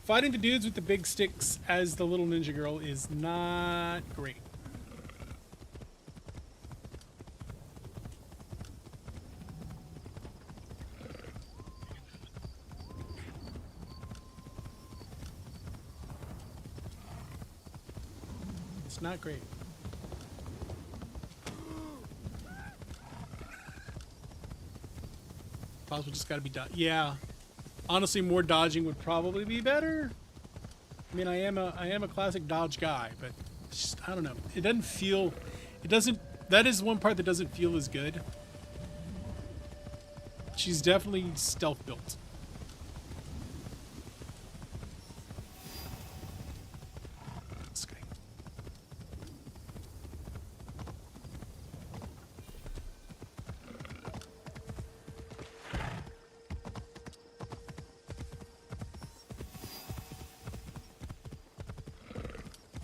Fighting the dudes with the big sticks as the little ninja girl is not great. It's not great. Possibly just gotta be yeah. Honestly, more dodging would probably be better. I mean, I am a classic dodge guy, but it's just, I don't know. It doesn't feel. It doesn't. That is one part that doesn't feel as good. She's definitely stealth built. This guy.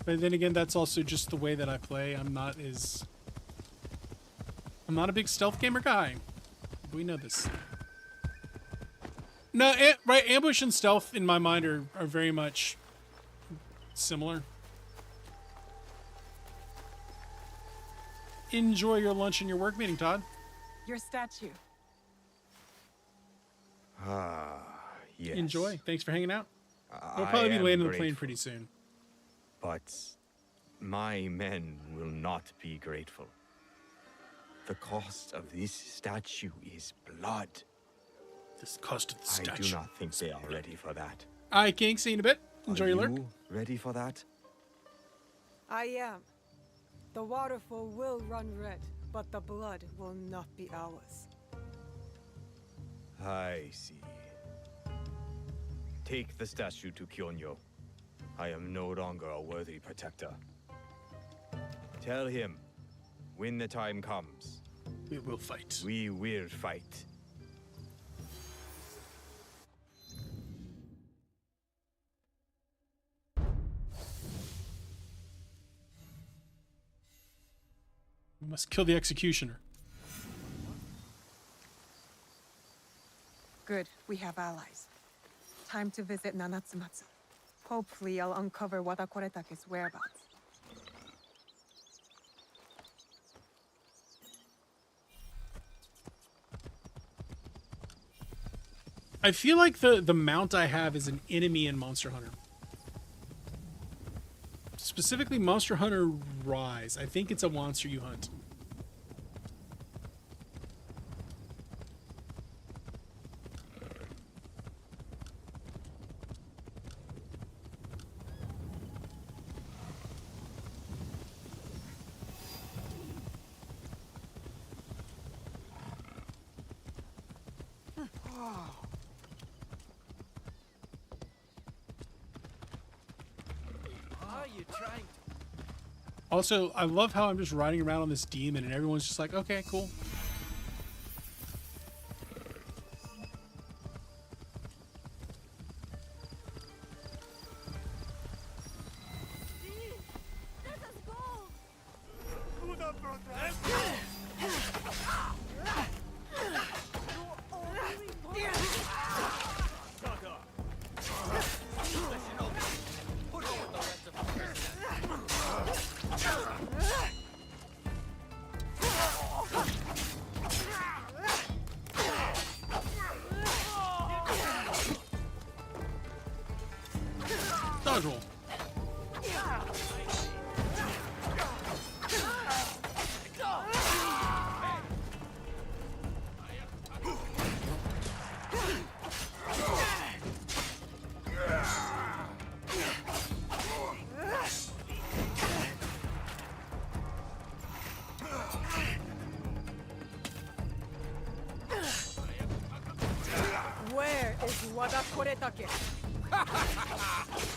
But then again, that's also just the way that I play. I'm not a big stealth gamer guy. We know this. No, right, ambush and stealth in my mind are very much similar. Enjoy your lunch and your work meeting, Todd. Your statue. Ah, Yes. Enjoy. Thanks for hanging out. We'll probably be landing the plane grateful, pretty soon. But my men will not be grateful. The cost of this statue is blood. This cost of the statue. I do not think they are ready for that. All right, King. See you in a bit. Enjoy your lurk. Are you ready for that? I am. The waterfall will run red, but the blood will not be ours. I see. Take the statue to Kyonyo. I am no longer a worthy protector. Tell him, when the time comes, we will fight. We will fight. We must kill the executioner. Good, we have allies. Time to visit Nanatsumatsu. Hopefully I'll uncover Wada Koretake's whereabouts. I feel like the mount I have is an enemy in Monster Hunter. Specifically Monster Hunter Rise. I think it's a monster you hunt. Also, I love how I'm just riding around on this demon and everyone's just like, okay, cool. Dodge roll. Where is Wada Koretake?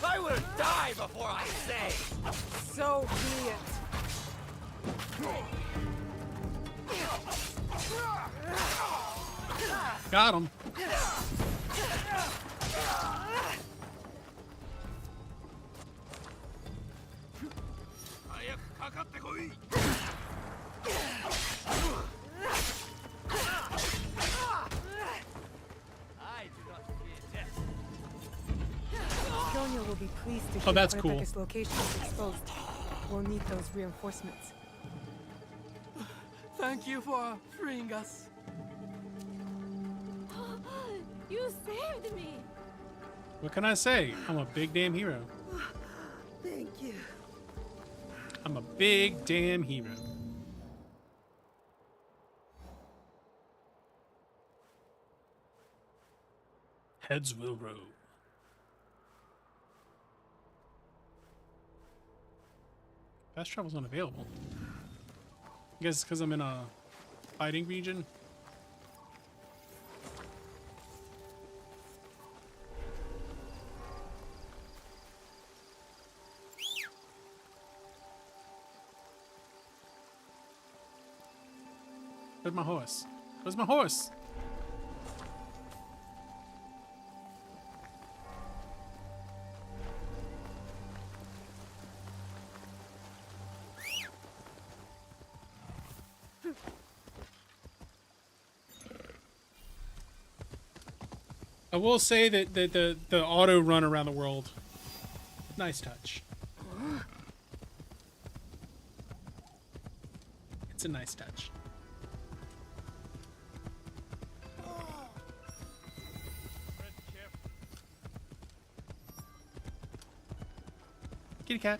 I will die before I say. So be it. Got him. Kyonyo will be pleased to Oh, hear that's cool. Koretake's location is exposed. We'll need those reinforcements. Thank you for freeing us. You saved me! What can I say? I'm a big damn hero. Thank you. I'm a big damn hero. Heads will roll. Fast travel's unavailable. I guess because I'm in a fighting region. Where's my horse? Where's my horse? I will say that the auto run around the world, nice touch. It's a nice touch. Kitty cat.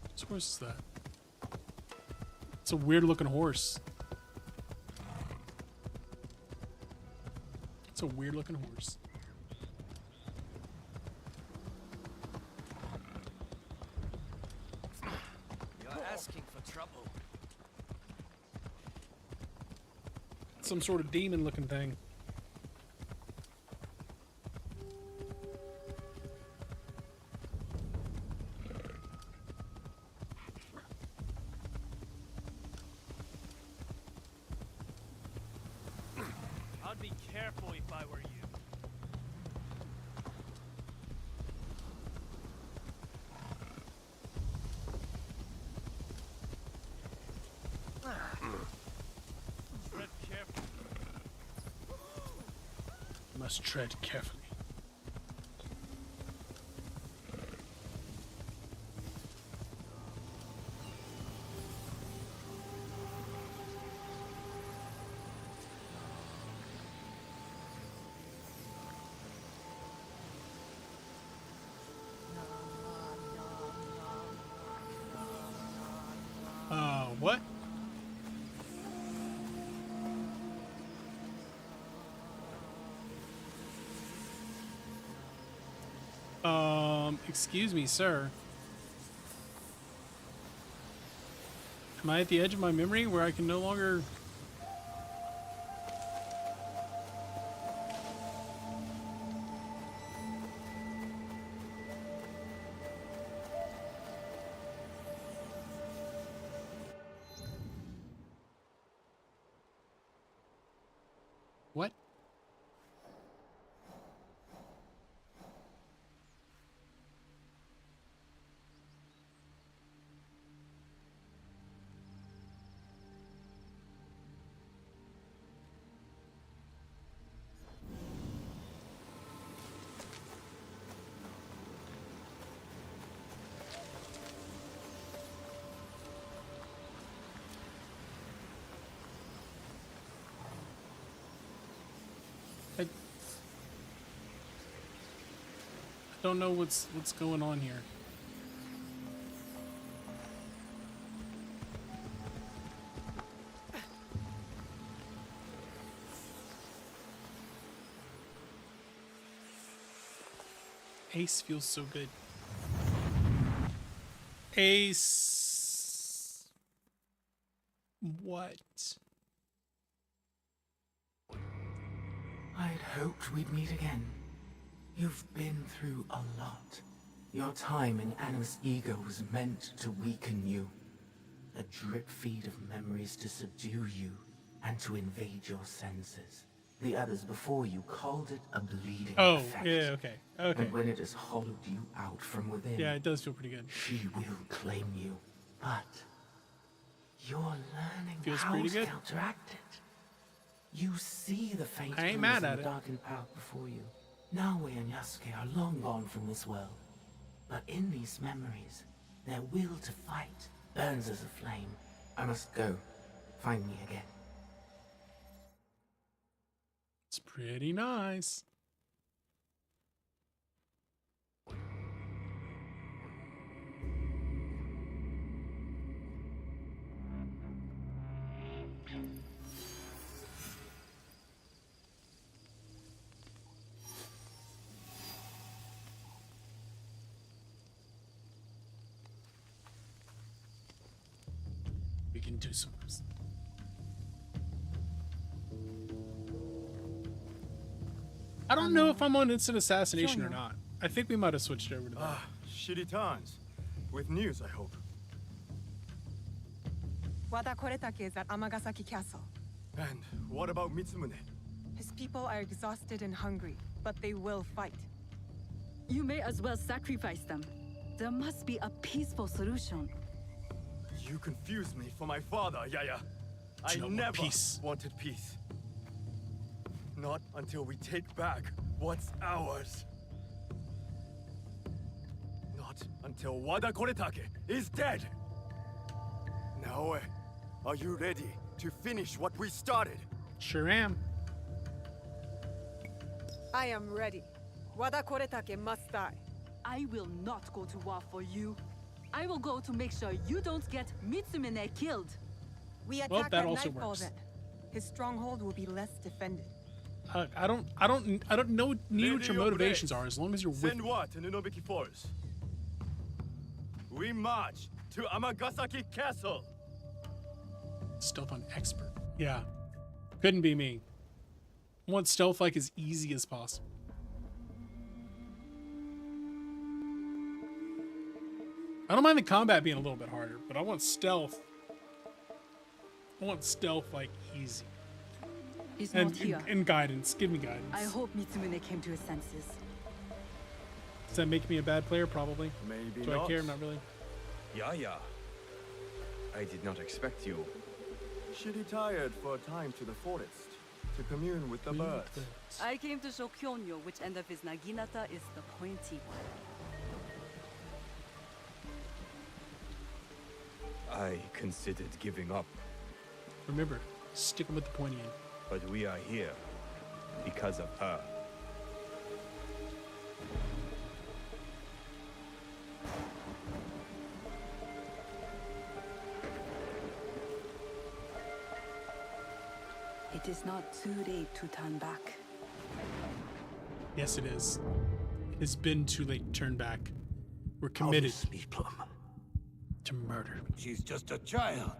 What horse is that? It's a weird looking horse. It's a weird looking horse. You're asking for trouble. Some sort of demon looking thing. I'd be careful if I were you. Tread carefully. Must tread carefully. What? Excuse me, sir. Am I at the edge of my memory where I can no longer... What? I don't know what's going on here. Ace feels so good. Ace. What? I'd hoped we'd meet again. You've been through a lot. Your time in Animus Ego was meant to weaken you. A drip feed of memories to subdue you and to invade your senses. The others before you called it a bleeding effect. Yeah, okay. Okay. And when it has hollowed you out from within, Yeah, it does feel pretty good. she will claim you. But you're learning Feels how pretty to good. counteract it. You see the faint I ain't glimmers mad in at the it. darkened path before you. Naue and Yasuke are long gone from this world. But in these memories, their will to fight burns as a flame. I must go. Find me again. It's pretty nice. We can do some. I don't know if I'm on instant assassination or not. I think we might have switched over to that. Shitty times. With news, I hope. Wada Koretake is at Amagasaki Castle. And what about Mitsumune? His people are exhausted and hungry, but they will fight. You may as well sacrifice them. There must be a peaceful solution. You confused me for my father, Yaya. I You don't want never peace. wanted peace. Not until we take back what's ours. Not until Wada Koretake is dead. Naoe, are you ready to finish what we started? Sure am. I am ready. Wada Koretake must die. I will not go to war for you. I will go to make sure you don't get Mitsumine killed. We Well, attack that at also nightfall works. then. His stronghold will be less defended. I don't know need what your motivations are, as long as you're with Send me. what to Nunobiki Forest? We march to Amagasaki Castle. Stealth on expert. Yeah. Couldn't be me. I want stealth like as easy as possible. I don't mind the combat being a little bit harder, but I want stealth. I want stealth like easy. He's And, not here. and guidance. Give me guidance. I hope Mitsumine came to his senses. Does that make me a bad player? Probably. Maybe Do I care? Not really. Yeah. I did not expect you. She retired for a time to the forest to commune with the birds. I came to show Kyonyo which end of his Naginata is the pointy one. I considered giving up, Remember, sticking with the pointy end. but we are here because of her. It is not too late to turn back. Yes, it is. It has been too late to turn back. We're committed to murder. She's just a child.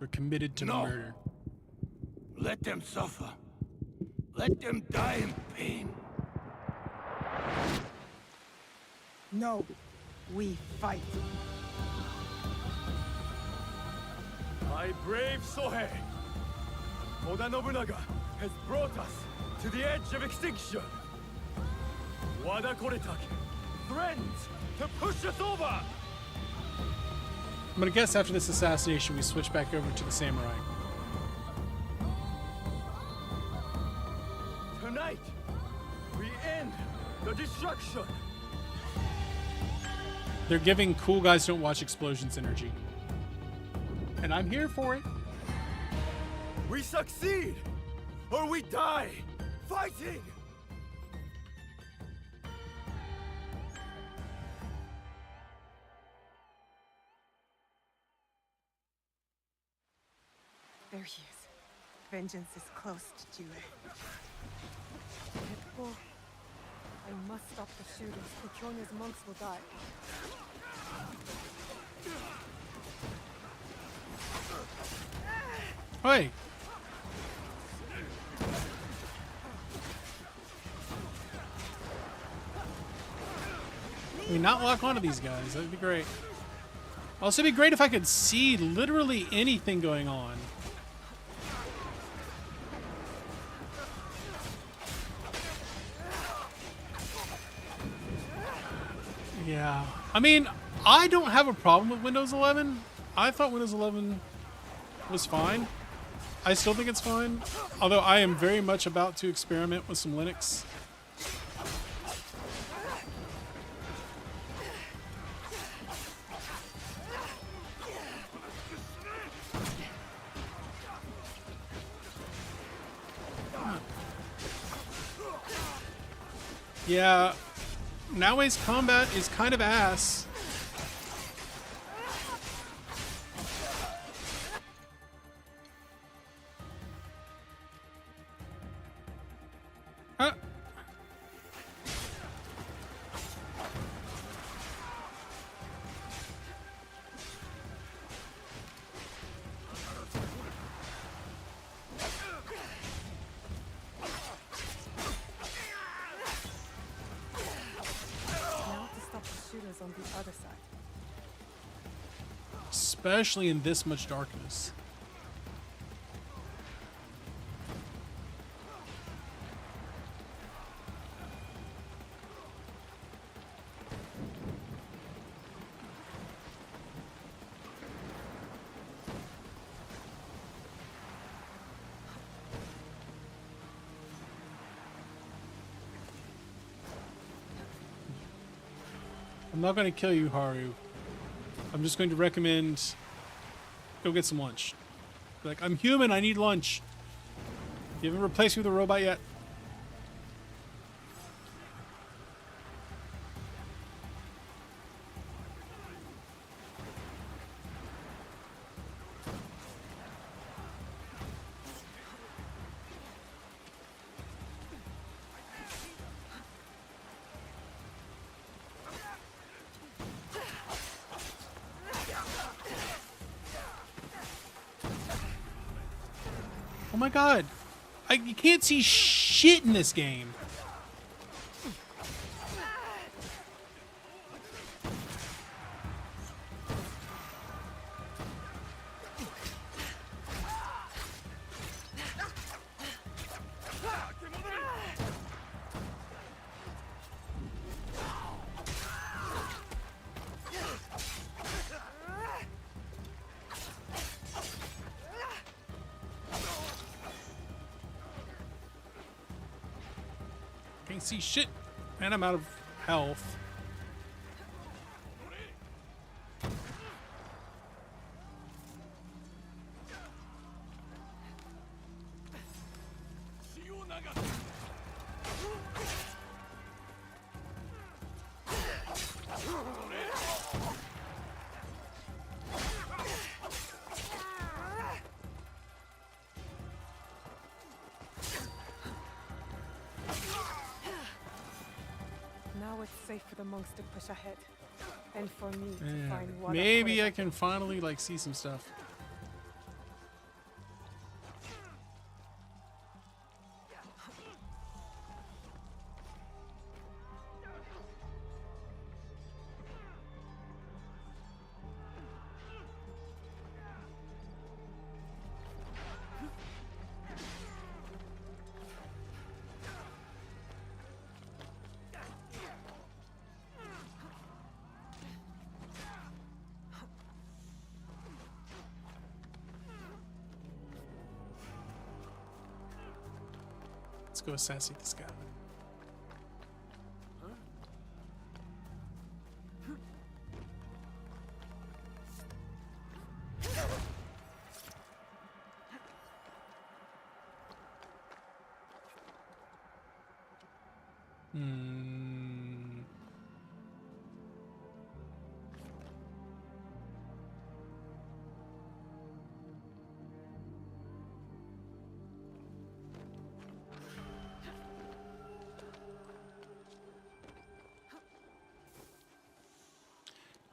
We're committed to No. murder. Let them suffer. Let them die in pain. No, we fight. My brave Sohei! Oda Nobunaga has brought us to the edge of extinction. Wada Koretake threatens to push us over! I'm gonna guess after this assassination we switch back over to the samurai. Tonight, we end the destruction! They're giving cool guys don't watch explosions energy. And I'm here for it. We succeed! Or we die! Fighting! There he is. Vengeance is close to Jue. Hippo, I must stop the shooters. Kyonyo's monks will die. Hey. I mean, not lock onto these guys. That'd be great. Also, it'd be great if I could see literally anything going on. Yeah. I mean, I don't have a problem with Windows 11. I thought Windows 11 was fine. I still think it's fine. Although I am very much about to experiment with some Linux. Yeah, nowadays combat is kind of ass. Huh? Now to stop the shooters on the other side. Especially in this much darkness. I'm not going to kill you, Haru. I'm just going to recommend go get some lunch. Be like, I'm human, I need lunch. You haven't replaced me with a robot yet. Oh my god. You can't see shit in this game. Can't see shit, and I'm out of health. Now it's safe for the monks to push ahead, and for me to find what. Maybe I can finally like see some stuff. Let's go assassinate this guy.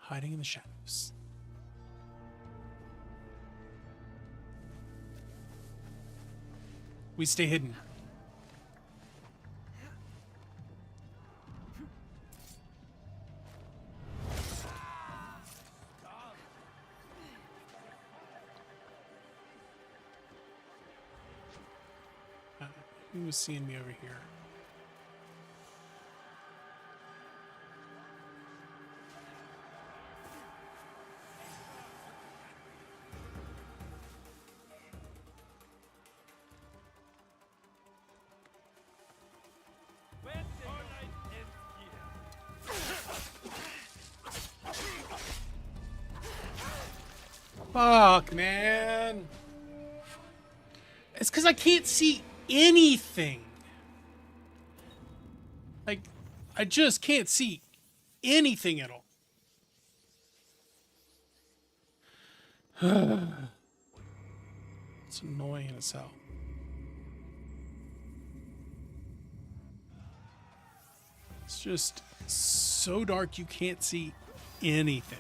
Hiding in the shadows. We stay hidden. He was seeing me over here. Fuck, man. It's because I can't see anything. Like, I just can't see anything at all. It's annoying as hell. It's just so dark you can't see anything.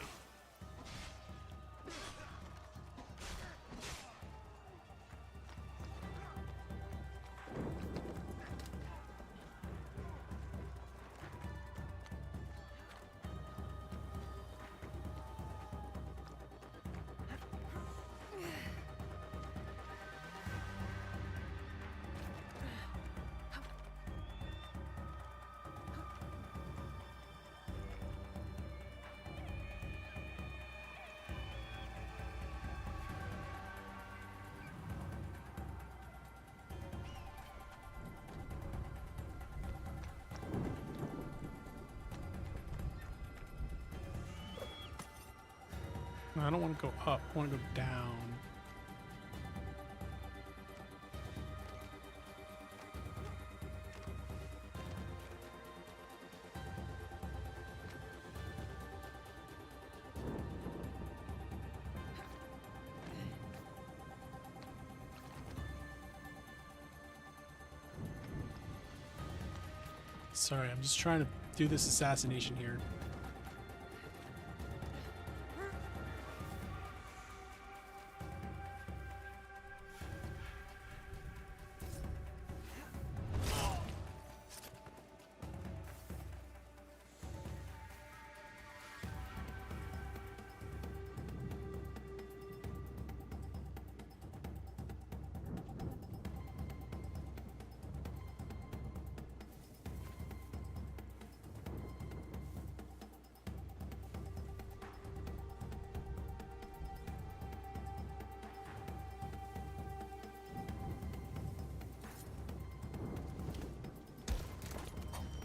No, I don't want to go up. I want to go down. Sorry, I'm just trying to do this assassination here.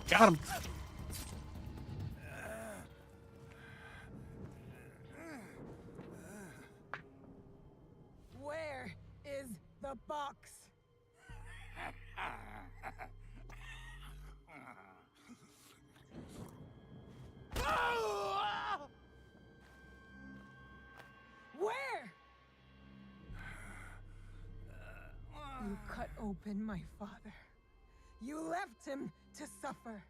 Got him. Where is the box? Where? You cut open my father. You left him to suffer,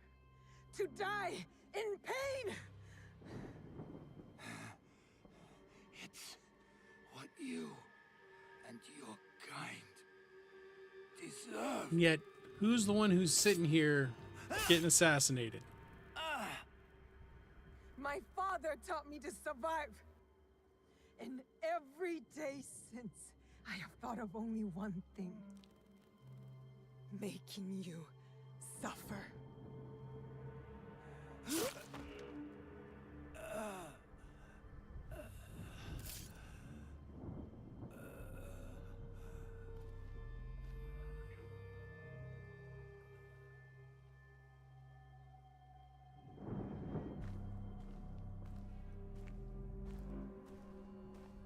to die in pain. It's what you and your kind deserve. And yet, who's the one who's sitting here getting assassinated? My father taught me to survive. And every day since, I have thought of only one thing. Making you suffer.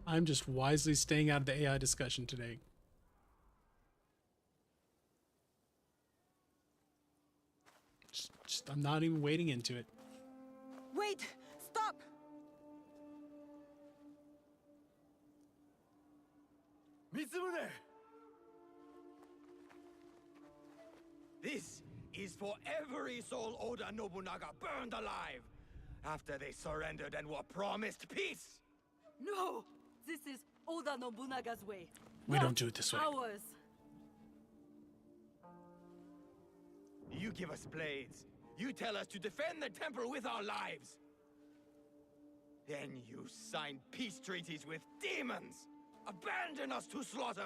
I'm just wisely staying out of the AI discussion today. I'm not even wading into it. Wait! Stop! Mitsumune! This is for every soul Oda Nobunaga burned alive after they surrendered and were promised peace. No! This is Oda Nobunaga's way. We don't do it this way. Ours. You give us blades. You tell us to defend the temple with our lives. Then you sign peace treaties with demons. Abandon us to slaughter.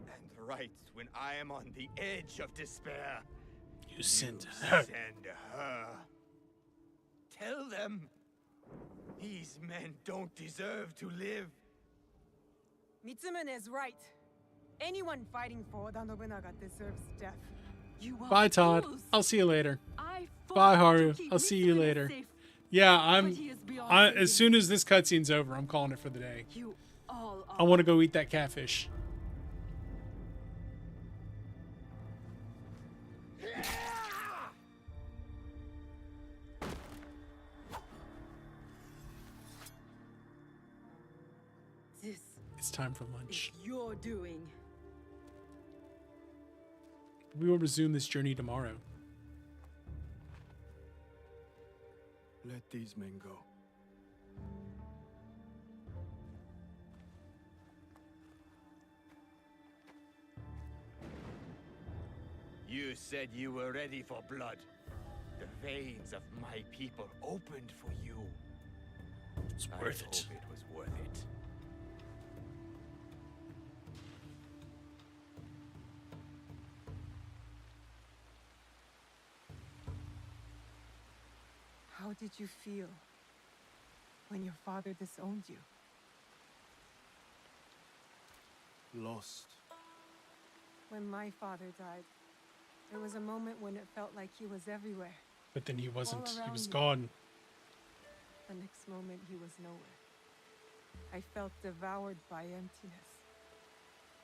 And right when I am on the edge of despair, you send her. Send her. Tell them these men don't deserve to live. Mitsumune is right. Anyone fighting for Oda Nobunaga deserves death. Bye, Todd. I'll see you later. Bye, Haru. I'll see you later. Yeah, as soon as this cutscene's over, I'm calling it for the day. I want to go eat that catfish. It's time for lunch. You're doing. We will resume this journey tomorrow. Let these men go. You said you were ready for blood. The veins of my people opened for you. It's worth it. I hope it was worth it. How did you feel when your father disowned you? Lost. When my father died, there was a moment when it felt like he was everywhere. But then he wasn't. All He around was me. gone. The next moment, he was nowhere. I felt devoured by emptiness.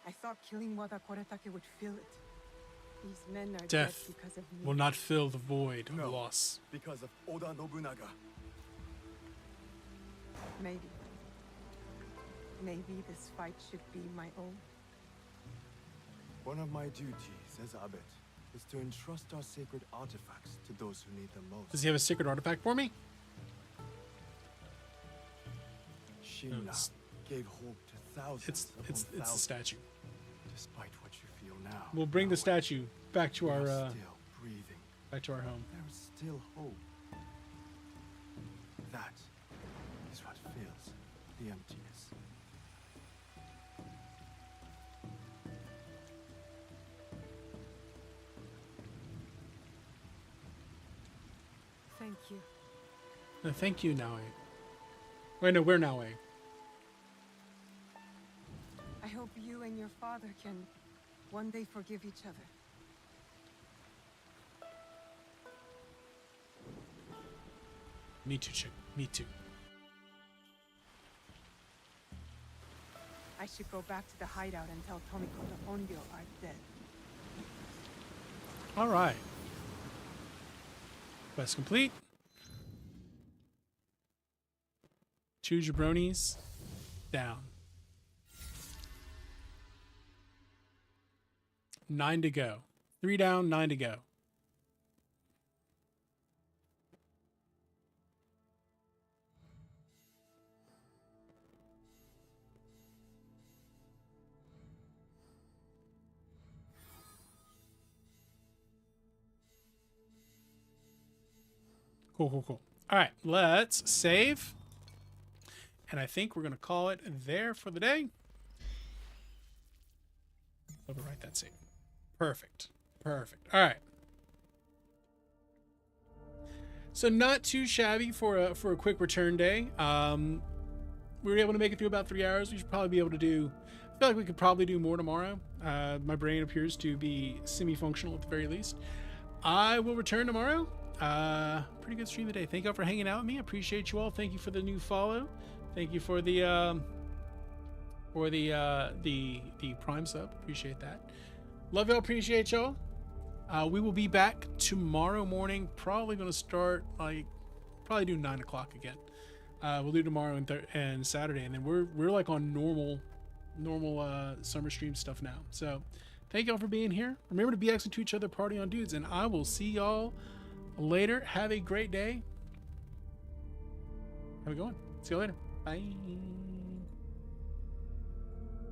I thought killing Wada Koretake would fill it. These men are dead Death because of me. will not fill the void of loss. Because of Oda Nobunaga. Maybe. Maybe this fight should be my own. One of my duties as abbot is to entrust our sacred artifacts to those who need them most. Does he have a secret artifact for me? Shinna gave hope to thousands upon It's the thousands. statue. Despite what you feel now, We'll bring the statue back to you our are still breathing. back to our home. There is still hope. That is what fills the emptiness. Thank you. Thank you, Naue. Wait, no, we're Naue. I hope you and your father can one day forgive each other. Me too, chick. Me too. I should go back to the hideout and tell Tomiko the Onryo are dead. All right. Quest complete. 2 jabronis down. 9 to go. 3 down, 9 to go. Cool, cool, cool. All right, let's save. And I think we're going to call it there for the day. Overwrite that save. Perfect. Perfect. All right. So not too shabby for a quick return day. We were able to make it through about 3 hours. We should probably be able to do... I feel like we could probably do more tomorrow. My brain appears to be semi-functional at the very least. I will return tomorrow. Pretty good stream today. Thank you all for hanging out with me. I appreciate you all. Thank you for the new follow. Thank you for the Prime sub. Appreciate that. Love y'all. Appreciate y'all. We will be back tomorrow morning. Probably going to start probably do 9 o'clock again. We'll do tomorrow and Saturday, and then we're like on normal summer stream stuff now. So thank y'all for being here. Remember to be excellent to each other, party on dudes, and I will see y'all later. Have a great day. Have a good one. See you later. Bye.